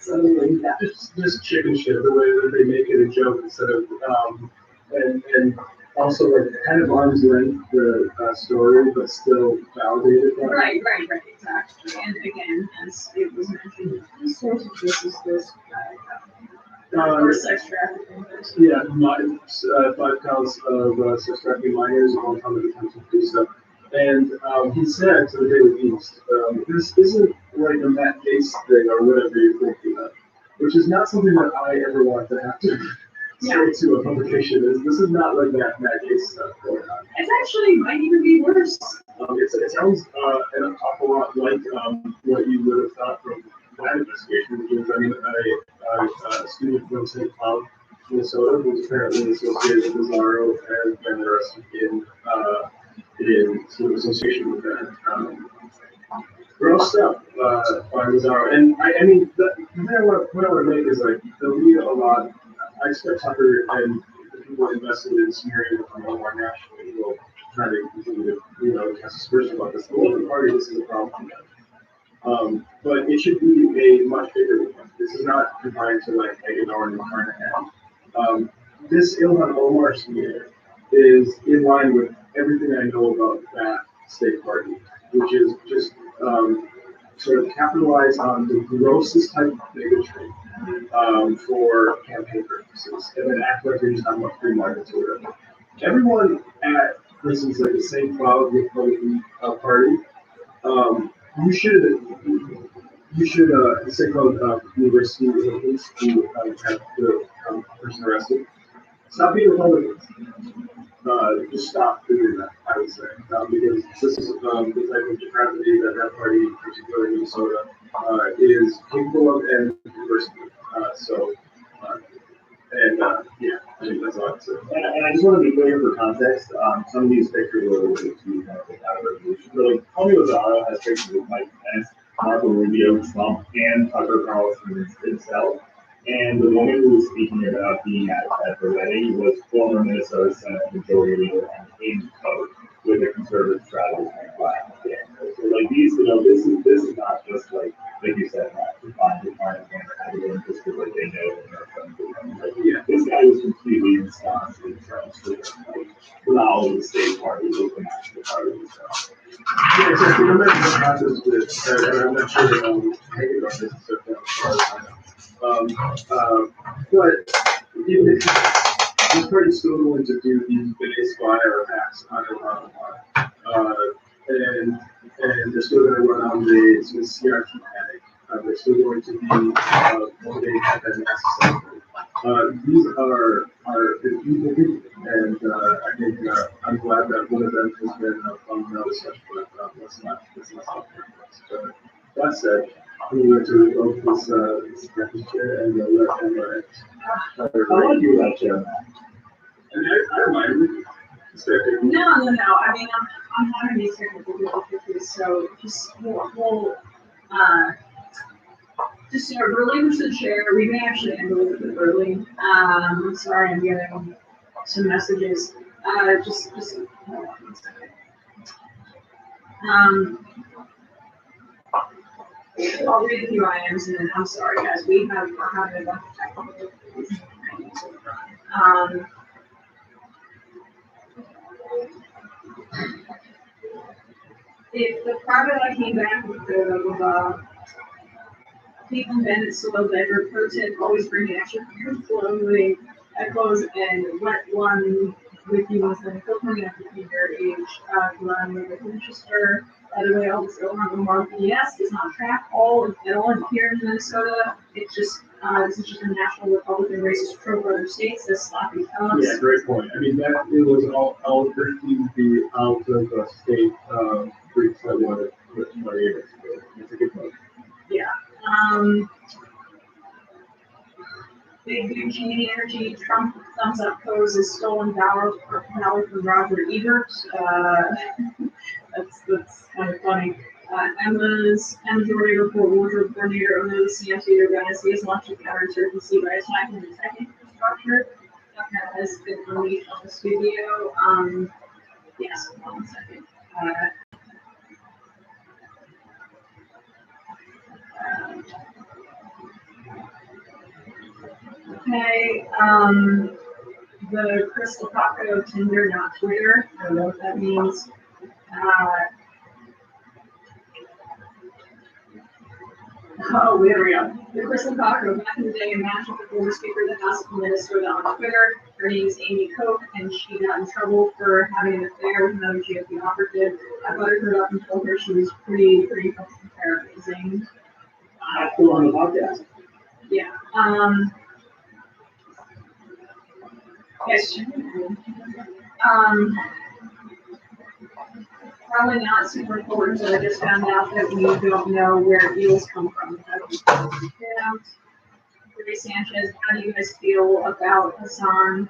really that. It's just chicken shit, the way that they make it a joke instead of, and also like kind of arm's length the story, but still validated. Right, exactly. And again, as it was mentioned, the source of this is this or sex trafficking. Yeah, 5 counts of sex trafficking minors, 100 attempts to do so. And he said to the Daily Beast, this isn't like a Matt Gaetz thing or whatever you're thinking of, which is not something that I ever want to have to say to a publication. This is not like that Matt Gaetz stuff going on. It actually might even be worse. It sounds an awful lot like what you would have thought from that investigation, which is, I mean, a student from St. Cloud, Minnesota, who's apparently associated with Bizarro and been arrested in sort of association with that. Gross stuff by Bizarro. And I mean, the thing I want to make is like, the media a lot. I expect Tucker and the people invested in smearing from Omar nationally will try to continue to, cast aspersions about this. The Liberal Party, this is a problem for them. But it should be a much bigger one. This is not confined to like an hour and a half. This Ilhan Omar smear is in line with everything I know about that state party, which is just sort of capitalize on the grossest type of bigotry for campaign purposes, and then act like they're just talking about free markets or whatever. Everyone at, for instance, like the St. Cloud Republican Party, you should the St. Cloud University Republicans who had the person arrested, stop being Republicans. Just stop doing that, I would say, because this is the type of depravity that party, particularly in Minnesota, is capable of and diversity. I think that's all I have to say. And I just want to be clear for context, some of these pictures were related to kind of without a resolution. So like Tony Lozano has pictures with Mike Pence, Marco Rubio, Trump, and Tucker Carlson himself. And the woman who was speaking about being at the wedding was former Minnesota Senate Majority Leader and in code with a conservative strategist and black family. So like these, this is not just like you said, not confined to trying to everyone just because like they know and are friends. Like, yeah, this guy was completely ensconced in Trump's without all of the state parties or the national parties. So. Yeah, exactly. No matter what happens with, and I'm not sure that hanging about this stuff down as far as I know. But even if this party's still going to do these base fire attacks on and they're still going to run on the sort of CRT panic. They're still going to be motivated at that mass assembly. These are the evil people, and I think I'm glad that one of them has been found out as such, but let's not stop there. That said, we were to revoke this chair and let Emma. I like you that chair, man. And I don't mind. No. I mean, I'm having these technical difficulties, so we'll just relinquish the chair. We may actually end a little bit early. I'm sorry, I'm getting some messages. Just hold on one second. I'll read a few items and then I'm sorry, guys. We're having a bunch of technical difficulties. If the private eye came back with the people in Bennett's soil diaper pro tip, always bring an extra flowing echoes and wet one with you once then filtering after your age, run with a Winchester. By the way, all this Ilhan Omar BS does not track at all here in Minnesota. It's just this is just a national Republican racist trope for other states. This sloppy comes. Yeah, great point. I mean, that it was all 13 the out of state freaks that wanted to put money in it. It's a good point. Yeah. Big Gucci Energy Trump thumbs up pose is stolen valor from Roger Ebert. That's kind of funny. Emma's majority report wardrobe coordinator under the CM Theater Dynasty has launched a counterinsurgency by attacking the tech infrastructure that has been unleashed on the studio. Yes, hold on a second. Okay, the Crystal Paco Tinder, not Twitter. I don't know what that means. Oh, there we go. The Crystal Paco, back in the day, a match with the former Speaker of the House of Minnesota on Twitter. Her name is Amy Koch, and she got in trouble for having an affair with another GOP operative. I buttered her up and told her she was pretty fucking paraphrasing. Cool on the podcast. Yeah. Yes. Probably not super important, but I just found out that we don't know where eels come from. Ray Sanchez, how do you guys feel about Hassan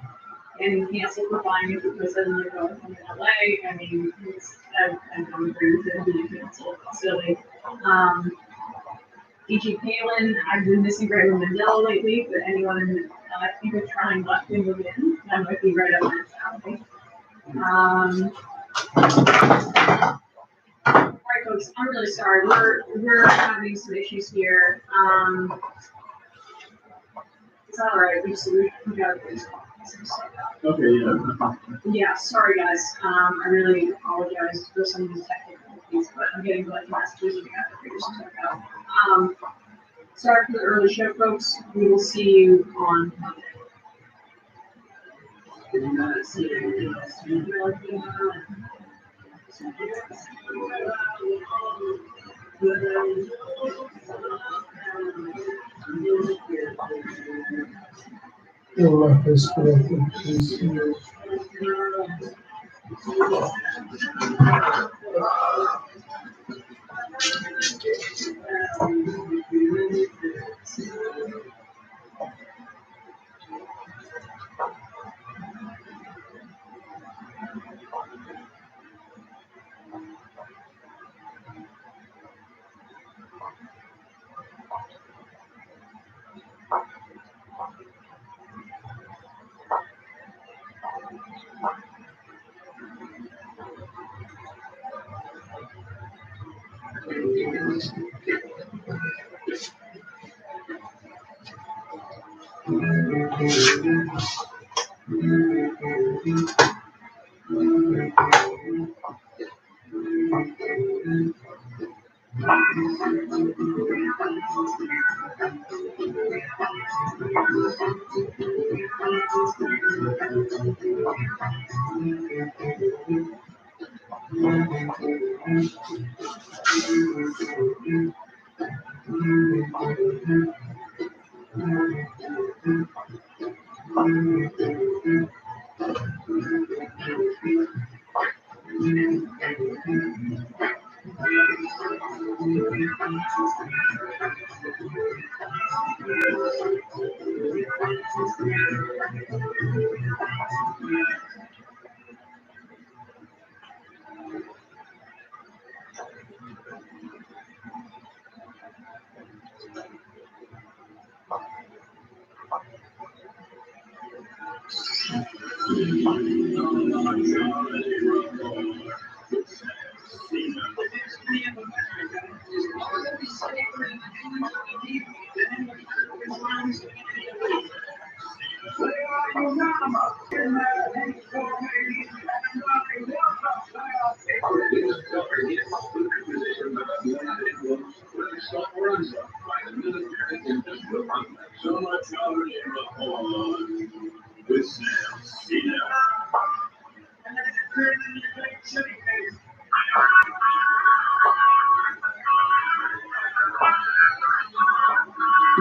getting canceled for buying it because then they're going home in LA? I mean, I don't agree with it being canceled. It's silly. E.G. Palin, I've been missing Greg Mandela lately, but anyone think of trying left him within, that might be right up my alley. Alright folks, I'm really sorry. We're having some issues here. It's alright, we got it. Okay, yeah. Yeah, sorry guys. I really apologize for some of these technical issues, but I'm getting like messages and we have to figure some stuff out. Sorry for the early show, folks. We will see you on Monday. Did you not see anything else? Allah has created this.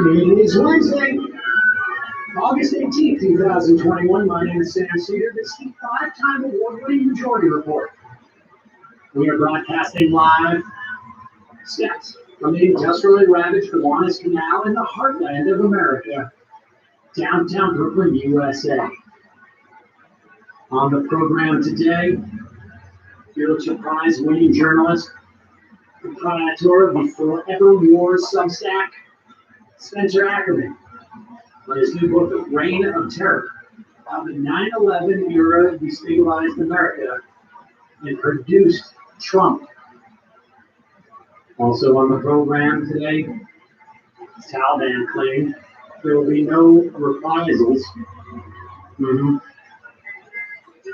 It is Wednesday, August 18th, 2021. My name is Sam Cedar. This is the five-time award-winning Majority Report. We are broadcasting live steps from the industrially ravaged Kiwanis Canal in the heartland of America, downtown Brooklyn, USA. On the program today, Pulitzer Prize-winning journalist proprietor of the Forever War Substack, Spencer Ackerman, on his new book, Reign of Terror, how the 9/11 era destabilized America and produced Trump. Also on the program today, Taliban claimed there will be no reprisals.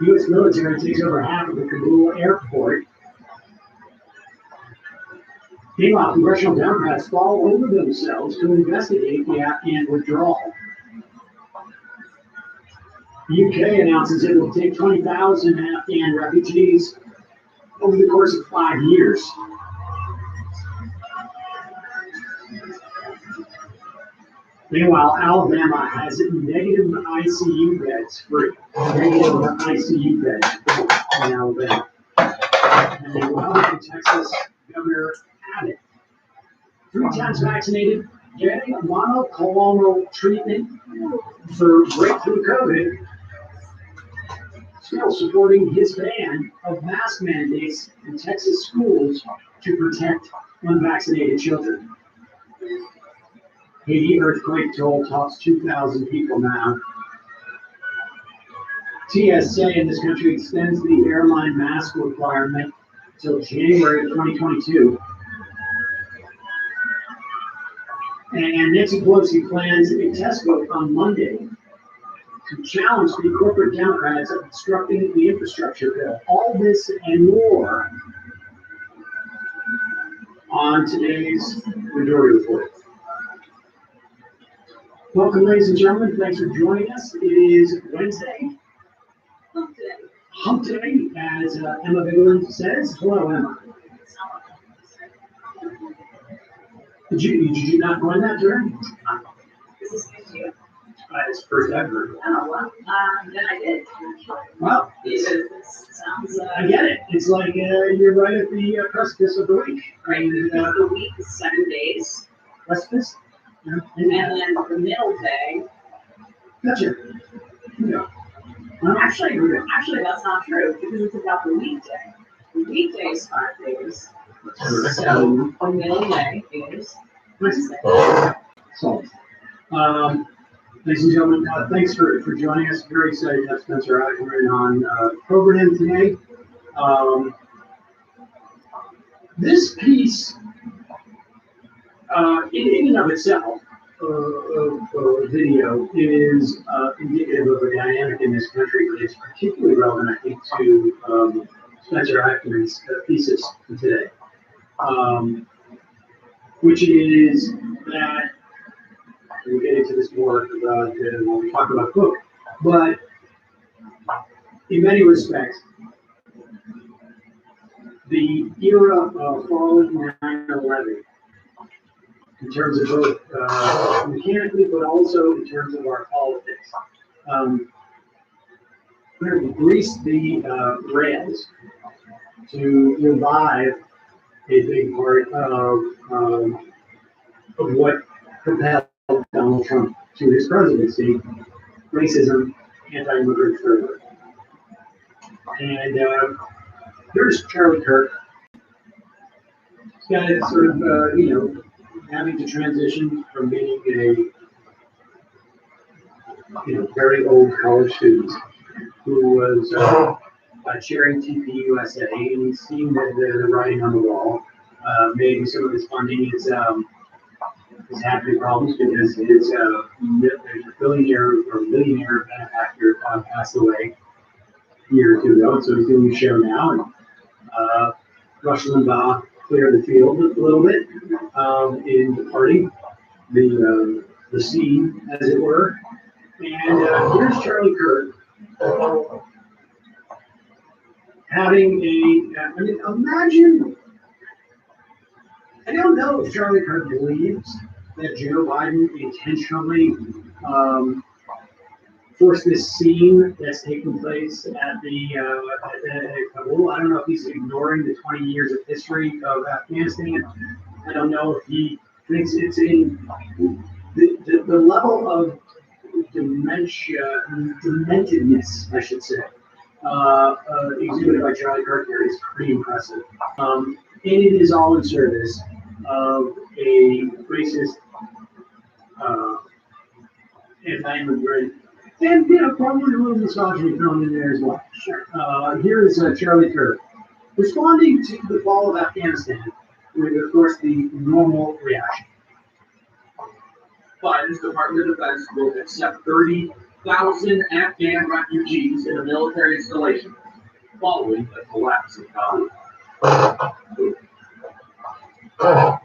U.S. military takes over half of the Kabul airport. Meanwhile, congressional Democrats fall over themselves to investigate the Afghan withdrawal. The UK announces it will take 20,000 Afghan refugees over the course of 5 years. Meanwhile, Alabama has negative ICU beds free. Negative ICU beds free in Alabama. And the Republican Texas Governor Abbott, 3 times vaccinated, getting monoclonal treatment for breakthrough COVID, still supporting his ban of mask mandates in Texas schools to protect unvaccinated children. Haiti earthquake toll tops 2,000 people now. TSA in this country extends the airline mask requirement until January of 2022. And Nancy Pelosi plans a test vote on Monday to challenge the corporate Democrats obstructing the infrastructure bill. All this and more on today's Majority Report. Welcome, ladies and gentlemen. Thanks for joining us. It is Wednesday. Hump day, as Emma Vigeland says. Hello, Emma. Did you not join that during? This is new to you. It's first ever. Oh, well, then I did. Well, It sounds, I get it. It's like you're right at the precipice of the week. right, the week is 7 days, Precipice? Yeah. and then the middle day. Gotcha. Yeah. Actually, that's not true, because it's about the weekday. The weekday is 5 days. So, the middle day is Wednesday. So, ladies and gentlemen, thanks for joining us. Very excited to have Spencer Ackerman on the program today. This piece, in and of itself, video is indicative of a dynamic in this country, but it's particularly relevant, I think, to Spencer Ackerman's thesis today, which is that we'll get into this more when we talk about the book, but in many respects, the era following 9/11, in terms of both mechanically, but also in terms of our politics, kind of greased the rails to revive a big part of what propelled Donald Trump to his presidency: racism, anti-immigrant fervor. And here's Charlie Kirk. He's got it sort of, having to transition from being a very old college student who was chairing TPUSA, and he's seen the writing on the wall. Maybe some of his funding is having problems because his billionaire or millionaire benefactor passed away a year or two ago, so he's doing a show now, and Rush Limbaugh cleared the field a little bit in departing the scene, as it were. And here's Charlie Kirk having imagine, I don't know if Charlie Kirk believes that Joe Biden intentionally forced this scene that's taking place at Kabul. I don't know if he's ignoring the 20 years of history of Afghanistan. I don't know if he thinks it's in the level of dementedness, I should say, exhibited by Charlie Kirk here is pretty impressive. And it is all in service of a racist, anti-immigrant, and, probably a little misogyny thrown in there as well. Here is Charlie Kirk responding to the fall of Afghanistan with, of course, the normal reaction. Biden's Department of Defense will accept 30,000 Afghan refugees in a military installation following the collapse of Kabul.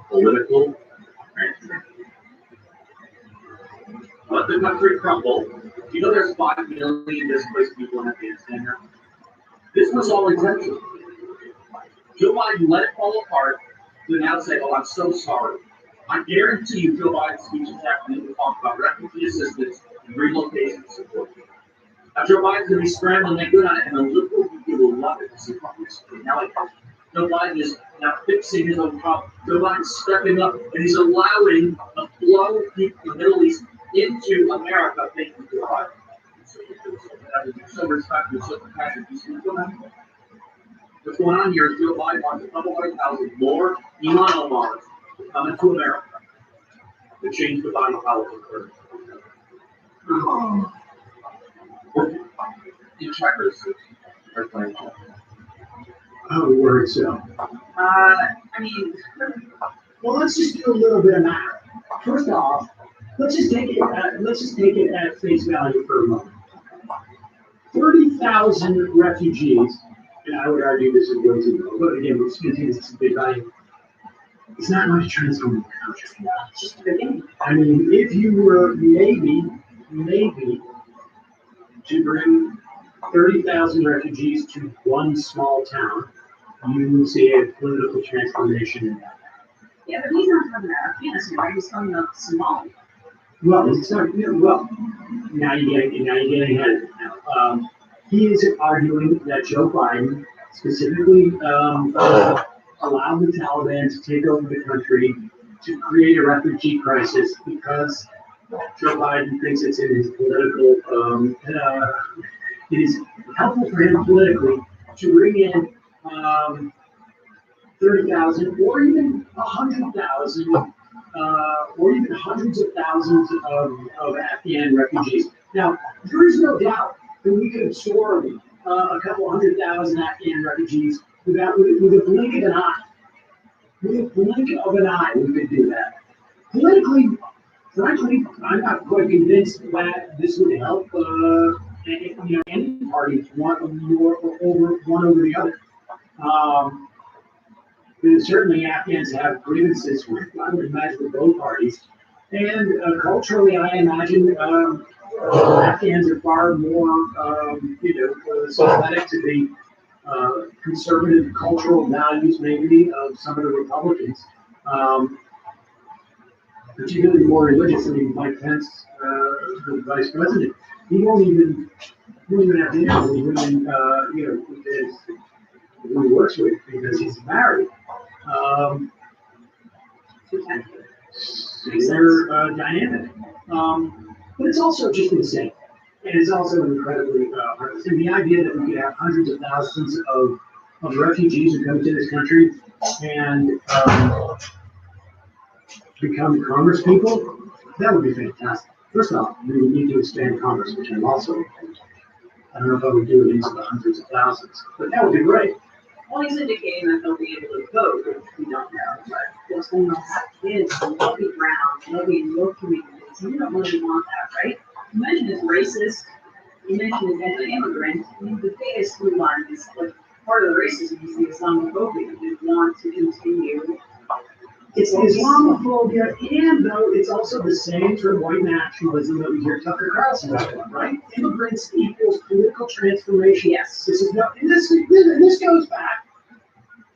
Political transformation. Let the country crumble. Do you know there's 5 million displaced people in Afghanistan now? This was all intentional. Joe Biden let it fall apart to now say, oh, I'm so sorry. I guarantee you Joe Biden's speech is happening to talk about refugee assistance and relocation support. Now, Joe Biden's going to be scrambling to make good on it, and the liberal people will love it to see progress. Now, Joe Biden is now fixing his own problem. Joe Biden's stepping up, and he's allowing a flow of people from the Middle East into America, thank you, Joe Biden. So respectful, so compassionate. What's going on here is Joe Biden wants a couple 100,000 more Elon Omars to come into America to change the body politic. In checkers are playing. Oh, word so. Well, let's just do a little bit of math. First off, let's just take it at face value for a moment. 30,000 refugees, and I would argue this is way too low, but again, let's continue this big value. It's not much to transform the country. It's just the beginning. I mean, if you were maybe to bring 30,000 refugees to one small town, you would see a political transformation in that. Yeah, but he's not talking about Afghanistan, right? He's talking about Somalia. Well, it's not, now you're getting ahead of it now. He is arguing that Joe Biden specifically allowed the Taliban to take over the country to create a refugee crisis because Joe Biden thinks it's in his political, it is helpful for him politically to bring in 30,000 or even 100,000 or even hundreds of thousands of Afghan refugees. Now, there is no doubt that we could absorb a couple 100,000 Afghan refugees with a blink of an eye. With a blink of an eye, we could do that. Politically, frankly, I'm not quite convinced that this would help any party one over the other. Certainly, Afghans have grievances with, I would imagine, with both parties. And culturally, I imagine Afghans are far more, sympathetic to the conservative cultural values, maybe, of some of the Republicans. Particularly more religious than Mike Pence, the vice president. He won't even have dinner with women, who he works with because he's married. They're dynamic. But it's also just insane. And it's also incredibly hard. And the idea that we could have hundreds of thousands of refugees who come to this country and become Congress people, that would be fantastic. First off, we would need to expand Congress, which I'm also opposed. I don't know if I would do it into the hundreds of thousands, but that would be great. Well, he's indicating that they'll be able to vote, which we don't know. But those things will have kids, and they'll be brown, they'll be in your communities. You don't really want that, right? You mentioned it's racist. You mentioned it's anti-immigrant. I mean, the biggest through line is like part of the racism is the Islamophobia. You want to continue. It's Islamophobia, and though it's also the same sort of white nationalism that we hear Tucker Carlson talk about, right? Immigrants equals political transformation. Yes. This goes back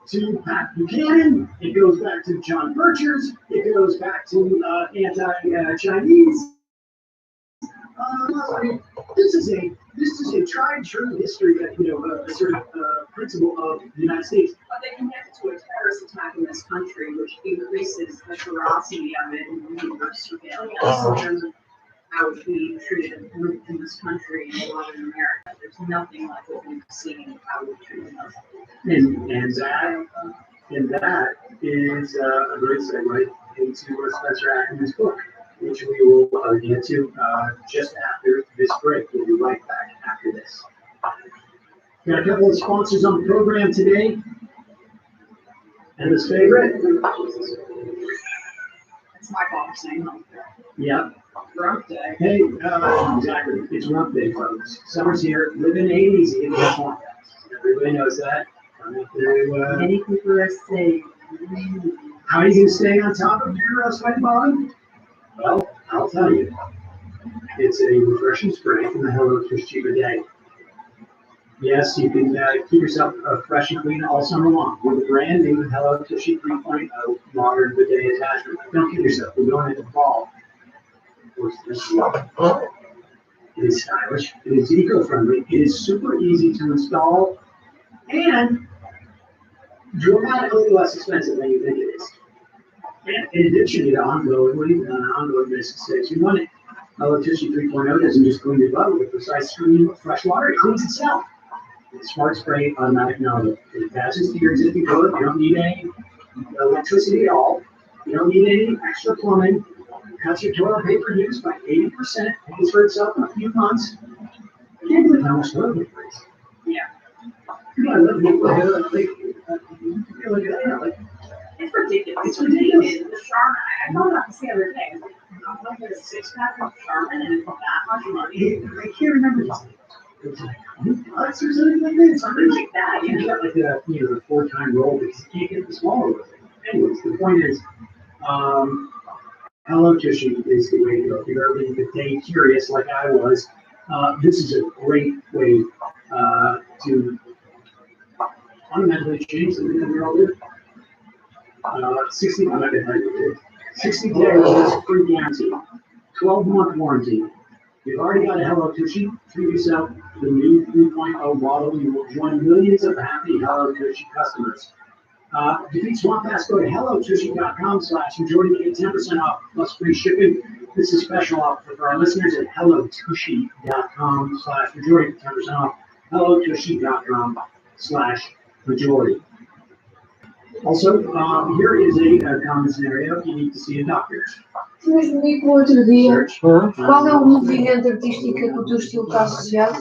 to Pat Buchanan. It goes back to John Birchers. It goes back to anti-Chinese. This is a tried and true history that a sort of principle of the United States. But they connect to a terrorist attack in this country, which increases the ferocity of it and universe surveillance in terms of how it's being treated in this country and a lot in America. There's nothing like what we've seen how we're treating us. And And that is a great segue into Spencer Ackerman's book, which we will get to just after this break. We'll be right back after this. Got a couple of sponsors on the program today. And his favorite? It's my fault saying that. Yeah. Rump day. Hey, exactly. It's Rump Day, folks. Summer's here. Living ain't easy in this one. Everybody knows that. Many people are saying. How are you going to stay on top of your sweaty bottom? Well, I'll tell you. It's a refreshing spray from the Hello Tushy Bidet. Yes, you can keep yourself fresh and clean all summer long with the brand new Hello Tushy 3.0 modern bidet attachment. Don't kid yourself. We're going into fall. It is stylish. It is eco-friendly. It is super easy to install and dramatically less expensive than you think it is. And in addition, you on an ongoing basis saves you money. Hello Tushy 3.0 doesn't just clean your butt with a precise stream of fresh water. It cleans itself. It's smart spray automatic nozzle. It attaches to your existing toilet. You don't need any electricity at all. You don't need any extra plumbing. It cuts your toilet paper use by 80%. Pays for itself in a few months. I can't believe how much toilet paper is. Yeah. I love It's ridiculous. It's ridiculous. The Charmin, I thought about this the other day. I'm going to get a 6-pack of Charmin and it's that much money. I can't remember this. It's like $100 or something like that. Something like that. You get like the 4-time roll because you can't get the smaller one. Anyways, the point is, Hello Tushy is the way to go. If you're ever being bidet curious like I was, this is a great way to fundamentally change something that we're all doing. 60 days free guarantee, 12-month warranty. You've already got a Hello Tushy. Treat yourself to the new 3.0 model. You will join millions of happy Hello Tushy customers. To defeat Swamp Pass, go to hellotushy.com/majority to get 10% off plus free shipping. This is a special offer for our listeners at hellotushy.com/majority to 10% off. hellotushy.com/majority. Also, here is a common scenario. You need to see a doctor. Tu mesmo vi que no outro dia, qual é o movimento artístico que o teu estilo está associado?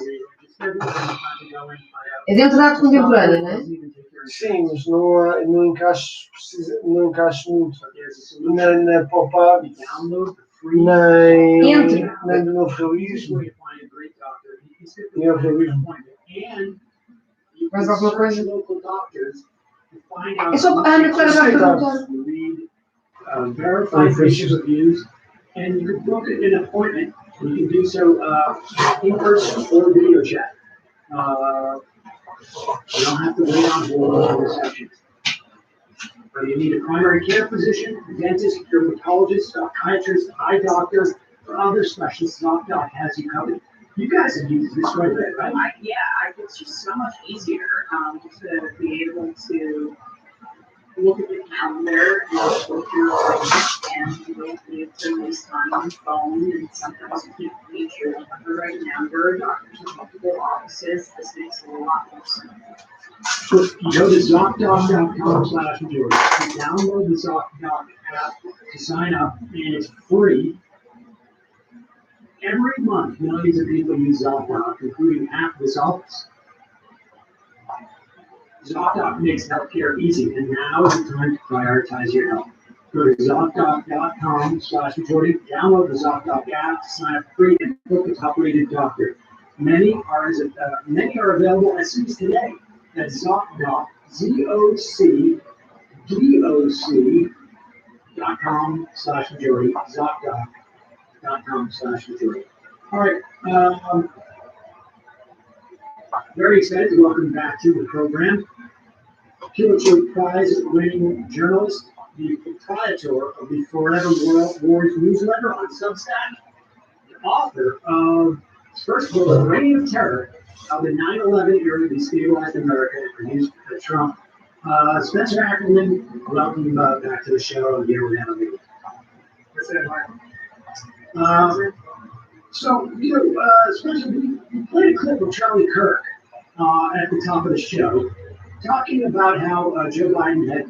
É dentro da arte contemporânea, não é? Sim, mas não encaixo muito na pop-up, nem do novo realismo, nem o realismo. Mais alguma coisa? É só a Ana Clara vai perguntar. Verified patient reviews, and you can book an appointment. You can do so in person or video chat. You don't have to wait on hold for reception. But you need a primary care physician, dentist, dermatologist, psychiatrist, eye doctor, or other specialists. ZocDoc has you covered. You guys have used this right away, right? It's just so much easier to be able to look at the calendar and look through and you don't need to waste time on the phone and sometimes you can't reach your right number. Doctors have multiple offices. This makes it a lot more simple. Go to ZocDoc.com/majority. Download the ZocDoc app to sign up, and it's free. Every month, millions of people use ZocDoc, including half this office. ZocDoc makes healthcare easy, and now is the time to prioritize your health. Go to ZocDoc.com/majority. Download the ZocDoc app to sign up free and book a top-rated doctor. Many are available as soon as today at ZocDoc, ZocDoc.com/majority. ZocDoc.com/majority. All right. Very excited to welcome back to the program Pulitzer Prize-winning journalist, the proprietor of the Forever Wars newsletter on Substack, the author of his first book, Reign of Terror, how the 9/11 era destabilized America and produced Trump. Spencer Ackerman, welcome back to the show again with Emily. So, Spencer, we played a clip of Charlie Kirk at the top of the show, talking about how Joe Biden had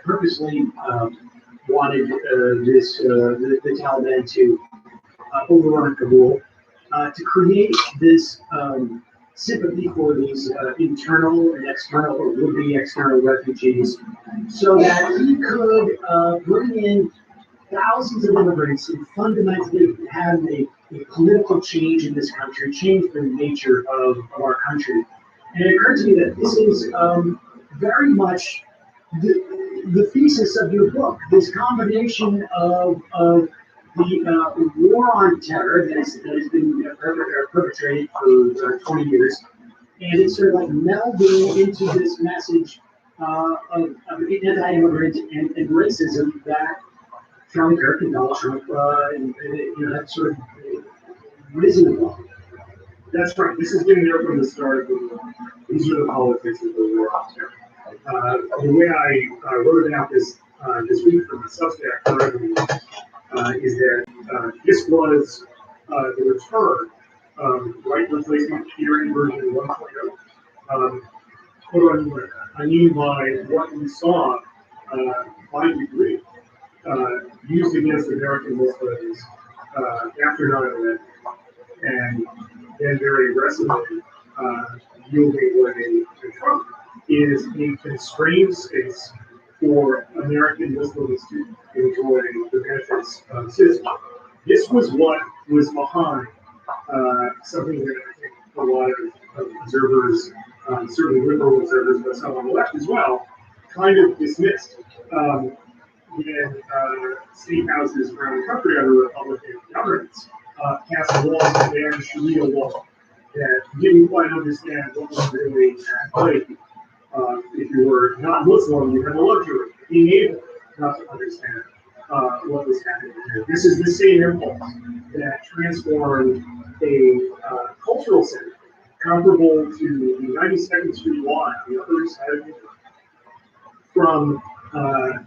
purposely wanted the Taliban to overrun Kabul, to create this sympathy for these internal and external, or would-be external refugees, so that he could bring in thousands of immigrants and fundamentally have a political change in this country, change the nature of our country. And it occurred to me that this is very much the thesis of your book, this combination of the war on terror that has been perpetrated for 20 years, and it's sort of like melding into this message of anti-immigrant and racism that Charlie Kirk and Donald Trump have sort of risen above. That's right. This has been there from the start of the war. These are the politics of the war on terror. The way I wrote about this week from the Substack is that this was the return, right replacement hearing version 1.0. What I mean by what we saw by degree used against American Muslims after 9/11, and then very aggressively yielding way to Trump, is a constrained space for American Muslims to enjoy the benefits of citizenship. This was what was behind something that I think a lot of observers, certainly liberal observers, but some on the left as well, kind of dismissed. When state houses around the country under Republican governments passed laws that banned Sharia law that didn't quite understand what was really at play. If you were not Muslim, you had the luxury of being able not to understand what was happening here. This is the same impulse that transformed a cultural center comparable to the 92nd Street Y on the other side of New York, from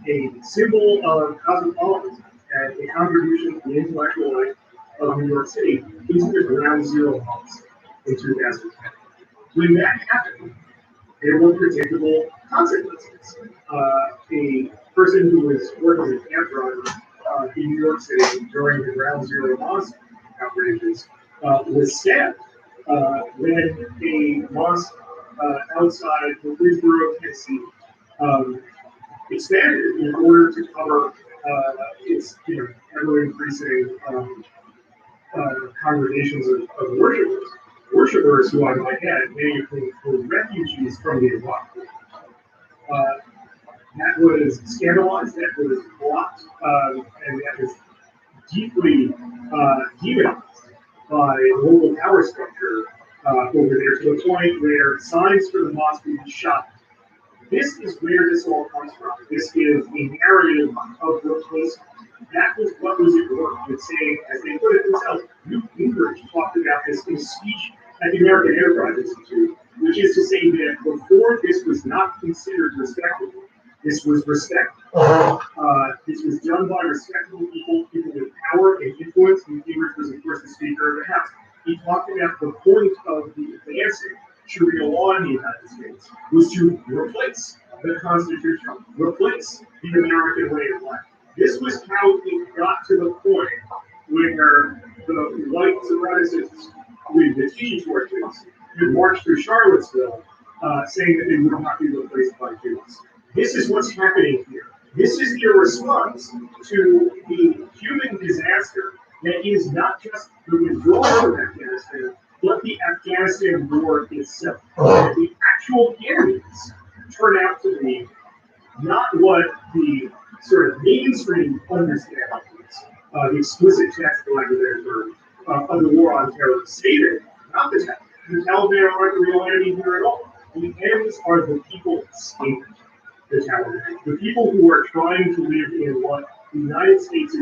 a symbol of cosmopolitanism and a contribution to the intellectual life of New York City into the ground zero months in 2010. When that happened, there were predictable consequences. A person who was working as a cab driver in New York City during the ground zero mosque outrages was stabbed when a mosque outside the Greensboro, Tennessee expanded in order to cover its ever increasing congregations of worshipers. Worshippers who, I might add, many of whom were refugees from the Iraq War. That was scandalized, that was blocked, and that was deeply demonized by local power structure over there, to the point where signs for the mosque would be shot. This is where this all comes from. This is a narrative of replacement. That was what was at work with saying, as they put it themselves, Newt Gingrich talked about this in a speech at the American Enterprise Institute, which is to say that before this was not considered respectable, this was respect. This was done by respectable people, people with power and influence. Newt Gingrich was, of course, the Speaker of the House. He talked about the point of the advancing Sharia law in the United States was to replace the Constitution, replace the American way of life. This was how it got to the point where the white supremacists with the tiki torches could march through Charlottesville saying that they would not be replaced by Jews. This is what's happening here. This is their response to the human disaster that is not just the withdrawal from Afghanistan, but the Afghanistan war itself. The actual enemies turn out to be not what the sort of mainstream understanding is, the explicit text language of the war on terror stated, not the Taliban. The Taliban aren't the real enemy here at all. The enemies are the people escaping the Taliban, the people who are trying to live in what the United States'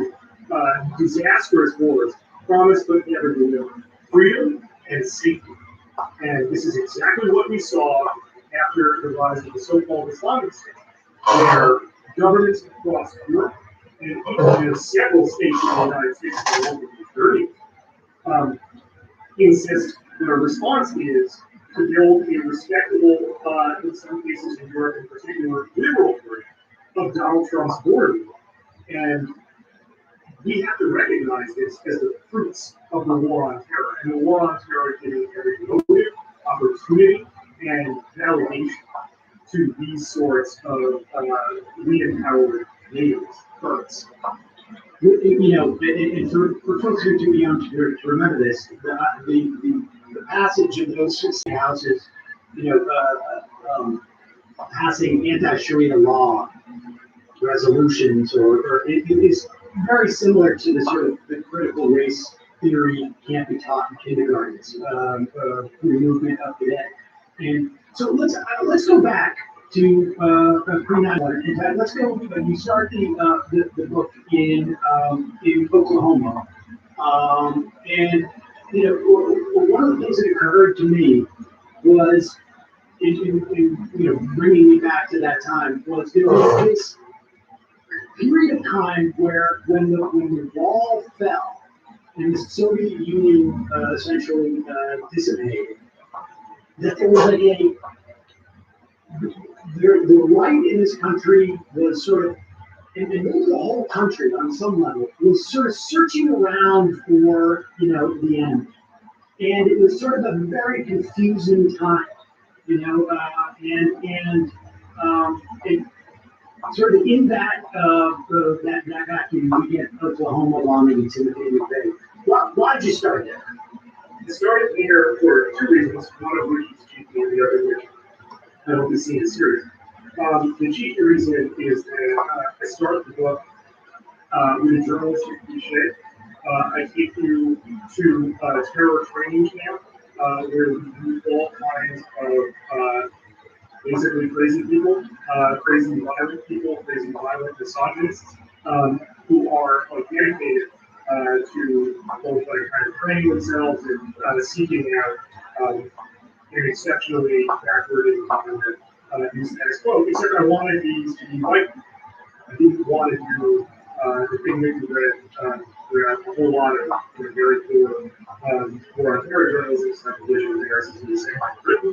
disastrous wars promised but never delivered: freedom and safety. And this is exactly what we saw after the rise of the so-called Islamic State, where governments across Europe and even several states in the United States, in the 30s, insist their response is to build a respectable, in some cases in Europe in particular, liberal version of Donald Trump's border. And we have to recognize this as the fruits of the war on terror. And the war on terror giving every motive, opportunity, and validation to these sorts of re-empowered natives first. You know, and for folks who are too young to remember this, the passage of those 60 houses, you know, passing anti-Sharia law resolutions, or it is very similar to the sort of the critical race theory can't be taught in kindergartens, movement up to that. And so let's go back to pre-9/11. In fact, let's go. You start the book in Oklahoma, and you know, one of the things that occurred to me was in you know, bringing me back to that time, was there was this period of time where when the wall fell and the Soviet Union essentially dissipated, that there was like the right in this country was sort of, and maybe the whole country on some level, was sort of searching around for, you know, the end. And it was sort of a very confusing time, you know, and sort of in that vacuum, we get Oklahoma bombing and Timothy McVeigh. Why did you start there? It started there for two reasons, one of which is cheeky and the other which I don't see as serious. The cheeky reason is that I started the book with a journalistic cliche. I take you to terror training camp, where we meet all kinds of basically crazy people, crazy violent misogynists, who are like dedicated to both like kind of training themselves and seeking out an exceptionally backward environment in status quo. Except I wanted these to be white. I didn't want to do the thing that you read, where a whole lot of very poor war on terror journalism, speculation, embarrassing to the same written.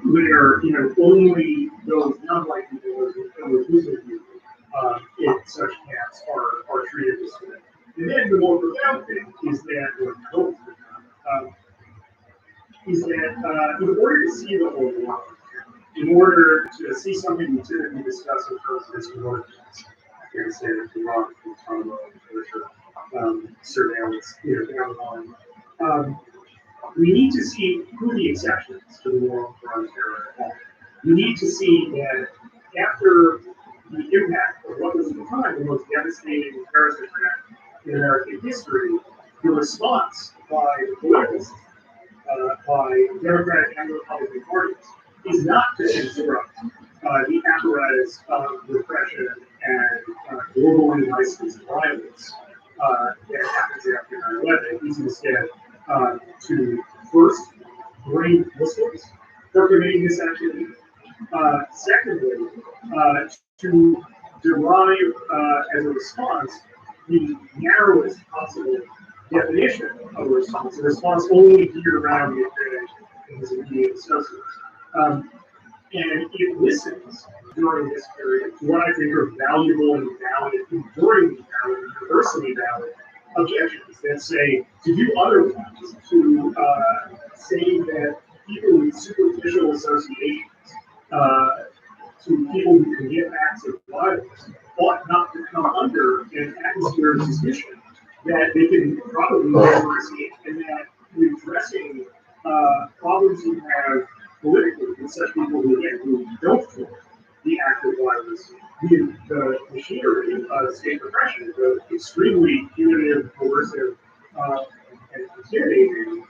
Where, you know, only those non-white people, those Muslim people, in such camps are treated this way. And then the more profound thing is that, in order to see the whole world, in order to see something we typically discuss in terms of this war, Afghanistan, Iraq, Congo, surveillance, you know, down the line. We need to see who the exceptions to the war on terror are. We need to see that after the impact of what was at the time the most devastating terrorist attack in American history, the response by the political system, by Democratic and Republican parties, is not to interrupt the apparatus of repression and globally licensed violence that happens after 9/11. Is instead to first blame Muslims for committing this activity. Secondly, to derive as a response the narrowest possible definition of a response only geared around the advantage of his immediate associates. And it listens during this period to what I think are valuable and valid, enduring valid, universally valid objections that say to do otherwise, to say that people with superficial associations, to people who commit acts of violence, ought not to come under an atmosphere of suspicion that they can probably never escape, and that redressing problems you have politically with such people who don't commit the act of violence, the machinery of state repression, the extremely punitive, coercive, and intimidating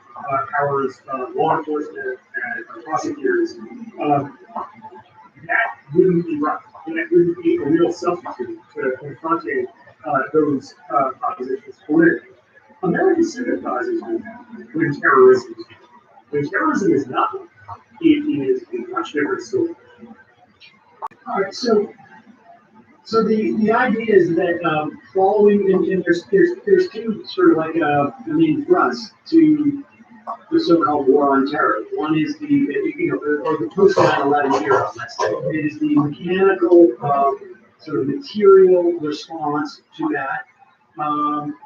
powers of law enforcement and prosecutors, that wouldn't be right. That wouldn't be a real substitute to confronting those propositions politically. America sympathizes with that when terrorism is. When terrorism is not, it is a much different story. All right, so the idea is that following, and there's two sort of like main thrusts to the so-called war on terror. One is or the post 9/11 era, let's say. It is the mechanical, sort of material response to that,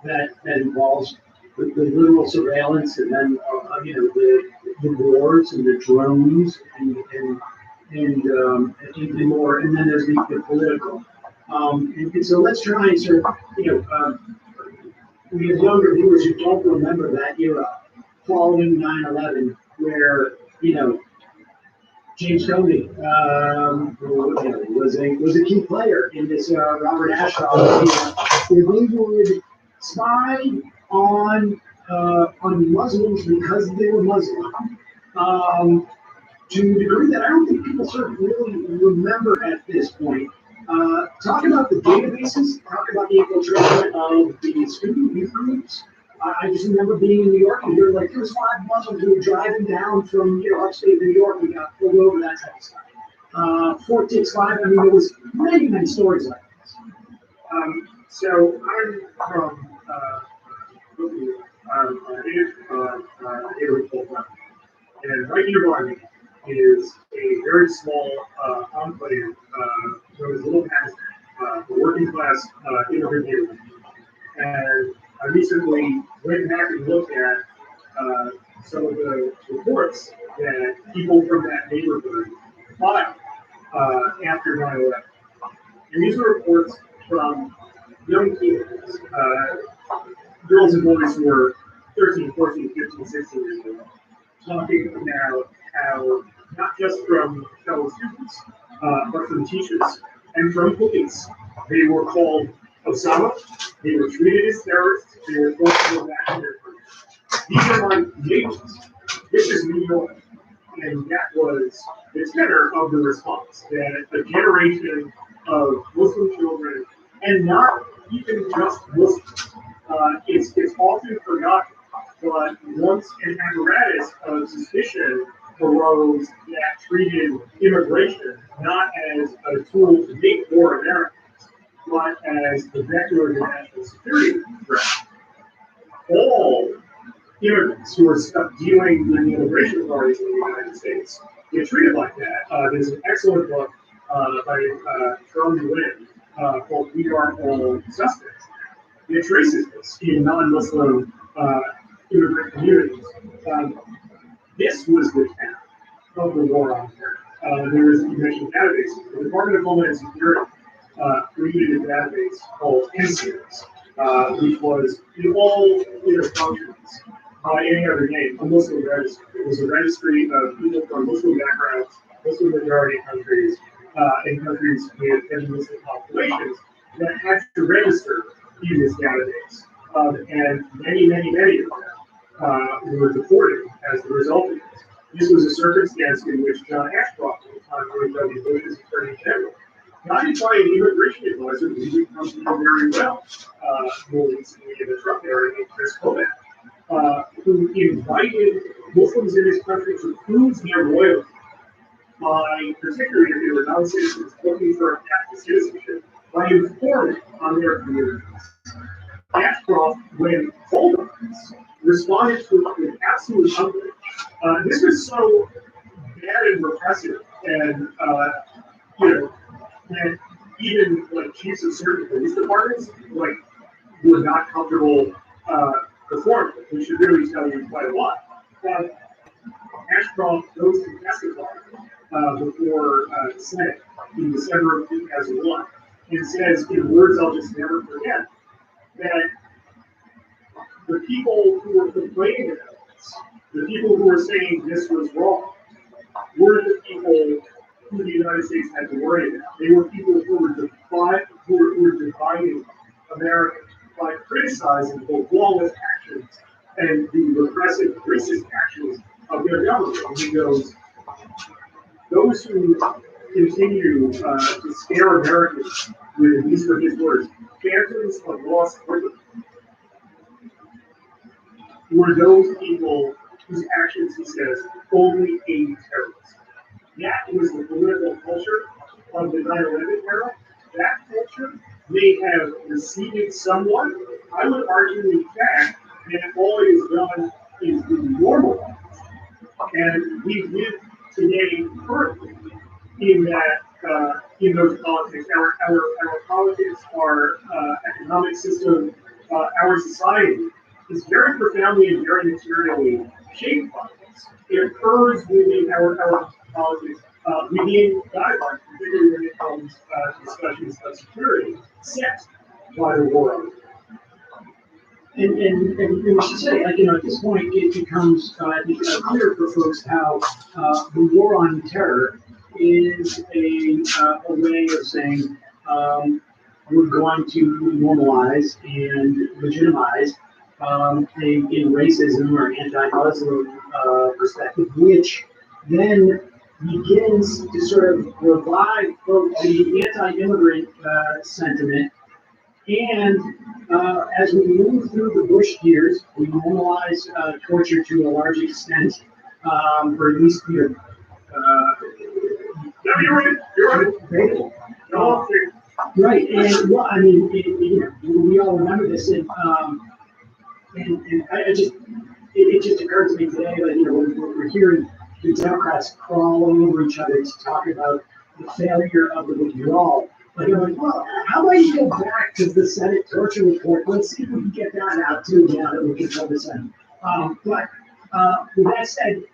that involves the literal surveillance and then, the wars and the drones and more, and then there's the political. And so let's try and sort of, we have younger viewers who don't remember that era following 9/11, where, James Comey was a key player in this Robert Ashcroft, where they would spy on Muslims because they were Muslim. To a degree that I don't think people sort of really remember at this point. Talk about the databases, talk about the infiltration of the student youth groups. I just remember being in New York and there was 5 Muslims who were driving down from upstate New York and got pulled over, that type of stuff. Fort Dix 5, there was many, many stories like this. So I'm from a neighborhood called Brown. And right nearby me is a very small enclave known as Little Pakistan, the working class immigrant neighborhood. And I recently went back and looked at some of the reports that people from that neighborhood filed after 9/11. And these are reports from young teenagers, girls and boys who were 13, 14, 15, 16 years old, talking about how, not just from fellow students, but from teachers and from police, they were called Osama, they were treated as terrorists, they were forced to go back to their country. These are my neighbors. This is New York. And that was the tenor of the response, that a generation of Muslim children, and not even just Muslims, it's often forgotten, but once an apparatus of suspicion arose that treated immigration not as a tool to make more Americans, but as the vector of the national security threat. All immigrants who are stuck dealing with the immigration authorities in the United States get treated like that. There's an excellent book by Charlie Lynn called We Are All Suspects. It traces this in non-Muslim immigrant communities. This was the path of the war on terror. There is, you mentioned databases. The Department of Homeland Security created a database called NCIS, which was in all functions by any other name, a Muslim registry. It was a registry of people from Muslim backgrounds, Muslim majority countries, and countries with heavy Muslim populations that had to register in this database. And many, many, many of them were deported as a result of this. This was a circumstance in which John Ashcroft, at the time George W. Bush's Attorney General, guided by an immigration advisor who we come to know very well, more recently in the Trump area, named Chris Kovac, who invited Muslims in this country to prove their loyalty by, particularly if they were non-citizens looking for active citizenship, by informing on their communities. Ashcroft, when told on this, responded to it with absolute outrage. This was so bad and repressive, and that even chiefs of certain police departments were not comfortable performing. We should really tell you quite a lot. Ashcroft goes to testify before the Senate in December of 2001 and says, in words I'll just never forget, that the people who were complaining about this, the people who were saying this was wrong, were the people who the United States had to worry about. They were people who were dividing America by criticizing the lawless actions and the repressive, racist actions of their government. And he goes, those who continue to scare Americans with, these were his words, phantoms of lost liberty, were those people whose actions, he says, only aid terrorists. That was the political culture of the 9/11 era. That culture may have receded somewhat. I would argue, in fact, that all it has done is normalized. And we live today currently in that, in those politics. Our politics, our economic system, our society is very profoundly and very materially shaped by this. It occurs within our politics, within guidelines, particularly when it comes to discussions of security, set by the world. And we should say, like, at this point, it becomes, I think, clear for folks how the war on terror is a way of saying we're going to normalize and legitimize a racism or anti-Muslim perspective, which then begins to sort of revive both the anti-immigrant sentiment. And as we move through the Bush years, we normalize torture to a large extent, or at least, You're right. Right, and well, I mean, we all remember this, and I just, it just occurred to me today that, when we're hearing the Democrats crawl over each other to talk about the failure of the withdrawal. Like, I'm like, well, how about you go back to the Senate torture report? Let's see if we can get that out too now that we control the Senate. But with that said,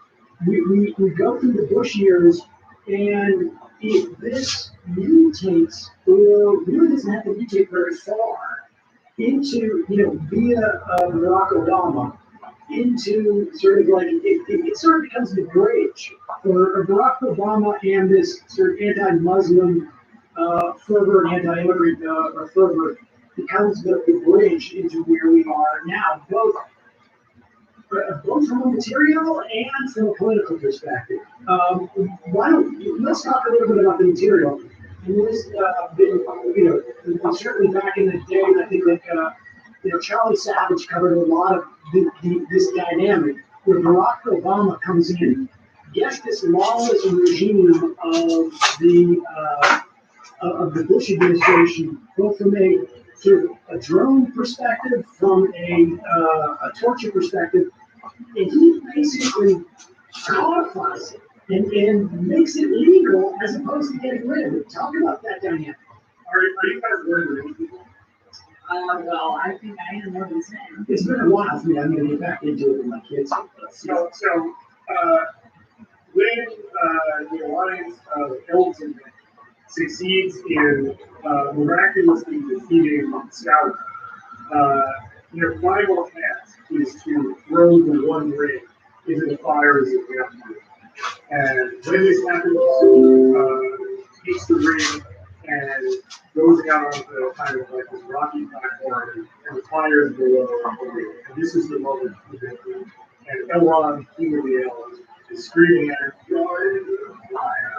we go through the Bush years, and if this mutates, or really doesn't have to mutate very far, into, via Barack Obama, into sort of like, it sort of becomes the bridge for Barack Obama and this sort of anti-Muslim fervor, anti-immigrant fervor becomes the bridge into where we are now, both from a material and from a political perspective. Let's talk a little bit about the material. And this, certainly back in the day, I think like, Charlie Savage covered a lot of this dynamic where Barack Obama comes in, gets this lawless regime of the Bush administration, both from a sort of a drone perspective, from a torture perspective, and he basically codifies it and makes it legal as opposed to getting rid of it. Talk about that dynamic. Are you guys learning people? Well, I think I am more than 10. It's been a while for me. I'm going to get back into it with my kids. When the alliance of Elton succeeds in miraculously defeating Scout, their final task is to throw the One Ring into the fires of Neptune. And when this happens, takes the ring and goes out onto kind of like this rocky platform, and the fires below are burning. And this is the moment of the victory. And Elrond, King of the Elves, is screaming at him, "Throw it into the fire!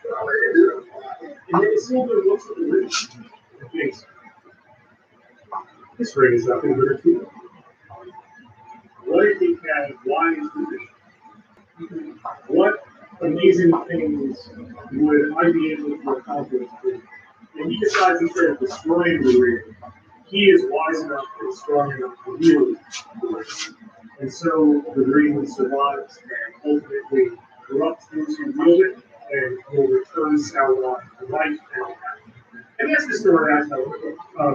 Throw it into the fire!" And then Isildur looks at the ring and thinks, this ring is nothing but a tool. What if he had wise position? What amazing things would I be able to accomplish? And he decides, instead of destroying the ring, he is wise enough and strong enough to wield the ring. And so the ring survives and ultimately corrupts those who wield it and will return Sauron to life and happiness. And that's the story I tell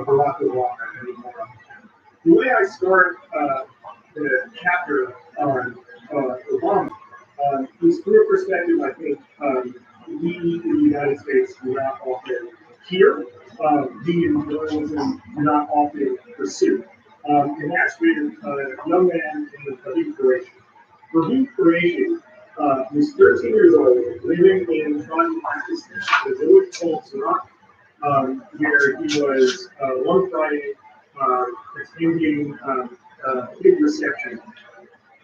Barack Obama anymore. The way I start the chapter on Obama is through a perspective I think we in the United States do not often hear, we in journalism do not often pursue. And that's with a young man named Raheem Qureshi. Raheem Qureshi was 13 years old, living in tribal Pakistan, a village called Surat, where he was one Friday attending a big reception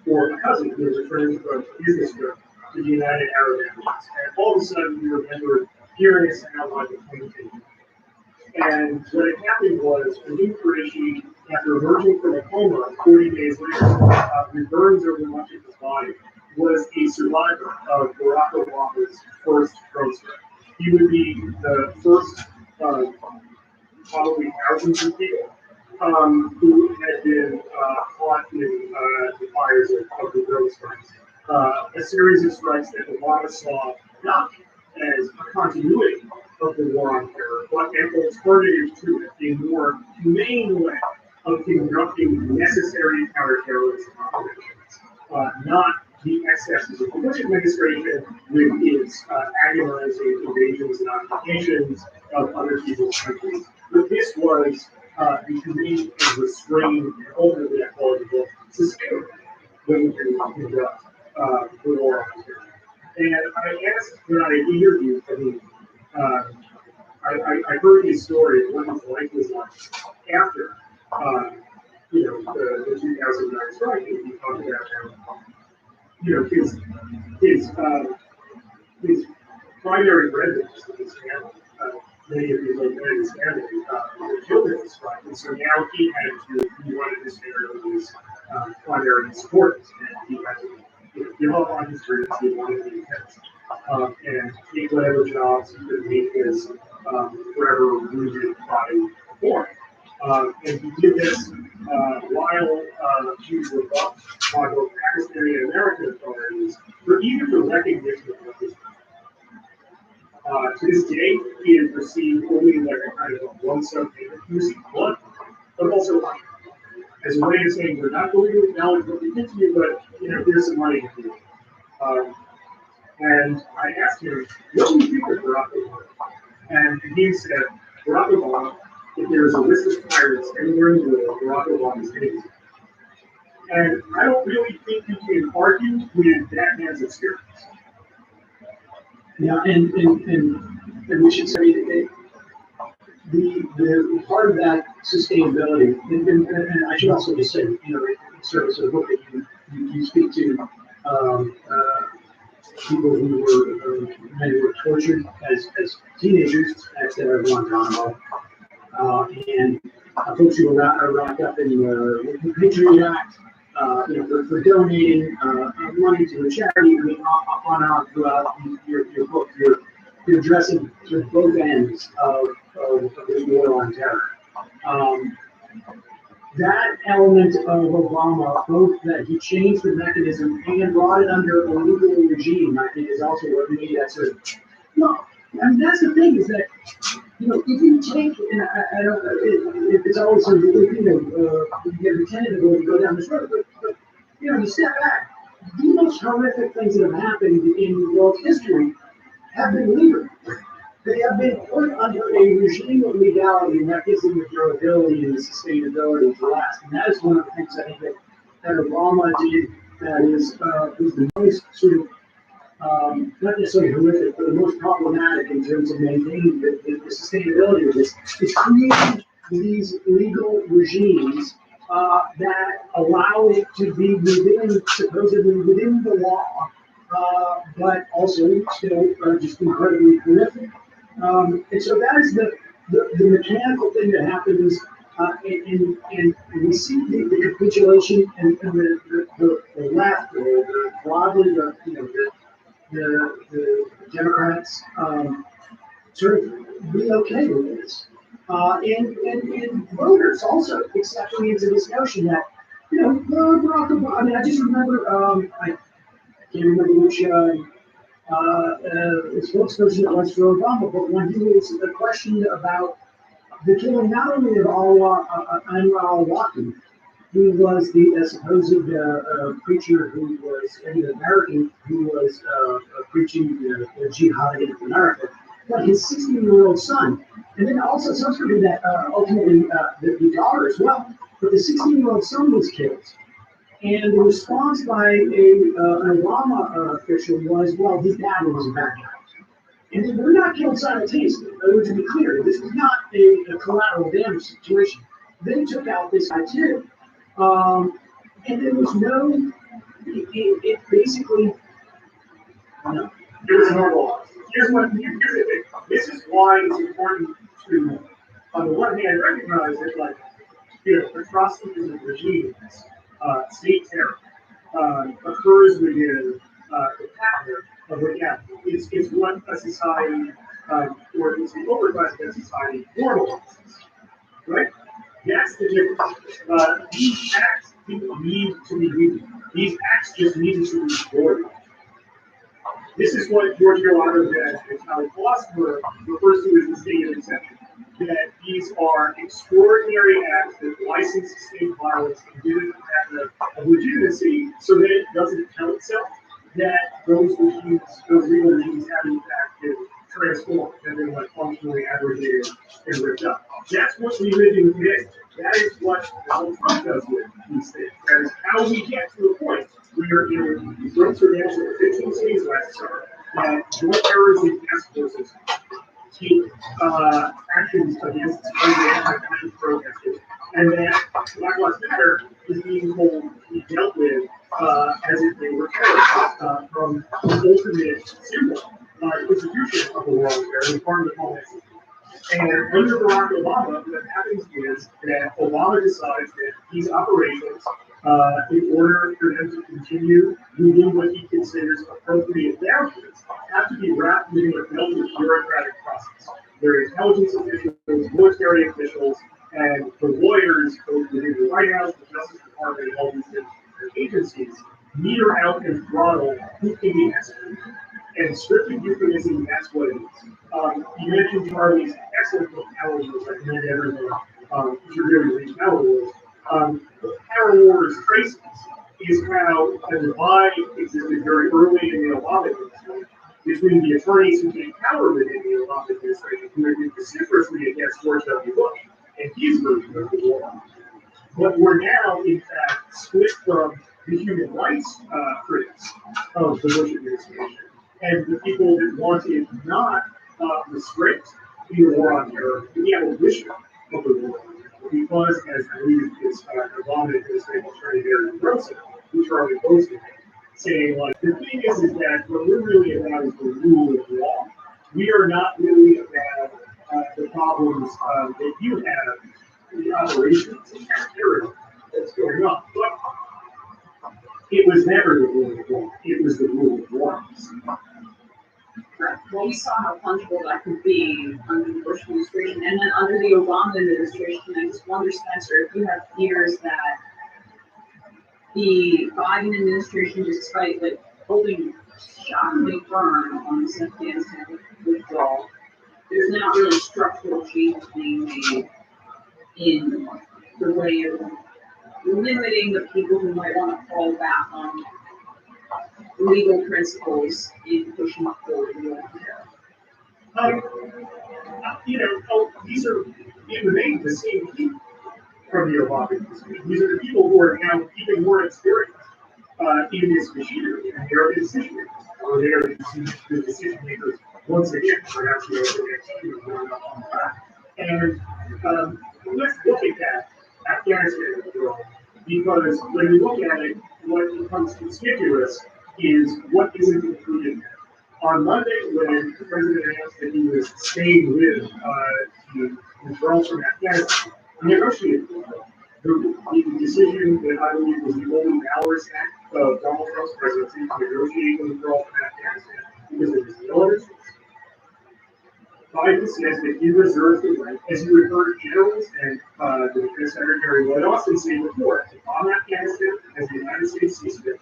for a cousin who was returning from a business trip to the United Arab Emirates. And all of a sudden, we remembered hearing a sound like a plane taking. And what had happened was, Raheem Qureshi, after emerging from a coma 40 days later, with burns over much of his body, was a survivor of Barack Obama's first roaster. He would be the first, probably thousands of people who had been caught in the fires of the drone strikes. A series of strikes that Obama saw not as a continuity of the war on terror, but an alternative to it, a more humane way of conducting necessary counterterrorism operations, not the excesses of the Bush administration with its agonizing invasions and occupations of other people's countries. But this was the humane and restrained and ultimately equitable sustainable way to conduct the war on terror. And I asked when I interviewed him, I heard his story of what his life was like after, the 2009 strike, and he talked about how, his primary residence of his family, many of his his family, were killed in the strike, and so now he wanted to stay with his primary supporters, and he had to give up on his dreams. He wanted to be intense, and take whatever jobs he could make his forever rooted body perform. And he did this while he was rebuffed by both Pakistani and American authorities for even the recognition of his to this day, he has received only like a kind of a one-sum payment. He received one, but also money. As a way of saying, we're not going to acknowledge what we did to you, but here's some money to you. And I asked him, what do you think of Barack Obama? And he said, Barack Obama, if there is a list of pirates anywhere in the world, Barack Obama's name. And I don't really think you can argue with that man's experience. Yeah, and we should say that the part of that sustainability, and I should also just say, in service of the book that you speak to people who were many were tortured as teenagers at Guantanamo, and folks who were wrapped up in the Patriot Act, for donating money to a charity. I mean, on and on throughout your book, you're addressing sort of both ends of the war on terror. That element of Obama, both that he changed the mechanism and brought it under a legal regime, I think is also what made that sort of. No, I mean that's the thing is that if you take, and I don't, it's always sort of you get retentive to go down this road, but you step back. The most horrific things that have happened in world history have been legal. They have been put under a regime of legality, and that gives them the durability and the sustainability to last. And that is one of the things I think that Obama did that is the most sort of not necessarily horrific, but the most problematic in terms of maintaining the sustainability of this, is creating these legal regimes that allow it to be supposedly within the law, but also still just incredibly horrific. And so that is the mechanical thing that happens, and we see the capitulation and the left, or broadly the Democrats sort of be okay with this, and voters also accepting into this notion that Barack Obama. I mean, I just remember I can't remember which spokesperson it was for Obama, but when he was questioned about the killing not only of Anwar al-Awlaki, who was the supposed preacher who was an American who was preaching the jihad in America, but his 16-year-old son, and then also subsequently that ultimately the daughter as well. But the 16-year-old son was killed, and the response by an Obama official was, "Well, his dad was a bad guy." And they were not killed simultaneously. In other words, to be clear, this was not a collateral damage situation. They took out this guy too. And there was no, it basically, no. It was normalized. Here's the thing. This is why it's important to, on the one hand, recognize that, like, atrocities of regimes, state terror, occurs within the pattern of reality. It's what a society, or at least the overclass of society, normalizes, right? That's the difference. These acts didn't need to be legal. These acts just needed to be glorified. This is what George Gilotto, the Italian philosopher, refers to as the state of exception. That these are extraordinary acts that license state violence and give it a legitimacy so that it doesn't tell itself that those regimes, those legal regimes have in fact been transformed and been like functionally abrogated and ripped up. That's what we live in today. That is what Donald Trump does with these things. That is how we get to a point where in drug surveillance in 15 cities last summer, that joint terrorism task forces take actions against anti-fascist protesters, and that Black Lives Matter is being told to be dealt with as if they were terrorists from the ultimate symbol, institution of the war on terror, and part of the Homeland Security. And under Barack Obama, what happens is that Obama decides that these operations, in order for them to continue meeting what he considers appropriate boundaries, have to be wrapped within a bureaucratic process, where intelligence officials, military officials, and the lawyers, both within the White House, the Justice Department, and all these different agencies, meter out and throttle who can be executed. And scripted euphemism, that's what it is. You mentioned Charlie's excellent book, Power Wars. I recommend everyone should really read Power Wars. Power Wars traces is how a divide existed very early in the Obama administration between the attorneys who take power within the Obama administration, who had been vociferously against George W. Bush and his version of the war. But we're now, in fact, split from the human rights critics of the Bush administration and the people that wanted not restrict the war on terror, the abolition of the war, because, as I believe this Obama administration attorney Barry Rosen, who Charlie posted, saying, like, the thing is that what we're really about is the rule of law. We are not really about the problems that you have, the operations and terrorism that's going on. But it was never the rule of law. It was the rule of law. Well, we saw how fungible that could be under the Bush administration, and then under the Obama administration. I just wonder, Spencer, if you have fears that the Biden administration, despite like holding shockingly firm on this Afghanistan withdrawal, there's not really structural changes being made in the way of limiting the people who might want to fall back on legal principles in pushing forward the war on terror. These are in the main the same people from the Obama administration. These are the people who are now even more experienced in this machinery, and they're the decision makers, or they are the decision makers once again, perhaps the next year going up on track. And let's look at that Afghanistan withdrawal, because when we look at it, what becomes conspicuous is what isn't included there. On Monday, when the president announced that he was staying with the withdrawal from Afghanistan, he negotiated the decision that I believe was the only valorous act of Donald Trump's presidency to negotiate the withdrawal from Afghanistan because it was no other choice. Biden says that he reserves the right, as you have heard generals and the Defense Secretary Lloyd Austin say before, to bomb Afghanistan as the United States sees fit,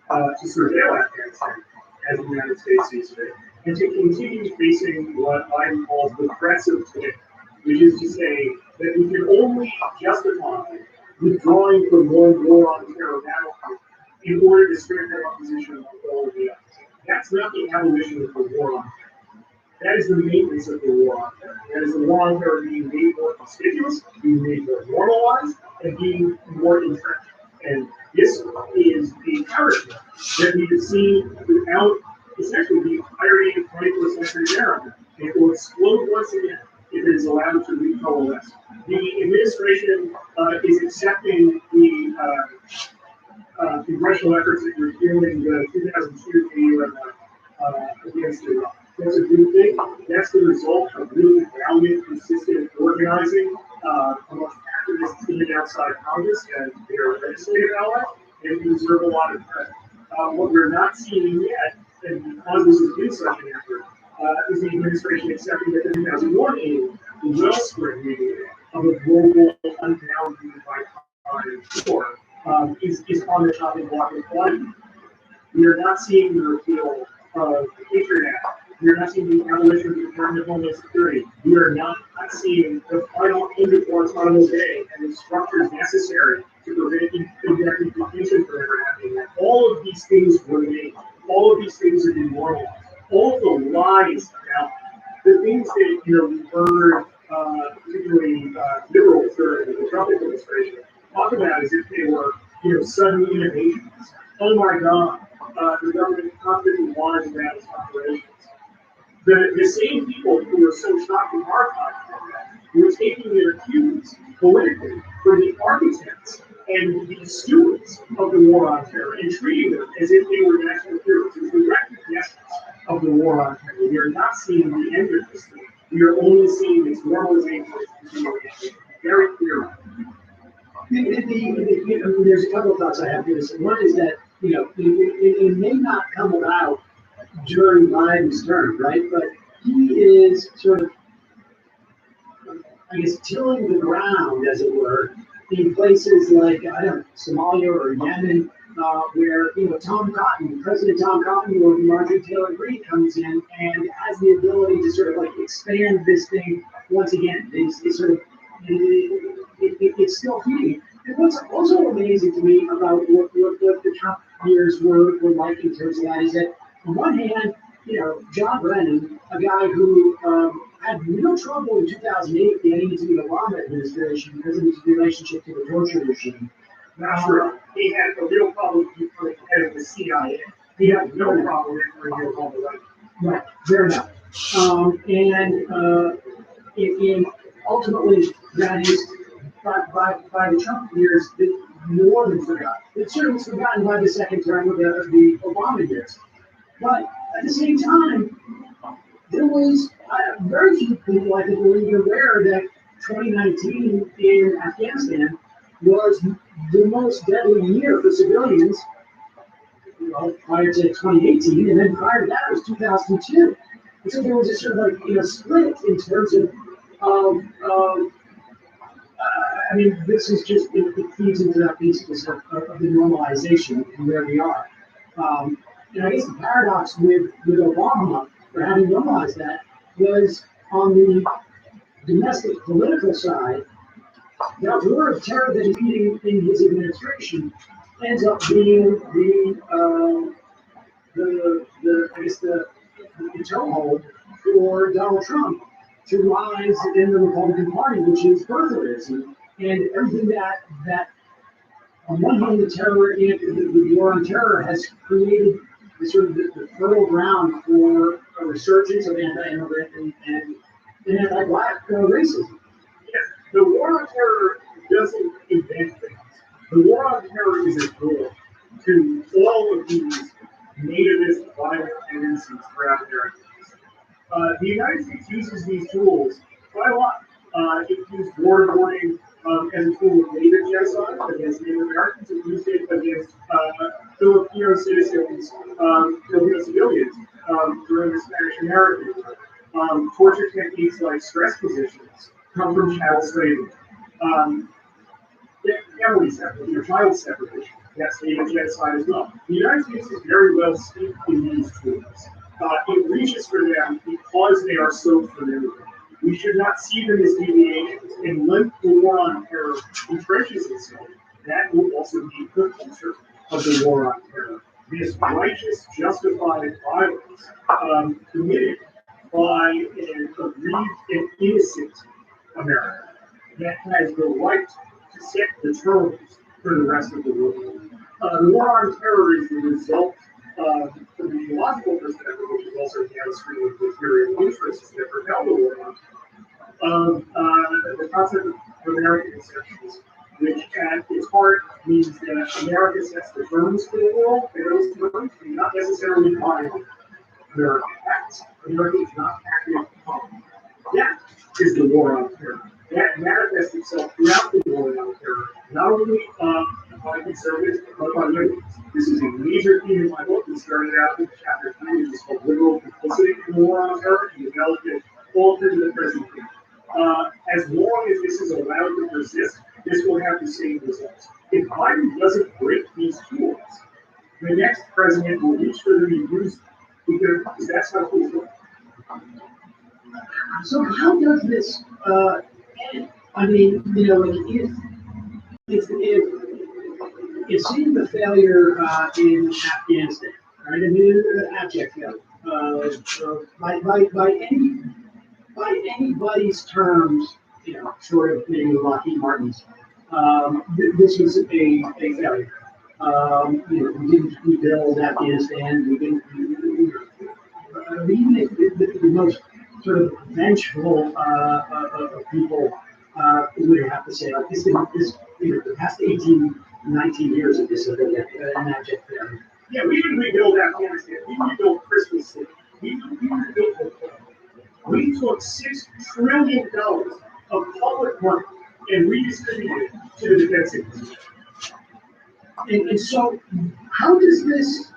to surveil Afghanistan as the United States sees fit, and to continue facing what Biden calls the threats of today, which is to say that we can only justify withdrawing from one war on terror battlefield in order to strengthen our position on all of the others. That's not the abolition of the war on terror. That is the maintenance of the war on terror. That is the war on terror being made more conspicuous, being made more normalized, and being more entrenched. And this is the character that we have seen throughout essentially the entirety of 21st century America. It will explode once again if it is allowed to recoalesce. The administration is accepting the congressional efforts that were fueling the 2002 AUM against Iraq. That's a good thing. That's the result of really valiant, consistent organizing amongst activists in and outside Congress and their legislative allies, and we deserve a lot of credit. What we're not seeing yet, and because this has been such an effort, is the administration accepting that the 2001 AUM, the wellspring meeting, of a global, unbounded by time war is on the chopping block of quantity. We are not seeing the repeal of the Patriot Act. We are not seeing the abolition of the Department of Homeland Security. We are not seeing the final end of Guantanamo Bay and the structures necessary to prevent indefinite detention from ever happening. All of these things remain. All of these things are demoralized. All of the lies about the things that we heard, particularly liberals during the Trump administration, talk about as if they were sudden innovations. Oh my God, the government constantly lies about its operations. The same people who were so shocked and horrified about that, who were taking their cues politically from the architects and the stewards of the war on terror and treating them as if they were national heroes, as the recognitions of the war on terror. We are not seeing the end of this thing. We are only seeing its normalization very clearly. There's a couple of thoughts I have here. One is that it may not come about during Biden's term, right? But he is sort of, I guess, tilling the ground, as it were, in places like Somalia or Yemen, where President Tom Cotton or Marjorie Taylor Greene comes in and has the ability to sort of expand this thing once again. It's sort of it's still feeding. And what's also amazing to me about what the Trump years were like in terms of that is that, on one hand, John Brennan, a guy who had real trouble in 2008 getting into the Obama administration because of his relationship to the torture regime. That's right. He had a real problem with the head of the CIA. He had no problem with the Obama, right? Right, fair enough. And ultimately, that is, by the Trump years, more than forgotten. It certainly was forgotten by the second term of the Obama years. But at the same time, there was very few people, I think, were even aware that 2019 in Afghanistan was the most deadly year for civilians, prior to 2018, and then prior to that was 2002. And so there was a sort of split in terms of I mean, this is just, it feeds into that piece of the normalization and where we are. And I guess the paradox with Obama, for having normalized that, was on the domestic political side, the war of terror that he's leading in his administration ends up being the toehold for Donald Trump to rise in the Republican Party, which is birtherism, and everything that on one hand the terror, the war on terror has created the sort of the fertile ground for a resurgence of anti-immigrant and anti-black racism. Yes, the war on terror doesn't invent things. The war on terror is a door to all of these nativist violent tendencies throughout America. The United States uses these tools quite a lot. It used waterboarding as a tool of native genocide against Native Americans. It used it against Filipino citizens, Filipino civilians during the Spanish American War. Torture techniques like stress positions come from child slavery. Family separation, child separation, that's native genocide as well. The United States is very well steeped in these tools. It reaches for them because they are so familiar. We should not see them as deviations. And when the war on terror entrenches itself, that will also be the culture of the war on terror. This righteous, justified violence committed by an aggrieved and innocent America that has the right to set the terms for the rest of the world. The war on terror is the result from the ideological perspective, which is also downstream of the theory of interests that propel the war on terror, the concept of American exceptions, which at its heart means that America sets the terms for the world, and those terms do not necessarily violate American acts. America is not acting upon. That is the war on terror. That manifests itself throughout the war on terror, not only by conservatives, but by liberals. This is a major theme in my book. We started out in chapter 3, which is called Liberal Complicity in the War on Terror, and developed it all through the present day. As long as this is allowed to persist, this will have the same results. If Biden doesn't break these tools, the next president will reach for them and use them, because that's how things work. So how does this, end? I mean, you know, like if seeing the failure in Afghanistan, right? I mean, an abject failure. By anybody's terms, you know, short of maybe Lockheed Martin's, this was a failure. You know, we didn't rebuild Afghanistan. We didn't. Even if the most sort of vengeful people would have to say, like, this, you know, the past 18, 19 years of this have been an abject failure. Yeah, we didn't rebuild Afghanistan. We rebuilt Christmas City. We rebuilt the plan. We took $6 trillion of public money and redistributed it to the defense industry. And so, how does this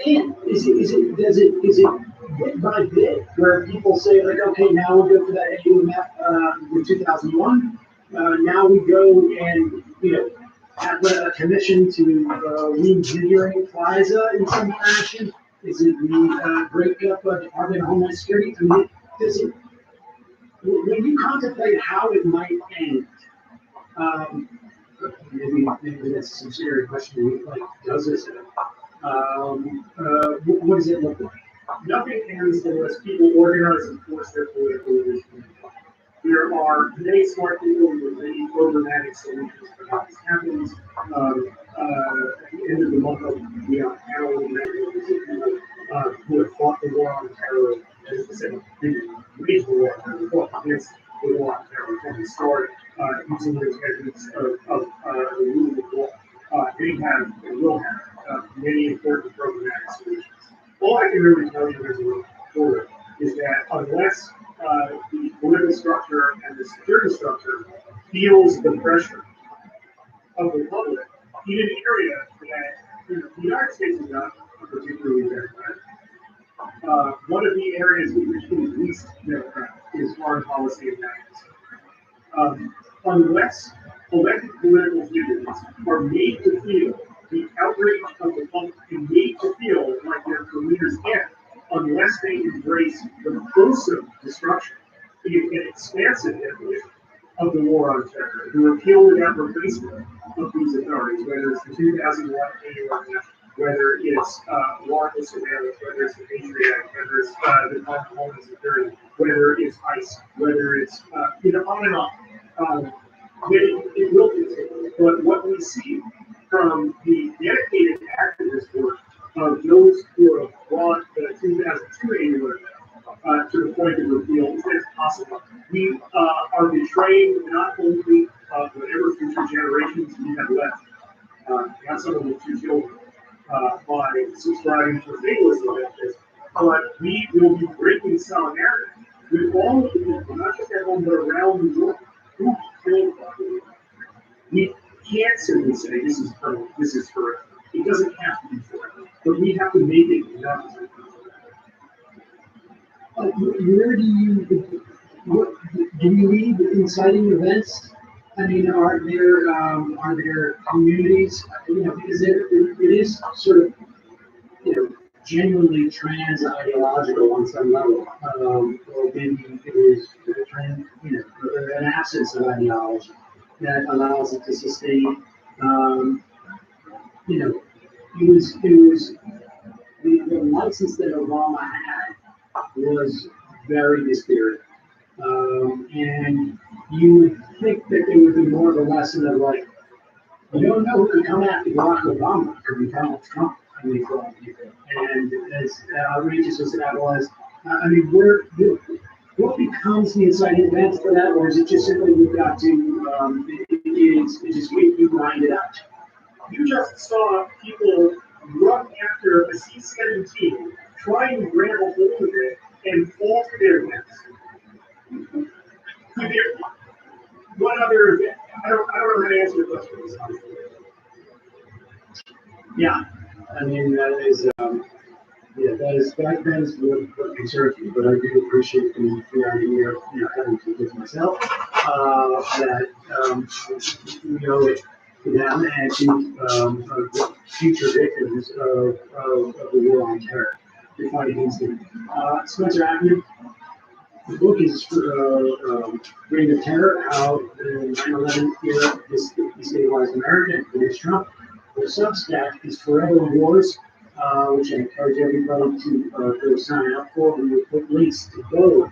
end? Is it bit by bit where people say, like, okay, now we'll go for that AUMF in 2001. Now we go and, you know, have a commission to reinvigorate Plaza in some fashion. Is it the breakup of Department of Homeland Security? I mean, does it, when you contemplate how it might end, maybe that's a sincere question, like, does this end? What does it look like? Nothing ends unless people organize and force their political vision. There are many smart people with many programmatic solutions for how this happens. At the end of the month, we have panel members who have fought the war on terror, and as I said, waged the war on terror, fought against the war on terror from the start, using the techniques of the rule of law. They have and will have many important programmatic solutions. All I can really tell you as a reporter is that unless the political structure and the security structure feels the pressure of the public in an area that, you know, the United States is not particularly democratic. One of the areas in which it is least democratic is foreign policy and nationalism. Unless elected political figures are made to feel the outrage of the public and made to feel like their careers end, unless they embrace the wholesome destruction and expansive definition of the war on terror, the repeal without replacement of these authorities, whether it's the 2001 AUMF, whether it's warrantless surveillance, whether it's the Patriot Act, whether it's the Department of Homeland Security, whether it's ICE, whether it's, you know, on and on. It will continue. But what we see from the dedicated activist work of those who have brought the 2002 AUMF to the point of repeal is that it's possible. We are betraying not only whatever future generations we have left, not some of them two children, by subscribing to a fatalist like this, but we will be breaking solidarity with all of the people, not just at home, but around the world, who killed Buckley. We can't simply say this is permanent, this is forever. It doesn't have to be forever, but we have to make it enough. Where do you need inciting events? I mean, are there communities, you know, because it is sort of, you know, genuinely trans ideological on some level, or maybe it is trans, you know, an absence of ideology that allows it to sustain. You know, it was the license that Obama had was very dispiriting. And you would think that there would be more of a lesson of, like, you don't know who can come after Barack Obama or Donald Trump. I mean, for all people. And as outrageous as that was, I mean, what becomes the inciting event for that, or is it just simply we've got to, it's just you grind it out? You just saw people run after a C-17, try and grab a hold of it, and fall to their deaths. What other event? I don't know how to answer your question. Yeah, I mean, that is, Yeah, that is what concerns me, but I do appreciate the idea of, having to give myself, that, it to them and to, the future victims of the war on terror, to fight against it. Spencer Avenue, the book is, Reign of Terror, how the 9/11 era destabilized America and produced Trump. The Substack is Forever Wars, which I encourage everybody to go sign up for. We will put links to both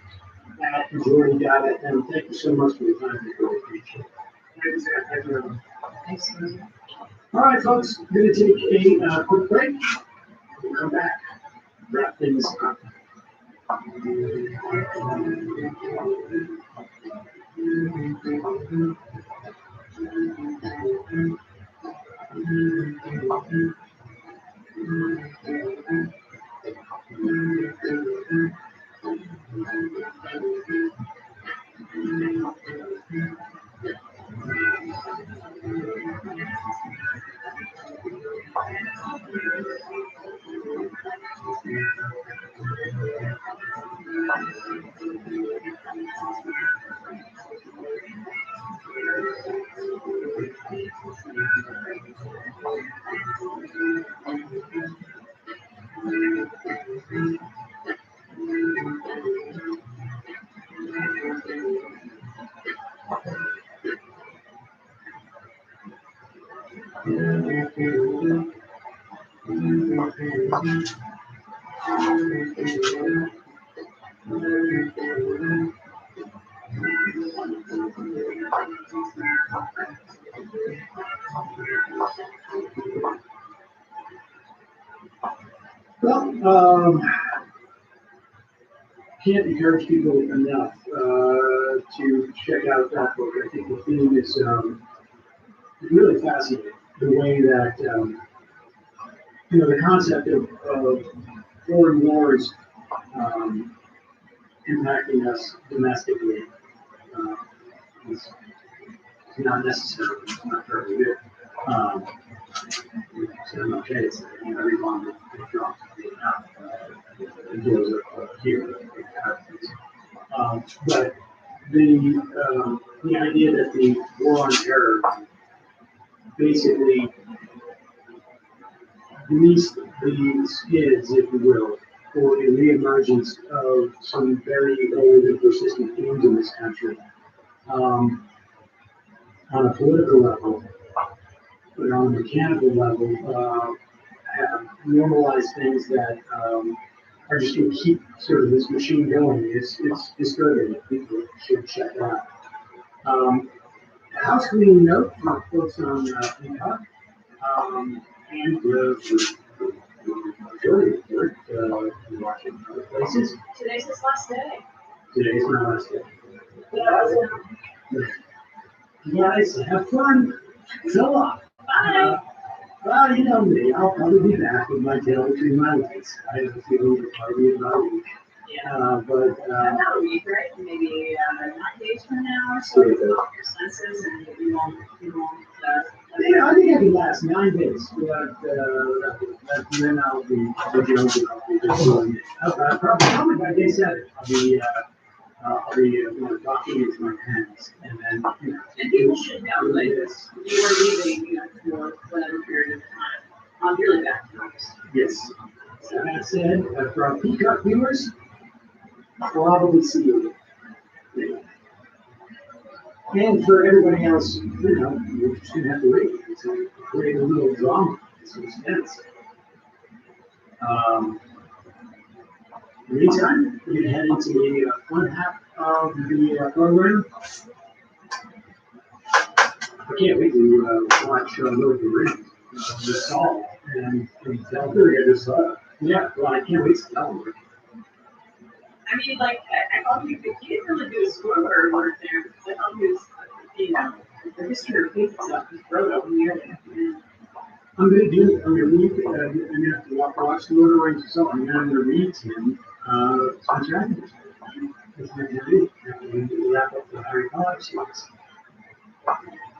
at majority.fm. Thank you so much for your time. I really appreciate it. Thank you. Thanks. All right, folks, we're going to take a quick break. We'll come back, wrap things up. Well, can't encourage people enough to check out that book. I think the theme is really fascinating. The way that the concept of foreign wars impacting us domestically is not necessarily not very good. So okay, it's every bomb that drops it goes up here. But the idea that the war on terror basically greased the skids, if you will, for a reemergence of some very old and persistent themes in this country. On a political level, but on a mechanical level, have normalized things that are just going to keep sort of this machine going. It's disturbing. People should check it out. A house cleaning note for folks on Peacock, and for majority of work watching other places. Today's his last day. Today's my last day. Yeah. Guys, have fun. So long. Bye. Well, you know me, I'll probably be back with my tail between my legs. I have a feeling it'll probably be about a week. Yeah. But about a week, right? Maybe 9 days from now or so. Off your senses, and you won't. Yeah, I think I can last 9 days without, then I'll be jonesing. I'll be just doing it. Probably by day 7, I'll be talking into my pants, and then, And people should know, like, this, you are leaving, for whatever period of time. I'll be really back to August. Yes. So that said, for our Peacock viewers, probably see you. And for everybody else, you're just gonna have to wait. It's a create a little drama, some suspense. In the meantime, we're gonna head into the front half of the program. I can't wait to watch Lord of the Rings this fall and tell her I just saw it. Yeah, well, I can't wait to tell her. I mean, like, I thought you didn't really do a spoiler alert there, because I thought he was, the history repeats itself, he's Frodo in the area. I'm gonna read, I'm gonna have to watch the Lord of the Rings or something, and then I'm gonna read to him, Spencer Avenue. That's what I'm gonna do. And we'll wrap up the Harry Potter series.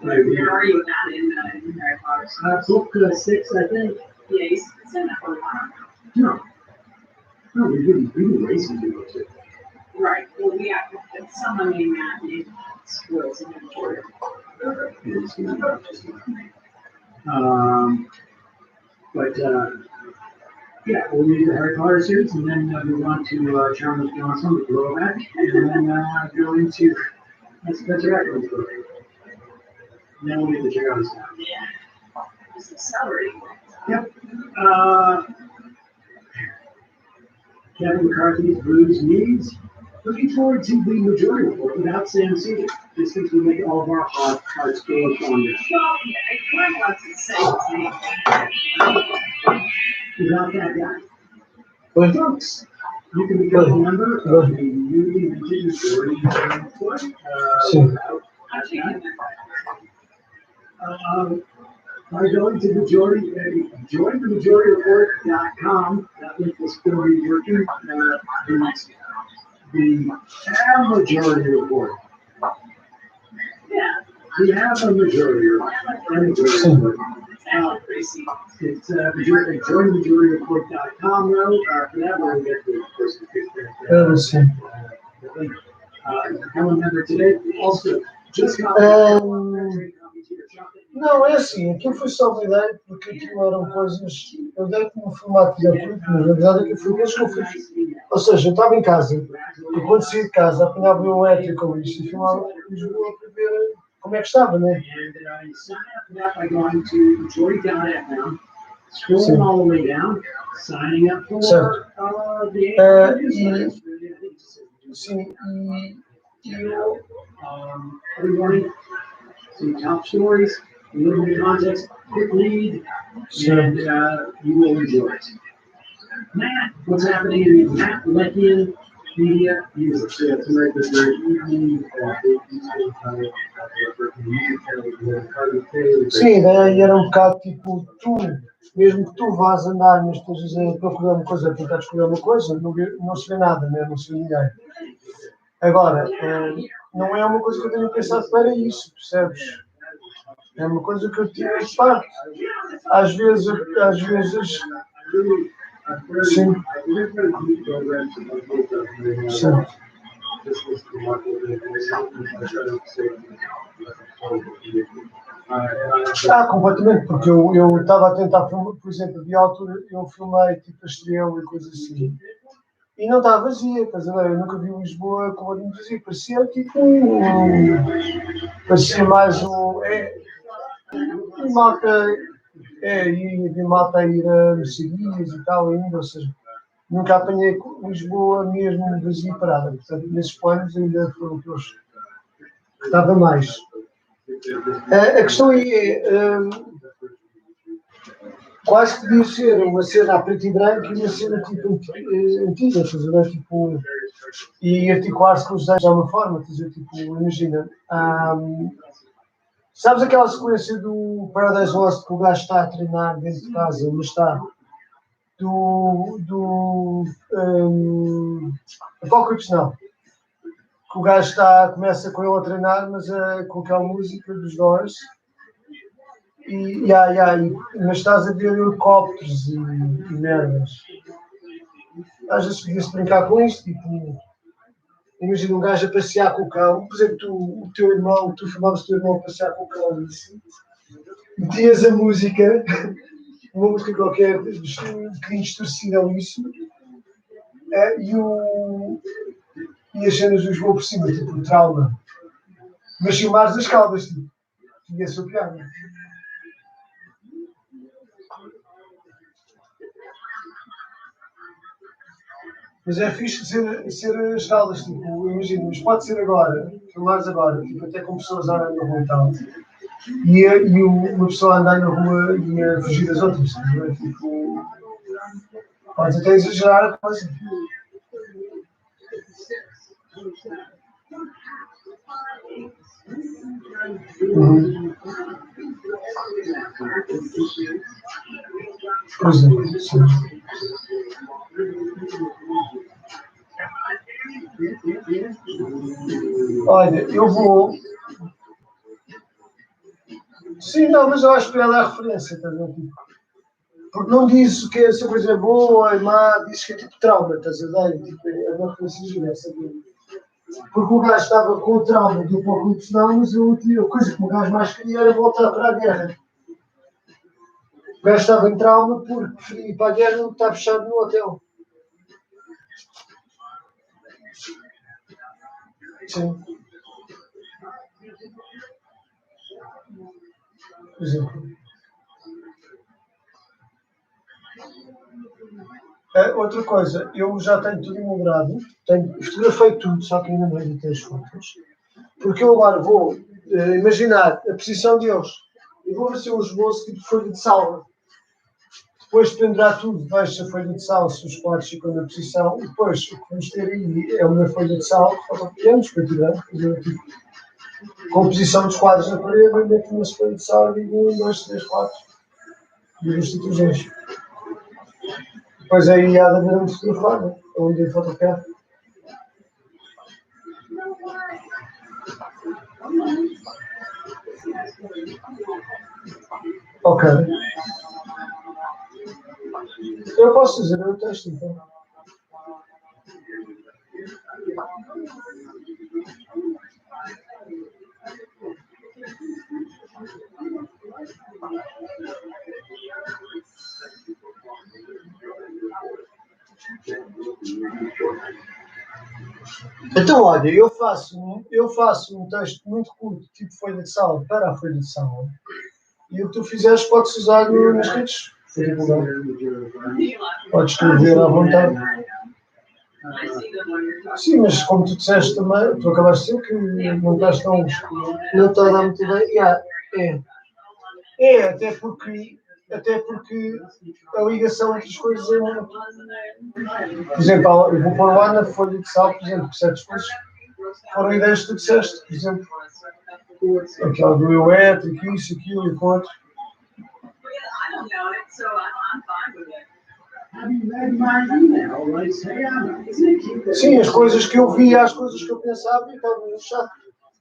Where are you at in Harry Potter? Book 6, I think. Yeah, he's in that for a while. No. No, we do racing to go to. Right, well, we have to put someone named Matthew Wills in the order. But, yeah, we'll leave the Harry Potter series and then move on to Charles Johnson, the blowback, and then go into Spencer Ackland's book. And then we'll get the Gerald's now. Yeah. It's the celery. Yep. Kevin McCarthy's Blues Needs. Looking forward to the majority report without Sam Cedar. This thing will make all of our hearts go stronger. Well, I want to say Without that guy. Well, Folks, you can become a member of the newly minted majority report. By going to jointhemajority.com, that link will still be working. The majority report. yeah. We have a majority report. It's jointhemajority.com though. For that one, we get the person become a member today. Also, just Não, é assim, aquilo foi só uma ideia, porque aquilo eram coisas. Eu dei como formato de acordo, mas na verdade aquilo foi coisas que eu fiz. Ou seja, eu estava em casa, e quando saí de casa, apanhava o elétrico com isto e filmava Lisboa para ver como é que estava, né? Scrolling all the way down, signing up for sim, every morning, some top stories, a little bit of context, quick read, and you will enjoy it. Matt, what's happening in Matt Leckian Media Music? Yeah, tonight this very evening, sim, a ideia era um bocado tipo, tu, mesmo que tu vás andar, mas estejas a procurar uma coisa, a tentar descobrir uma coisa, não se vê nada, né? Não se vê ninguém. Agora, não é uma coisa que eu tenho pensado para isso, percebes? É uma coisa que eu tiro de parte. Às vezes, sim. Sim. Completamente, porque eu estava a tentar, por exemplo, de altura, eu filmei tipo a estrela e coisas assim. E não estava vazia, estás a ver? Eu nunca vi Lisboa como eu dizia, parecia tipo parecia mais e malta, e malta a ir a mercearias e tal ainda, ou seja, nunca apanhei Lisboa mesmo vazia e parada, portanto, nesses planos ainda foram aqueles que estava mais. A questão aí é, quase que devia ser uma cena a preto e branco e uma cena tipo antiga, estás a ver? Tipo, e articular-se com os desenhos de alguma forma, estás a ver? Tipo, imagina. Sabes aquela sequência do Paradise Lost que o gajo está a treinar dentro de casa, mas está Apocalypse não. Que o gajo começa com ele a treinar, mas com aquela música dos Doors. Mas estás a ver helicópteros e merdas. Às vezes podias brincar com isto, tipo, imagina um gajo a passear com o cão, por exemplo, tu filmavas o teu irmão a passear com o cão e assim, metias a música, uma música qualquer, um bocadinho distorcida ou isso, e as cenas dos voos por cima, tipo, trauma. Mas filmares as caldas, tipo, tinha a sua piada. Mas é fixe ser as caldas, tipo, imagina, mas pode ser agora, filmares agora, tipo, até com pessoas a andar na rua e tal. E uma pessoa a andar na rua e a fugir das outras, tipo, pode até exagerar a coisa. Por exemplo, sim. Olha, eu vou. Sim, não, mas eu acho que ela é a referência, estás a ver? Porque não diz que se a coisa é boa ou é má, diz que é tipo trauma, estás a ver? Tipo, é uma coisa assim, porque o gajo estava com o trauma do apocalipse, não, mas a coisa que o gajo mais queria era voltar para a guerra. O gajo estava em trauma porque preferia ir para a guerra do que estar fechado no hotel. Sim. Por exemplo. Outra coisa, eu já tenho tudo imobiliado, fotografei tudo, só que ainda não editei as fotos. Porque eu agora vou imaginar a posição deles e vou fazer um esboço tipo folha de sal. Depois de pendurar tudo, vejo a folha de sal, se os quadros ficam na posição, e depois o que vamos ter aí é uma folha de sal, fotocopiamos, para tirar, fazer tipo composição dos quadros na parede, e meto uma folha de sal e digo 1, 2, 3, 4 e as situações. Depois aí há de haver um fotografado, onde eu fotografo. Ok. Eu posso fazer o texto então. Então, olha, eu faço um texto muito curto, tipo folha de sal, para a folha de sal. E o que tu fizeres podes usar nas redes. Podes escrever à vontade. Sim, mas como tu disseste também, tu acabaste de dizer que não estás tão. Não está a dar muito bem. Até porque a ligação entre as coisas é muito. Por exemplo, eu vou pôr lá na folha de sal, por exemplo, que certas coisas foram ideias que tu disseste, por exemplo. Aquela do eu étrico, isso, aquilo e outro. Sim, as coisas que eu via, as coisas que eu pensava e estava no chato.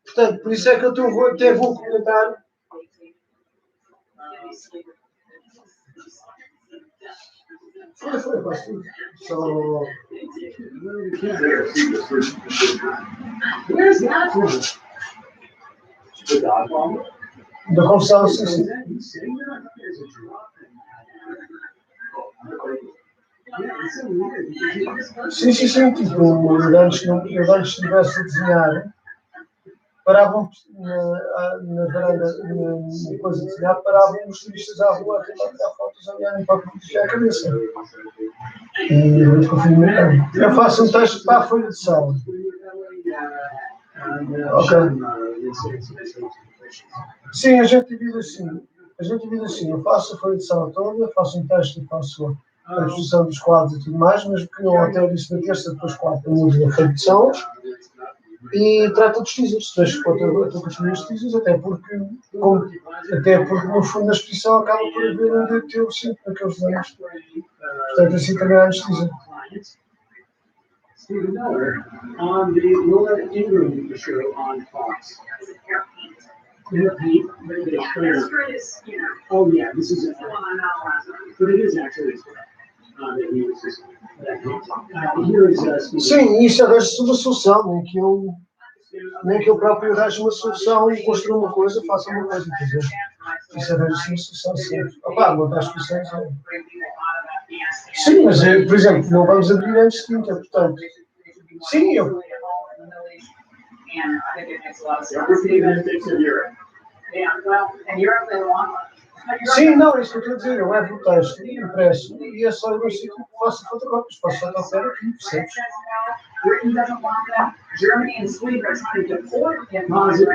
Portanto, por isso é que eu até vou comentar. Foi, quase tudo. Só. Da confusão, sim. Sim. Tipo, eu antes estivesse a desenhar, paravam na varanda, na coisa de desenhar, paravam os turistas à rua a tentar tirar fotos, a olharem para a cabeça. E eu faço um texto para a folha de sal. Ok. Sim, a gente divide assim. Eu faço a folha de sal toda, faço um texto e faço a exposição dos quadros e tudo mais, mas que não altero isso na terça, depois quarta mudo a folha de sal. E trata dos teasers, deixo para o teu construir os teasers, até porque no fundo a exposição acaba por haver um teu sempre naqueles desenhos. Portanto, assim também há teaser. Stephen Miller on the Laura Ingram show on Fox. Oh yeah, this is it. But it is actually Sim, isso arranja-se uma solução, nem que eu próprio arranjo uma solução e construa uma coisa, faça uma coisa, quer dizer, isso arranja-se uma solução sempre. Montar as soluções é. Sim, mas, por exemplo, não vamos abrir antes de quinta, portanto. Sim, eu. Sim, não, é isso que eu estou a dizer. Eu levo o texto impresso e é só eu que faço fotocópias. Faço fotocópia aqui, percebes? O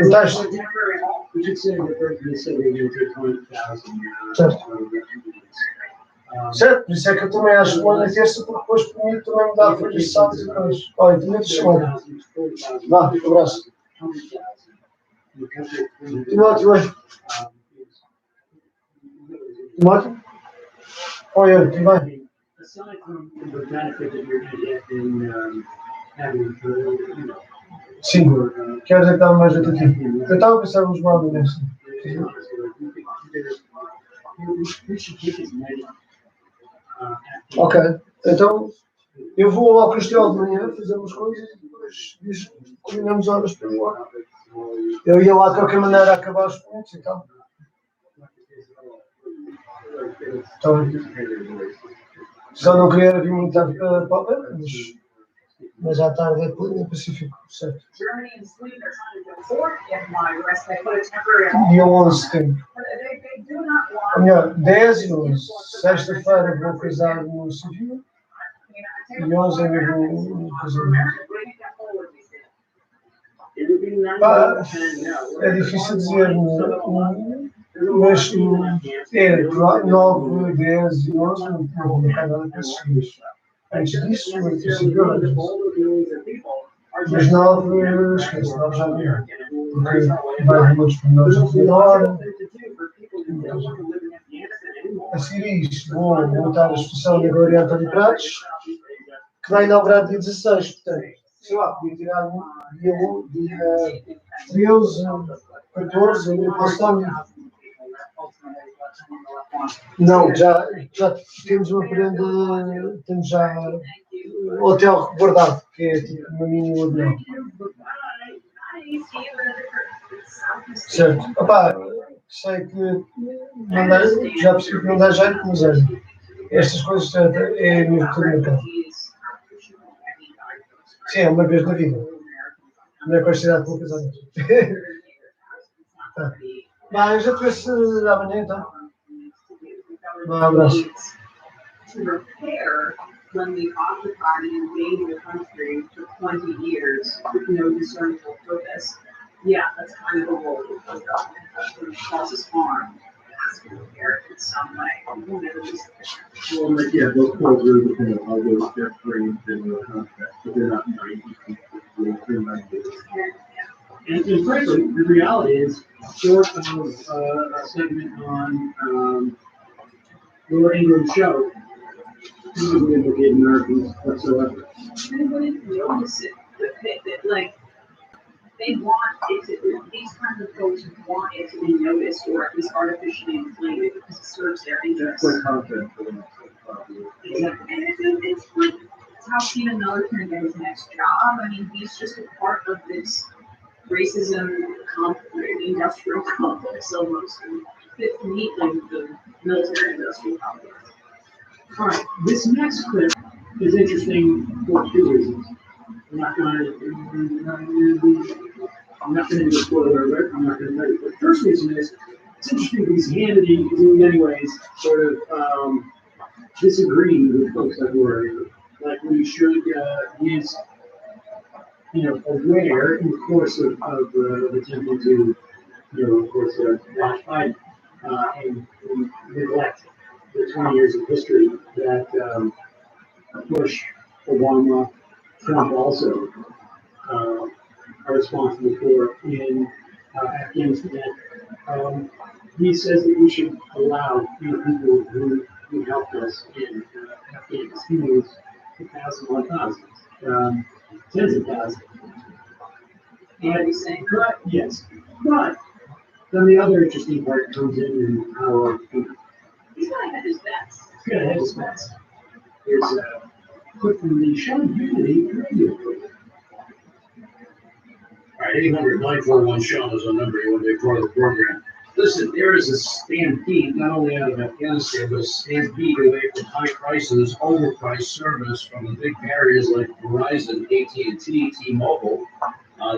texto. Certo, por isso é que eu também acho bom na terça, porque depois por mim também me dá folhas de sal e depois. Olha, tinha de chamar. Vá, um abraço. Timóteo, oi. Timóteo? Oi, oi, tudo bem? Sim, quero dizer que estava mais aqui. Eu estava a pensar nos móveis. Ok, então eu vou ao Castelo de manhã, fazemos coisas e depois combinamos horas para ir lá. Eu ia lá de qualquer maneira acabar os pontos e tal. Então, só não queria vir muito tarde para o pé, mas à tarde é Pacífico, certo? Germany and Sweden are trying to go forward in my rest. They put a temporary. Dia 11 tem. They do not want. Ou melhor, 10 e 11. Sexta-feira vou casar no civil e 11 é mesmo casamento. Pá, é difícil dizer, mas é 9, 10 e 11 não vou marcar nada para esses dias. Antes disso, é difícil ver. Mas 9, esquece, 9 já não é. Porque vai muitos pormenores de hora. A seguir isto, vou montar a exposição da Galeria António Prates, que vai inaugurar dia 16, portanto, sei lá, podia tirar dia 13, 14, eu posso estar. Não, já temos uma prenda, temos já o hotel guardado, que é tipo uma mini avião. Certo. Opa, sei que já percebi que não dá jeito, mas é. Estas coisas é mesmo tudo na casa. Sim, é uma vez na vida. Não é quantidade de poucas anos. Tá. Mas já te vejo amanhã então. Um abraço. To repair when we occupied and invaded the country for 20 years with no discernible purpose. Yeah, that's kind of a role that the government causes harm. It has to be repaired in some way. It won't ever be sufficient. Well, like, yeah, those codes are dependent on those get framed in the contract, but they're not 90, they're 90. And frankly, the reality is, short of a segment on Lord England's show, he wouldn't implicate Americans whatsoever. Anybody notice it? Like, they want it to, these kinds of folks want it to be noticed or at least artificially inflated because it serves their interests. For content for them. Exactly. And it's like, it's how Stephen Miller can get his next job. I mean, he's just a part of this racism industrial complex almost. And fits neatly with the military industrial complex. All right, this next clip is interesting for two reasons. I'm not going to do a spoiler alert. I'm not going to tell you. The first reason is it's interesting because Hannity is in many ways sort of disagreeing with folks like Rory. Like we should, he is, aware in the course of attempting to, of course, watch Biden and neglect the 20 years of history that Bush, Obama, Trump also are responsible for in Afghanistan. He says that we should allow people who helped us in Afghanistan, thousands on thousands, tens of thousands. And, but, yes, but then the other interesting part comes in how He's gonna have his bets. he's gonna have his bets. There's a clip from the Sean Hannity radio program. All right, 800-941 Sean is a number you want to be part of the program. Listen, there is a stampede, not only out of Afghanistan, but a stampede away from high prices, overpriced service from the big carriers like Verizon, AT&T, T-Mobile.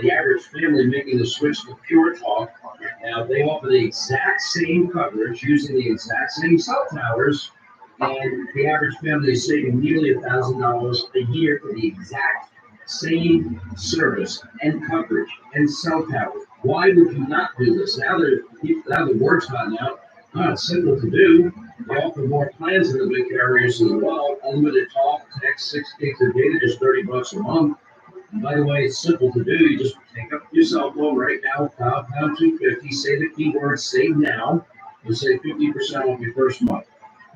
The average family making the switch to Pure Talk. Now, they offer the exact same coverage using the exact same cell towers, and the average family is saving nearly $1,000 a year for the exact same service and coverage and cell towers. Why would you not do this? Now the word's gotten out. It's simple to do. They offer more plans than the big carriers as well. Unlimited talk, text, 6 gigs of data, just $30 a month. And by the way, it's simple to do. You just take up your cell phone right now, pound 250, say the keyword save now, and save 50% off your first month.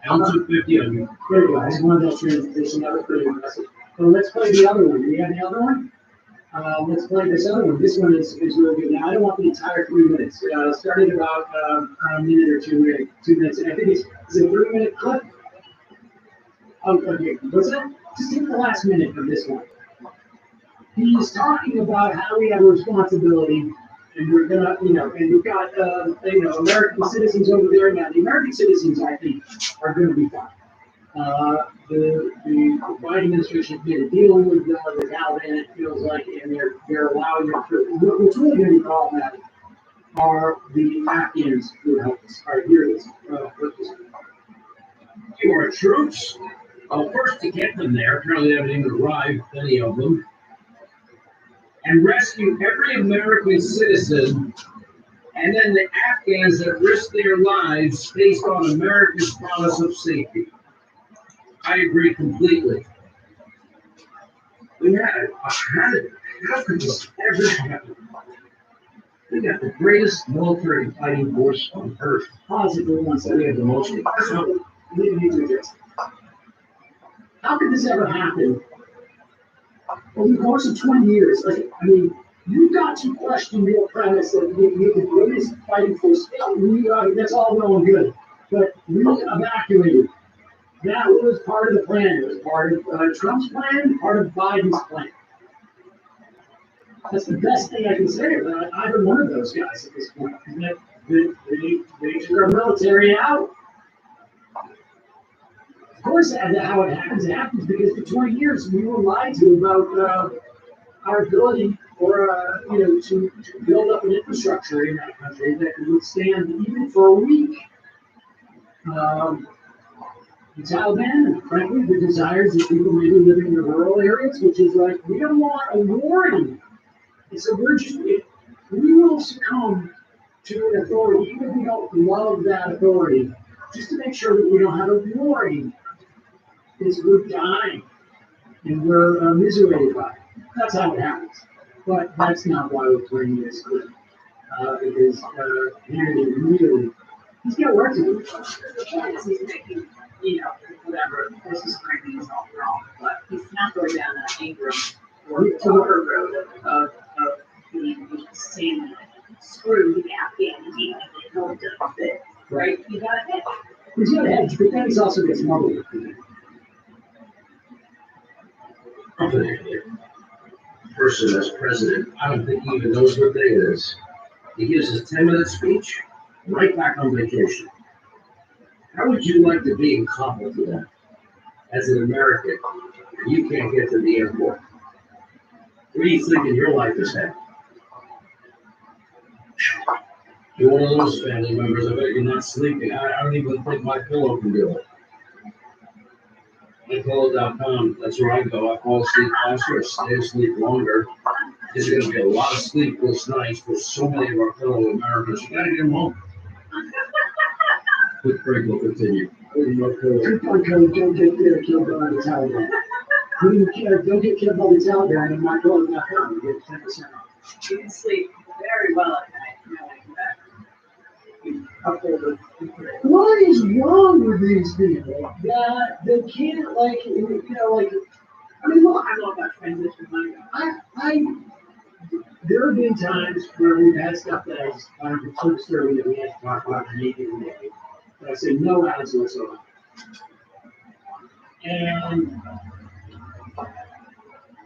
Pound 250 on your. There you go. I just wanted that transition. That was pretty impressive. So let's play the other one. Do we have the other one? Let's play this other one. This one is really good. Now, I don't want the entire 3 minutes. Started about a minute or 2 minutes. And I think is it a 3-minute clip? Oh, okay, what's that? Just take the last minute of this one. He's talking about how we have a responsibility, and we're gonna, and we've got, American citizens over there now. The American citizens, I think, are gonna be fine. The Biden administration has made a deal with the Taliban, it feels like, and they're allowing them to. What's really gonna be problematic are the Afghans who help us. All right, here it is. Your troops? Well, first to get them there, apparently they haven't even arrived, many of them, and rescue every American citizen, and then the Afghans that risk their lives based on America's promise of safety. I agree completely. How could this ever happen? We got the greatest military fighting force on earth. Positive ones that we have the most. So, we need to address it. How could this ever happen over the course of 20 years? Like, I mean, you've got to question your premise that we have the greatest fighting force. That's all well and good. But we evacuated. That was part of the plan. It was part of Trump's plan, part of Biden's plan. That's the best thing I can say about either one of those guys at this point. They took our military out. Of course, how it happens because for 20 years we were lied to about our ability to build up an infrastructure in that country that could withstand even for a week. The Taliban, and frankly, the desires of people maybe living in the rural areas, which is like, we don't want a warring. And so we will succumb to an authority, even if we don't love that authority, just to make sure that we don't have a warring. Is we're dying and we're miserated by it. That's how it happens. But that's not why we're playing this clip. Because Kennedy really, he's got work to do. The point is he's making, whatever, this is frankly is all wrong, but he's not going down that anger or total road of being saying screw the Afghan deal and no one does it, right? You got to hedge. He's got to hedge, but then he's also gets money. Person as president, I don't think he even knows what day it is. He gives his 10-minute speech, right back on vacation. How would you like to be in Kabul today? As an American, you can't get to the airport. Where do you think your life is headed? You're one of those family members, I bet you're not sleeping. I don't even think my pillow can do it. MyPillow.com, that's where I go. I fall asleep faster, stay asleep longer. There's going to be a lot of sleepless nights for so many of our fellow Americans. You got to get them home. Quick break, we'll continue. Coupon code, don't get killed by the Taliban. Don't get killed by the Taliban and MyPillow.com. You get 10% off. You can sleep very well at night, knowing that. What is wrong with these people that they can't I mean, look, I love that transition money. There have been times where we've had stuff that has gone from so disturbing that we had to talk about in a meeting today. But I say no ads whatsoever. And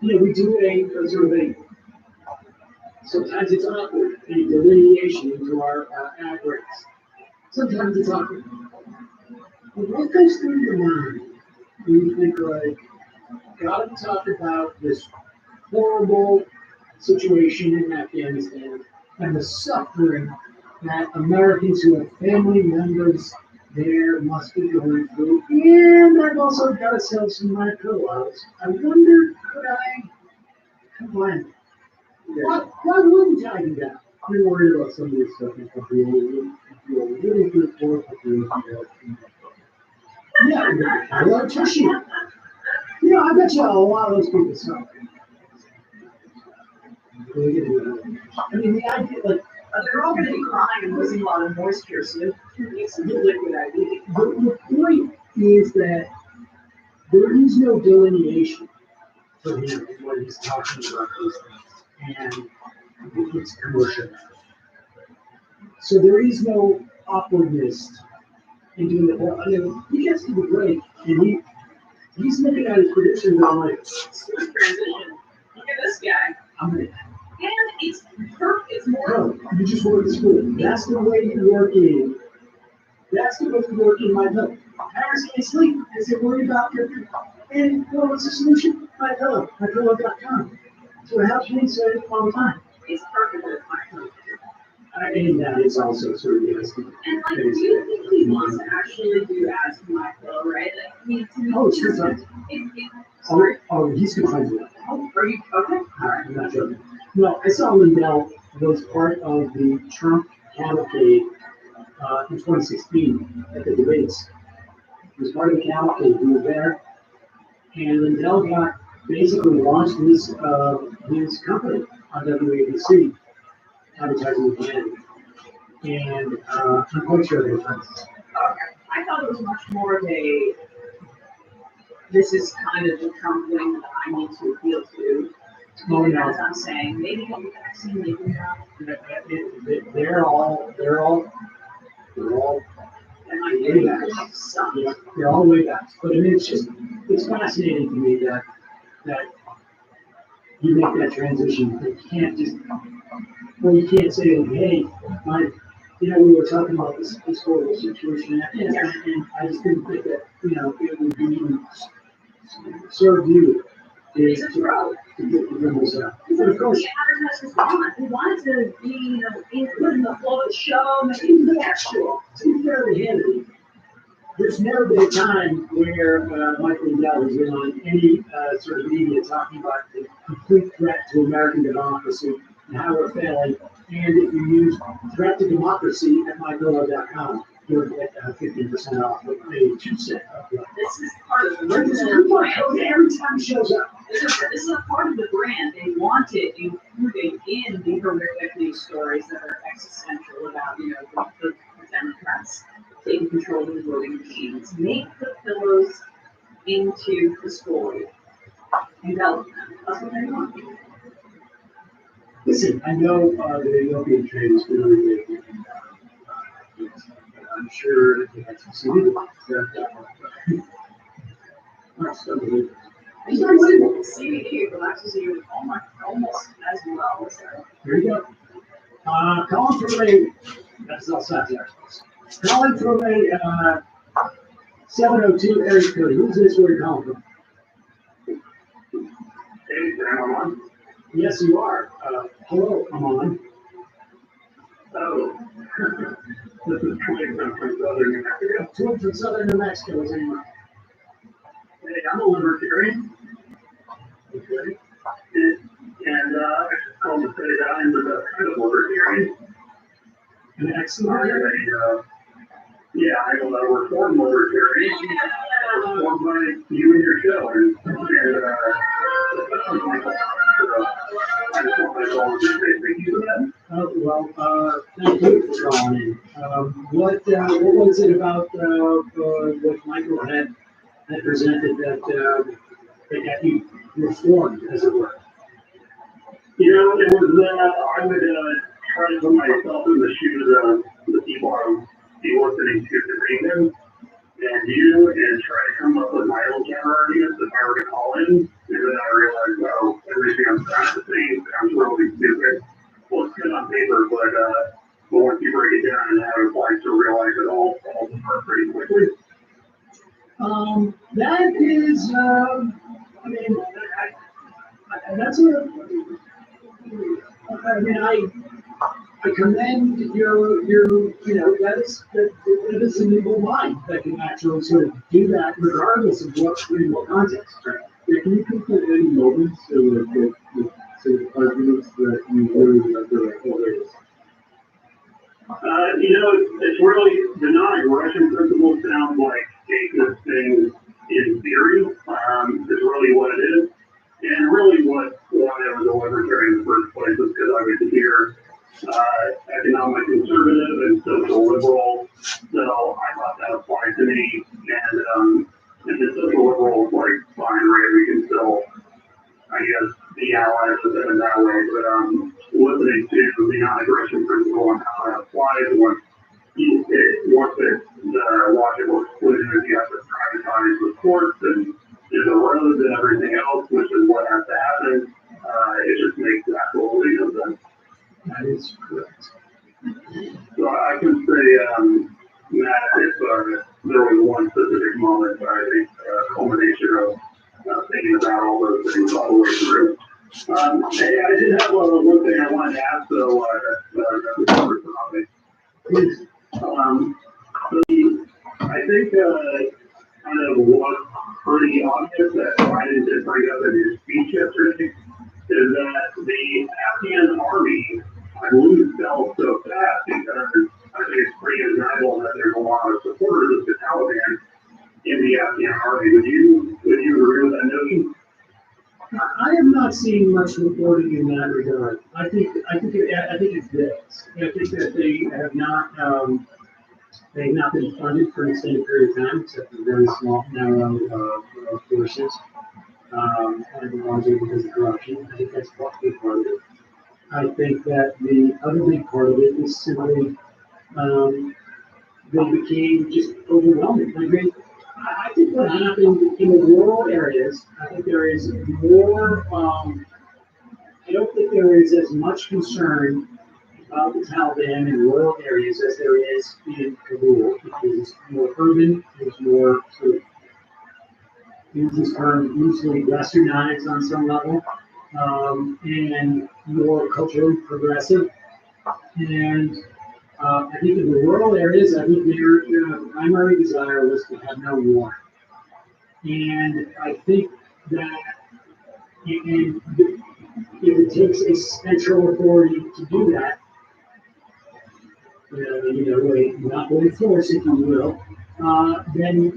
we do a sort of a. Sometimes it's awkward, a delineation into our ad breaks. Sometimes it's awkward. But what goes through your mind when you think gotta talk about this horrible situation in Afghanistan and the suffering that Americans who have family members there must be going through. And I've also got to sell some of my pillows. I wonder, could I combine? Why wouldn't I do that? I'm worried about some of this stuff. If you're really good for yeah, I love tissue. I bet you a lot of those people suck. I mean, the idea, they're all going to be crying and losing a lot of moisture, so it's a good liquid IV. The point is that there is no delineation for him in what he's talking about these things, and it's commercial. So there is no awkwardness in doing the whole. I mean, he gets to the break, and he's looking at his predictions, and I'm like, Smooth transition. Look at this guy. I'm gonna, And it's perfect. It's more. no, you just work at school. That's the way you work in. That's the way you work in my pillow. Parents can't sleep because they're worried about their, and well, what's the solution? My pillow, mypillow.com. So it helps me say it all the time. It's perfect with my pillow. And that is also sort of yes. And like, do you think he wants to actually do ads for my pillow, right? Like, he to me, Oh, it's good time. Oh, he's gonna find it. Oh, are you okay? All right, I'm not joking. No, I saw Lindell was part of the Trump cavalcade in 2016 at the debates. He was part of the cavalcade. We were there, and Lindell got basically launched his company on WABC, advertising again. And I'm quite sure they're friends. Okay. I thought it was much more of a, this is kind of the Trump thing that I need to appeal to. Oh, no. As I'm saying, maybe get the vaccine, maybe not. They're all way back. Yeah, they're all way back. But I mean, it's fascinating to me that you make that transition. You can't just, well, you can't say, hey, we were talking about this horrible situation, and I just didn't think that, it would be even serve you is to get the ribbons out. But of course, The advertisers want. They wanted to be, included in the flow of the show, maybe the actual. to be fair to Hannity, there's never been a time where Michael Lindell has been on any sort of media talking about the complete threat to American democracy and how we're failing. And if you use threat to democracy at mypillow.com, you'll get 15% off with a 2-cent upgrade. This is part of the Right, this is a coupon code every time it shows up. This is a part of the brand. They want it included in the horrific news stories that are existential about, the Democrats taking control of the voting machines. Make the pillows into the story. Envelop them. That's what they want. Listen, I know the Ethiopian trade is really big. I'm sure it has succeeded. That's unbelievable. It's unbelievable. CBD relaxes you almost as well as that. Here you go. Calling from a, that's outside there. Calling from a 702 area code. Who's this? Where are you calling from? Hey, I'm on. Yes, you are. Hello, I'm on. Oh. This is Twig from Southern New Mexico. Twig from Southern New Mexico. Is anyone? Hey, I'm a libertarian. Okay. And I just called to say that I'm the kind of libertarian. An excellent. I'm a reform libertarian. Reformed by you and your show. And especially Michael. I just want my goal to say thank you for that. Oh, well, thank you for calling in. What was it about what Michael had presented that got you reformed, as it were? It was, I would try to put myself in the shoes of the people I would be listening to debate them and you, and try to come up with my own counter arguments if I were to call in. And then I realized, oh, everything I'm trying to say sounds really stupid. Well, it's good on paper, but once you break it down and how it applies to real life, it all falls apart pretty quickly. That is, that's I commend your, that is an able mind that can actually sort of do that regardless of in what context. Yeah, can you think of any moments or arguments that you really remember like, oh, there it is? It's really, the non-aggression principle sounds like a good thing in theory. It's really what it is. And really why I was a libertarian in the first place is because I was here economic conservative and social liberal, so I thought that applied to me. And the social liberal is like, fine, right, we can still, I guess, be allies with them in that way, but listening to the non-aggression principle and how that applies once the logical exclusion is you have to privatize the courts and the roads and everything else, which is what has to happen, it just makes absolutely no sense. That is correct. So I can say, Matt, if there was one specific moment, I think culmination of thinking about all those things all the way through. Hey, I did have one thing I wanted to ask, though, that's a cover topic. Please. I think kind of was pretty obvious that Biden did bring up in his speech yesterday is that the Afghan army, I believe, fell so fast because I think it's pretty undeniable that there's a lot of supporters of the Taliban in the Afghan army. Would you agree with that notion? I have not seen much reporting in that regard. I think it's this. I think that they have not been funded for an extended period of time, except for very small, narrow forces, and largely because of corruption. I think that's probably part of it. I think that the other big part of it is simply they became just overwhelming. I think what happened in the rural areas, I think there is more, I don't think there is as much concern about the Taliban in rural areas as there is in Kabul, because it's more urban, it's more sort of, use this term loosely, westernized on some level, and more culturally progressive. And I think in the rural areas, I think their primary desire was to have no war. And I think that if it takes a central authority to do that, a monopoly force, if you will, then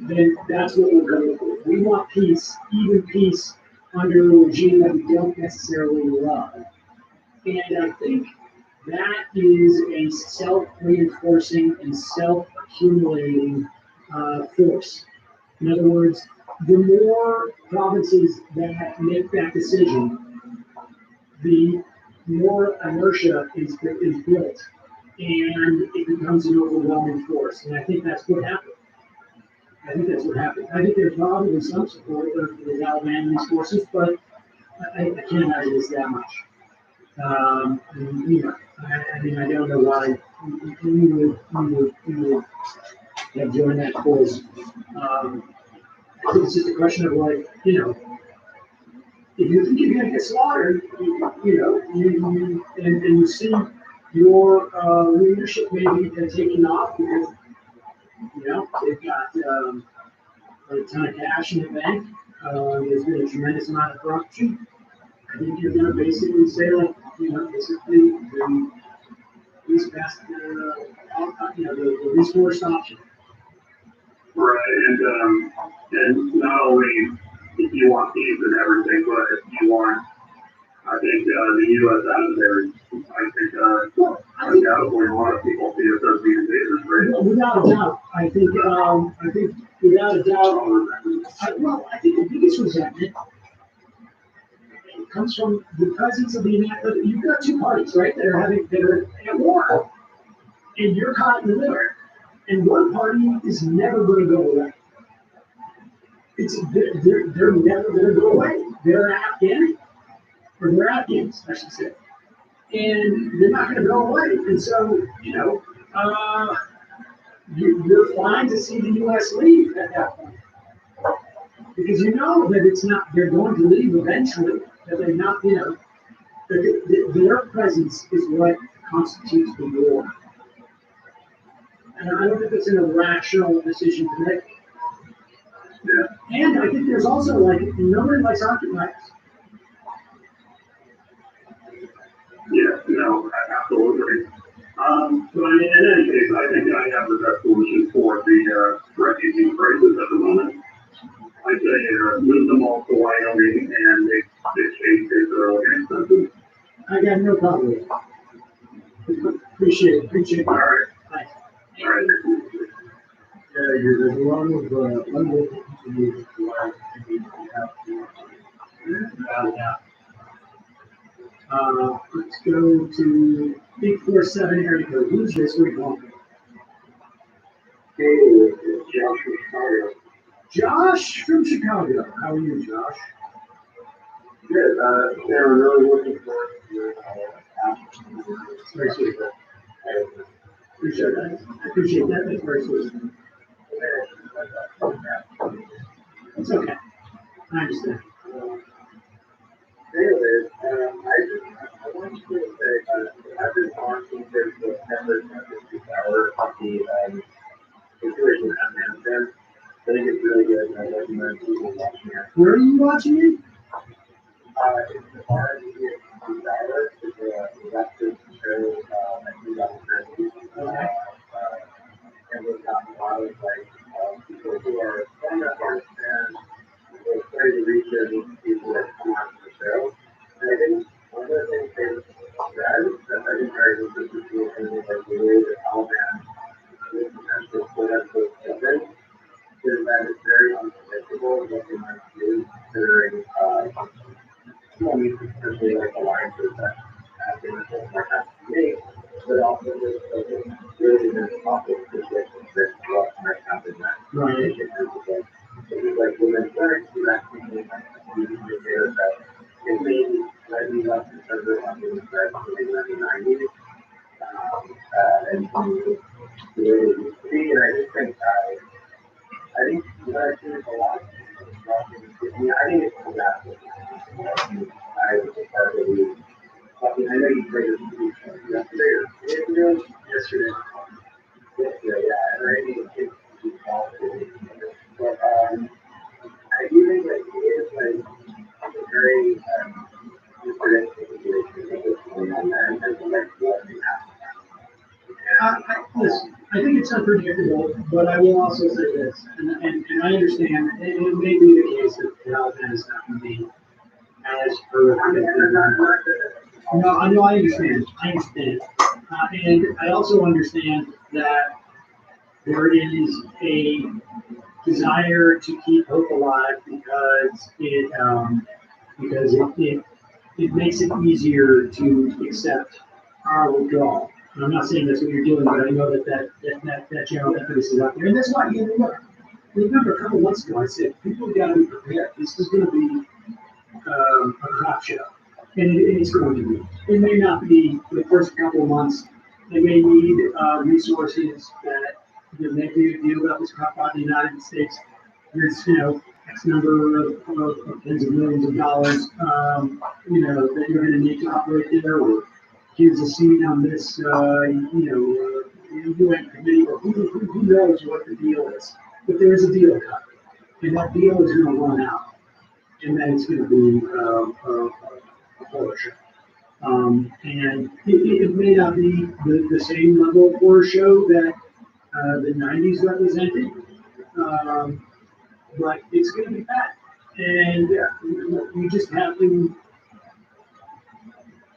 that's what we're going for. We want peace, even peace under a regime that we don't necessarily love. And I think that is a self-reinforcing and self-accumulating force. In other words, the more provinces that make that decision, the more inertia is built, and it becomes an overwhelming force. And I think that's what happened. I think there's probably some support for the Taliban and these forces, but I can't imagine it's that much. I don't know why you would have joined that force. I think it's just a question of if you think you're going to get slaughtered, and you see your leadership maybe taking off because, they've got a ton of cash in the bank, there's been a tremendous amount of corruption. I think you're going to basically say, this is the least best, the least worst option. Right, and not only if you want peace and everything, but if you want, I think the U.S. out of there, I think undoubtedly a lot of people see it as being dangerous, right? Without a doubt, I think without a doubt, I think the biggest resentment comes from the presence of the United. You've got two parties, right, that are at war, and you're caught in the middle. And one party is never going to go away. They're never going to go away. They're Afghans, I should say, and they're not going to go away. And so, you're fine to see the U.S. leave at that point, because you know that it's not. They're going to leave eventually. That they're not. That their presence is what constitutes the war. And I don't think it's an irrational decision to make. Yeah. And I think there's also nobody likes occupiers. Yeah, absolutely. So in any case, I think I have the best solution for the refugee crisis at the moment. I say move them all to Wyoming and make exchange states that are really expensive. I got no problem with it. Appreciate it. All right. Thanks. All right. There's a lot of unlocal communities where you have to. Let's go to 847 area code. Who's this? Where are you calling from? Hey, it's Josh from Chicago. Josh from Chicago. How are you, Josh? Good. They were really looking forward to your It's very sweet. Appreciate that. I appreciate that. That's very sweet. It's okay. I understand. Anyways, I want to say, I've been watching this Setember 2 hour of the situation in Afghanistan. I think it's really good, and I recommend people watching it. Where are you watching it? It's the RNC 2 hour. It's a leftist show, I think about the and we've got a lot of people who are from Afghanistan, who are trying to reach people that come out to the show. And I think one of the things they said that I think very interesting to is like the way that Taliban is potentially split up those children is that it's very unpredictable what they might do, considering only potentially like alliances that Afghanistan might have to make, but also just really the topic situations that what might happen next. Right. It's like within 30 that people there that it may be slightly less conservative on the side of the 1990s. And the way it used to be, and I just think I think what I see is a lot. I think it's a lot. I was a part of the. I know you played this speech yesterday. Yesterday, yeah, and I think it's possible. But I do think that it is like a very unpredictable situation going on there, and like what may happen. Listen, I think it's unpredictable, but I will also say this, and I understand, it may be the case that the Taliban is not going to be as horrific. No, I understand. And I also understand that there is a desire to keep hope alive because it makes it easier to accept our withdrawal. And I'm not saying that's what you're doing, but I know that general impetus is out there. And that's why, remember a couple months ago, I said, people have got to be prepared. This is going to be a crap show. And it's going to be. It may not be for the first couple of months. They may need resources that make a deal about this crap out in the United States. There's, X number of tens of millions of dollars, that you're going to need to operate there, or here's a seat on this, UN committee, or who knows what the deal is. But there is a deal cut, and that deal is going to run out, and then it's going to be a horror show. And it may not be the same level of horror show that the 90s represented, but it's going to be bad. And we just have to,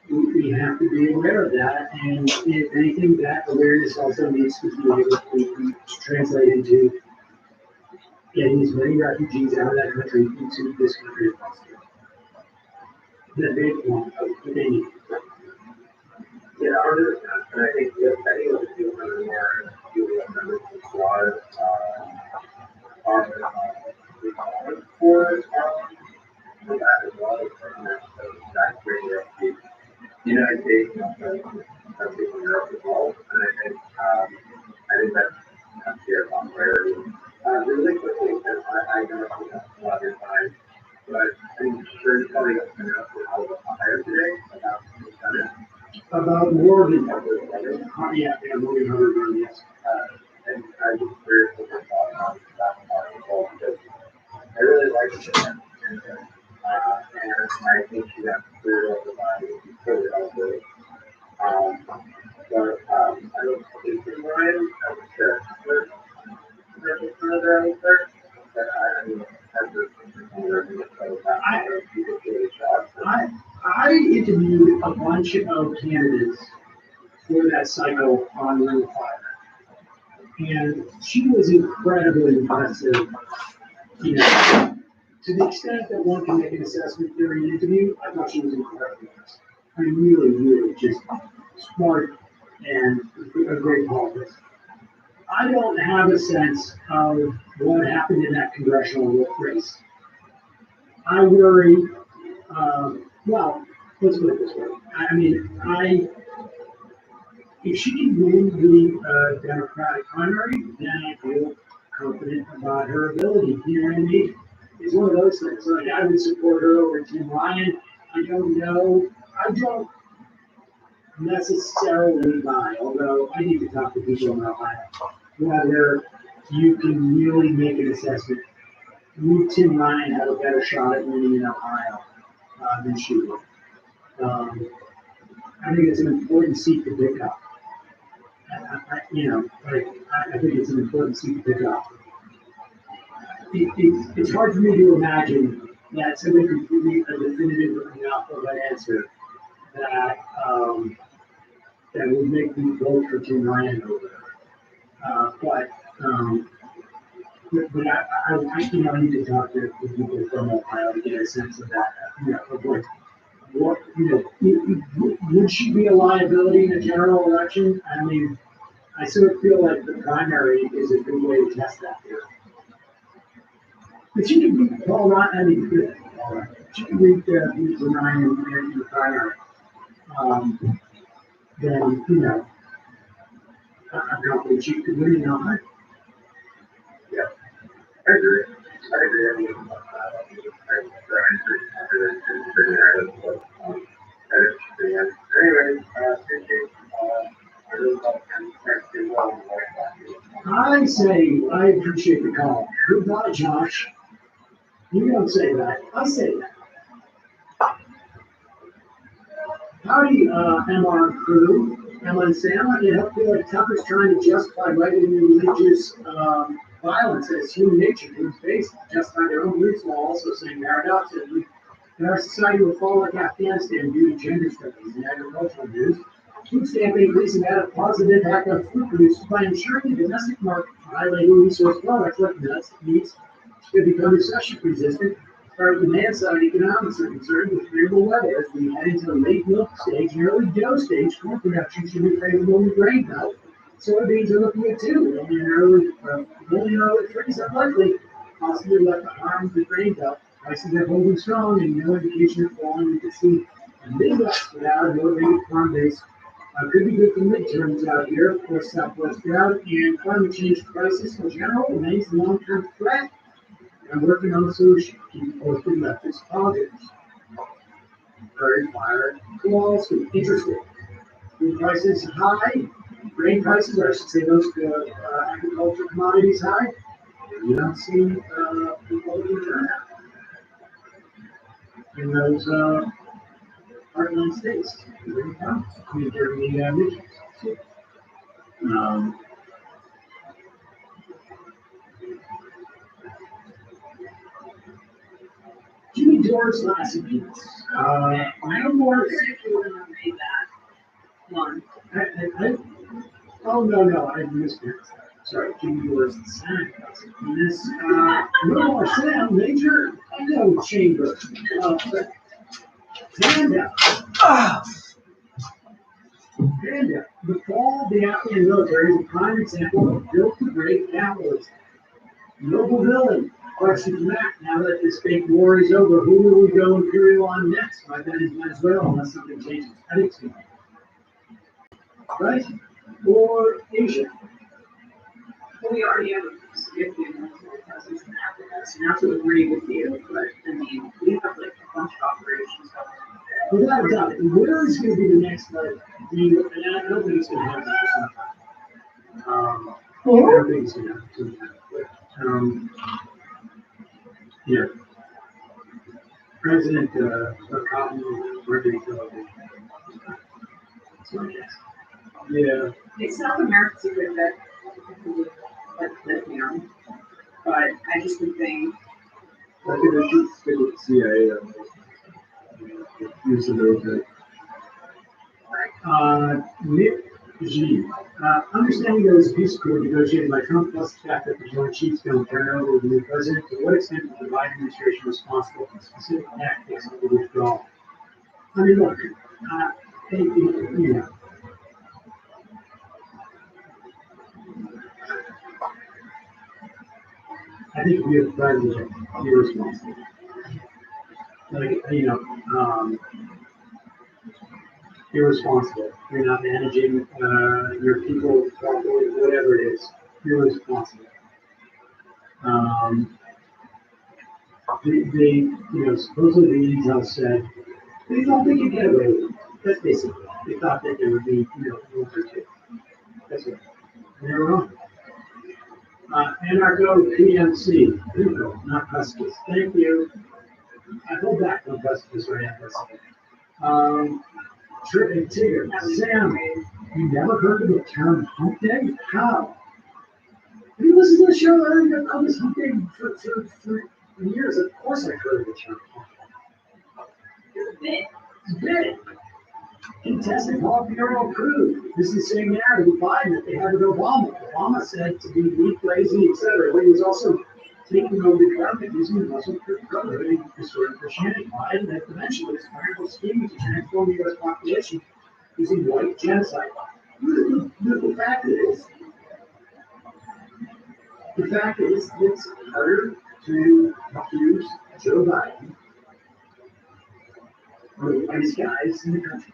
we have to be aware of that. And if anything, that awareness also needs to be able to translate into getting as many refugees out of that country into this country as possible. That they want, that they need. Yeah, and I think it was a few hundred more members of the squad for that as well. So that's bringing up the United States and people in Europe as well. And I think that's here on priority. Really quickly, because I know that's a lot of your time, but I'm sure you're probably going to know how to hire today about the Senate. About more than more than 100, yes. And I just curious what your thoughts on that article, because I really like it. And I think she got cleared up about it, cleared it up with. But I don't think it's Ryan, I was sure. I interviewed a bunch of candidates for that cycle on Ring of Fire, and she was incredibly impressive. To the extent that one can make an assessment during an interview, I thought she was incredibly impressive. I mean, really, really just smart and a great politics. I don't have a sense of what happened in that congressional race. I worry, well, let's put it this way. If she can win the Democratic primary, then I feel confident about her ability. You know what I mean? It's one of those things. Like, I would support her over Tim Ryan. I don't know. I don't necessarily buy, although I need to talk to people in Ohio, whether you can really make an assessment. Would Tim Ryan have a better shot at winning in Ohio than she would? I think it's an important seat to pick up. I think it's an important seat to pick up. It's hard for me to imagine that somebody could give me a definitive enough of an answer that would make me vote for Tim Ryan over her. But I need to talk to people from Ohio to get a sense of that. Of what would she be a liability in a general election? I mean, I sort of feel like the primary is a good way to test that here. If she can beat Paul Ryan, I mean, good. She can beat Ryan in the primary. Then, I'm confident she could win in Ohio. Yeah, I agree. I mean, I say, I appreciate the call. Goodbye, Josh. You don't say that. I say that. Howdy, MR crew. Emma and Sam. I hope feel like Tucker's trying to justify right-wing religious violence as human nature to its base, justify their own beliefs while also saying paradoxically that our society will fall like Afghanistan due to gender studies and agricultural news. Food stamp increasing had a positive impact on food producers by ensuring the domestic market for high-labor resource products like nuts, meats, should become recession resistant. Our demand side economics are concerned with favorable weather as we head into the late milk stage and early dough stage. Corn production should be favorable in the grain belt. Soybeans are looking at 2, and in early 30s unlikely, possibly left behind the grain belt. Prices are holding strong and no indication of falling. We can see the Midwest without a motivated farm base. Could be good for midterms out here. Of course, Southwest drought and climate change crisis in general remains a long-term threat. I'm working on the solution. Keep posted leftist politics. Very fire. Calls to interested. Food prices high. Grain prices, or I should say those agricultural commodities high. You don't see people turn out in those heartland states. Here we come. During the midterms. Jimmy Dore's last appearance. I don't want to say you would have made that one. No, I mispronounced that. Sorry, Jimmy Dore's the Senate appearance. No more Senate major. No chamber. Panda. Panda. The fall of the Afghan military is a prime example of built to break capitalism. Noble villain. Question from Matt. Now that this fake war is over, who will we go imperial on next? My bet is Venezuela unless something changes. I think so. Right? Or Asia? Well, we already have a significant military presence in Africa, so not to agree with you, but I mean, we have like a bunch of operations going on. Without a doubt, where is going to be the next deal? And I don't think it's going to happen for some time. I don't think it's going to happen for some time. Yeah. President Cotton working television. That's my guess. Yeah. It's South America's a good bet, but I just would think. I think they should stick with the CIA. Use the military. Nick G. Understanding there was a peace accord negotiated by Trump plus the fact that the joint chiefs don't turn over to the new president, to what extent is the Biden administration responsible for specific tactics of the withdrawal? I mean, look, I think we have president irresponsible. Like, irresponsible. You're not managing your people properly, whatever it is. Irresponsible. Supposedly the intel said they thought they could get away with it. That's basically it. They thought that there would be, a month or two. That's it. And they were wrong. Anarcho PMC, neutral, not precipice. Thank you. I pulled back no precipice right after I said it. Tigger, Sam, you never heard of the term hump day? How? Have you listened to the show? I don't know this hump day for years. Of course I heard of the term hump day. It's a bit. Contestant Politburo approved. This is the same narrative with Biden that they had with Obama. Obama said to be weak, lazy, etc. But he was also taking over the government using Muslim prohibiting restoring Christianity. Biden had eventually this powerful scheme to transform the U.S. population using white genocide. The fact is, it's harder to accuse Joe Biden or the whitest guys in the country.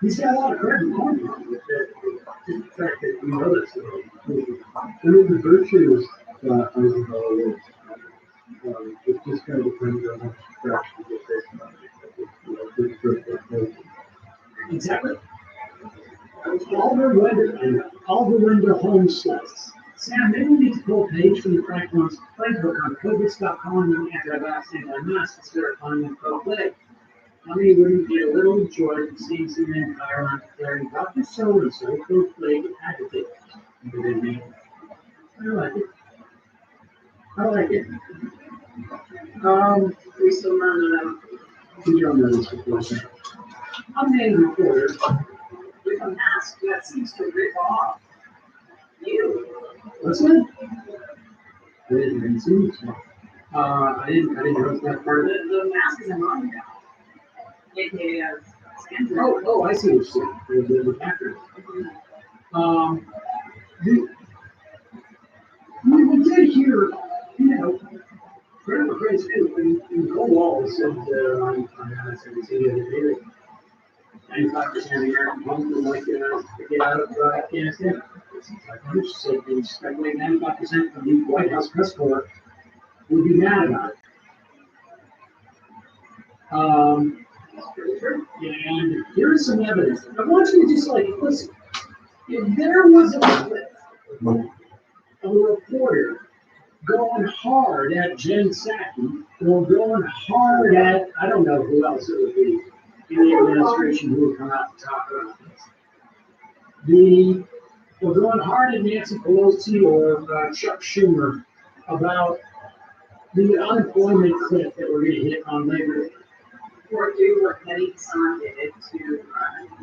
He's got a lot of credit on him with the fact that we know this. The virtues that Eisenhower was, it just kind of depends on how much traction you get based on it. Exactly. Oliver Wendell Holmes says, Sam, maybe we need to pull a page from the Franklin's playbook on COVID.com and anti-vaccine anti-mask instead of finding pro-play. How many women get a little joy from seeing some men Ireland declaring Dr. So-and-so pro-plague advocate? I like it. We still running out. You don't know this before. I'm a reporter. With a mask, that seems to rip off. You. What's that? I didn't see it. I didn't know that part of it. The mask is a mom now. Oh, I see what you're saying. The factor. We did hear, credit praise too, when Cole said on MSNBC the other day that 95% of the American public would like to get out of Afghanistan. She said they speculate 95% of the White House press corps would be mad about it. And here's some evidence. I want you to just listen. If there was a clip of a reporter going hard at Jen Psaki or going hard at, I don't know who else it would be in the administration who would come out and talk about this. Or going hard at Nancy Pelosi or Chuck Schumer about the unemployment cliff that we're going to hit on Labor Day. Or do what Penny Hassan did to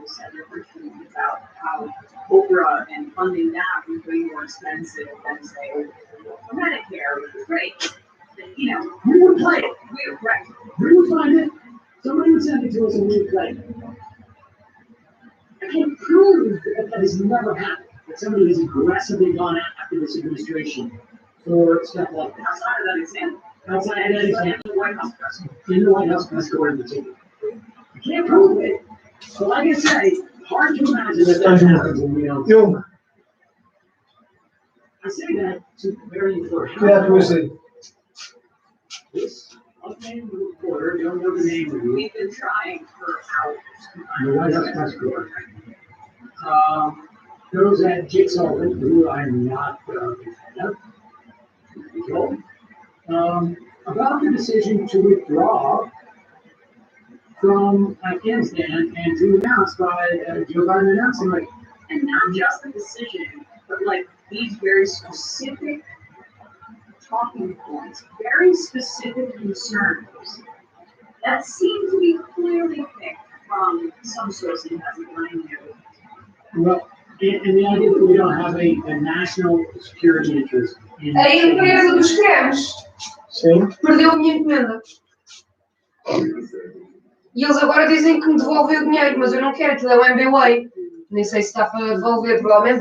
Senator Richmond about how Oprah and funding that was way more expensive than, say, Medicare, which was great. We would play it. Right. We would find it. Somebody would send it to us and we would play it. I can't prove that has never happened. That somebody has aggressively gone after this administration for stuff like that. Outside of that example. Outside of that example. In the White House press. In the White House press corps in particular. I can't prove it. So like I say, hard to imagine that happens when we don't. I say that to prepare you for how this unnamed reporter, don't know the name of you. We've been trying for hours. The White House press corps. Goes at Jake Sullivan, who I'm not a fan of, about the decision to withdraw from Afghanistan and to announce by Joe Biden announcing, and not just the decision, but these very specific talking points, very specific concerns that seem to be clearly picked from some source that hasn't been here. Well, and the idea that we don't have a national security interest in. A empresa dos cremes. Sim. Perdeu a minha encomenda. E eles agora dizem que me devolvem o dinheiro, mas eu não quero, aquilo é o MBWay. Nem sei se está para devolver, provavelmente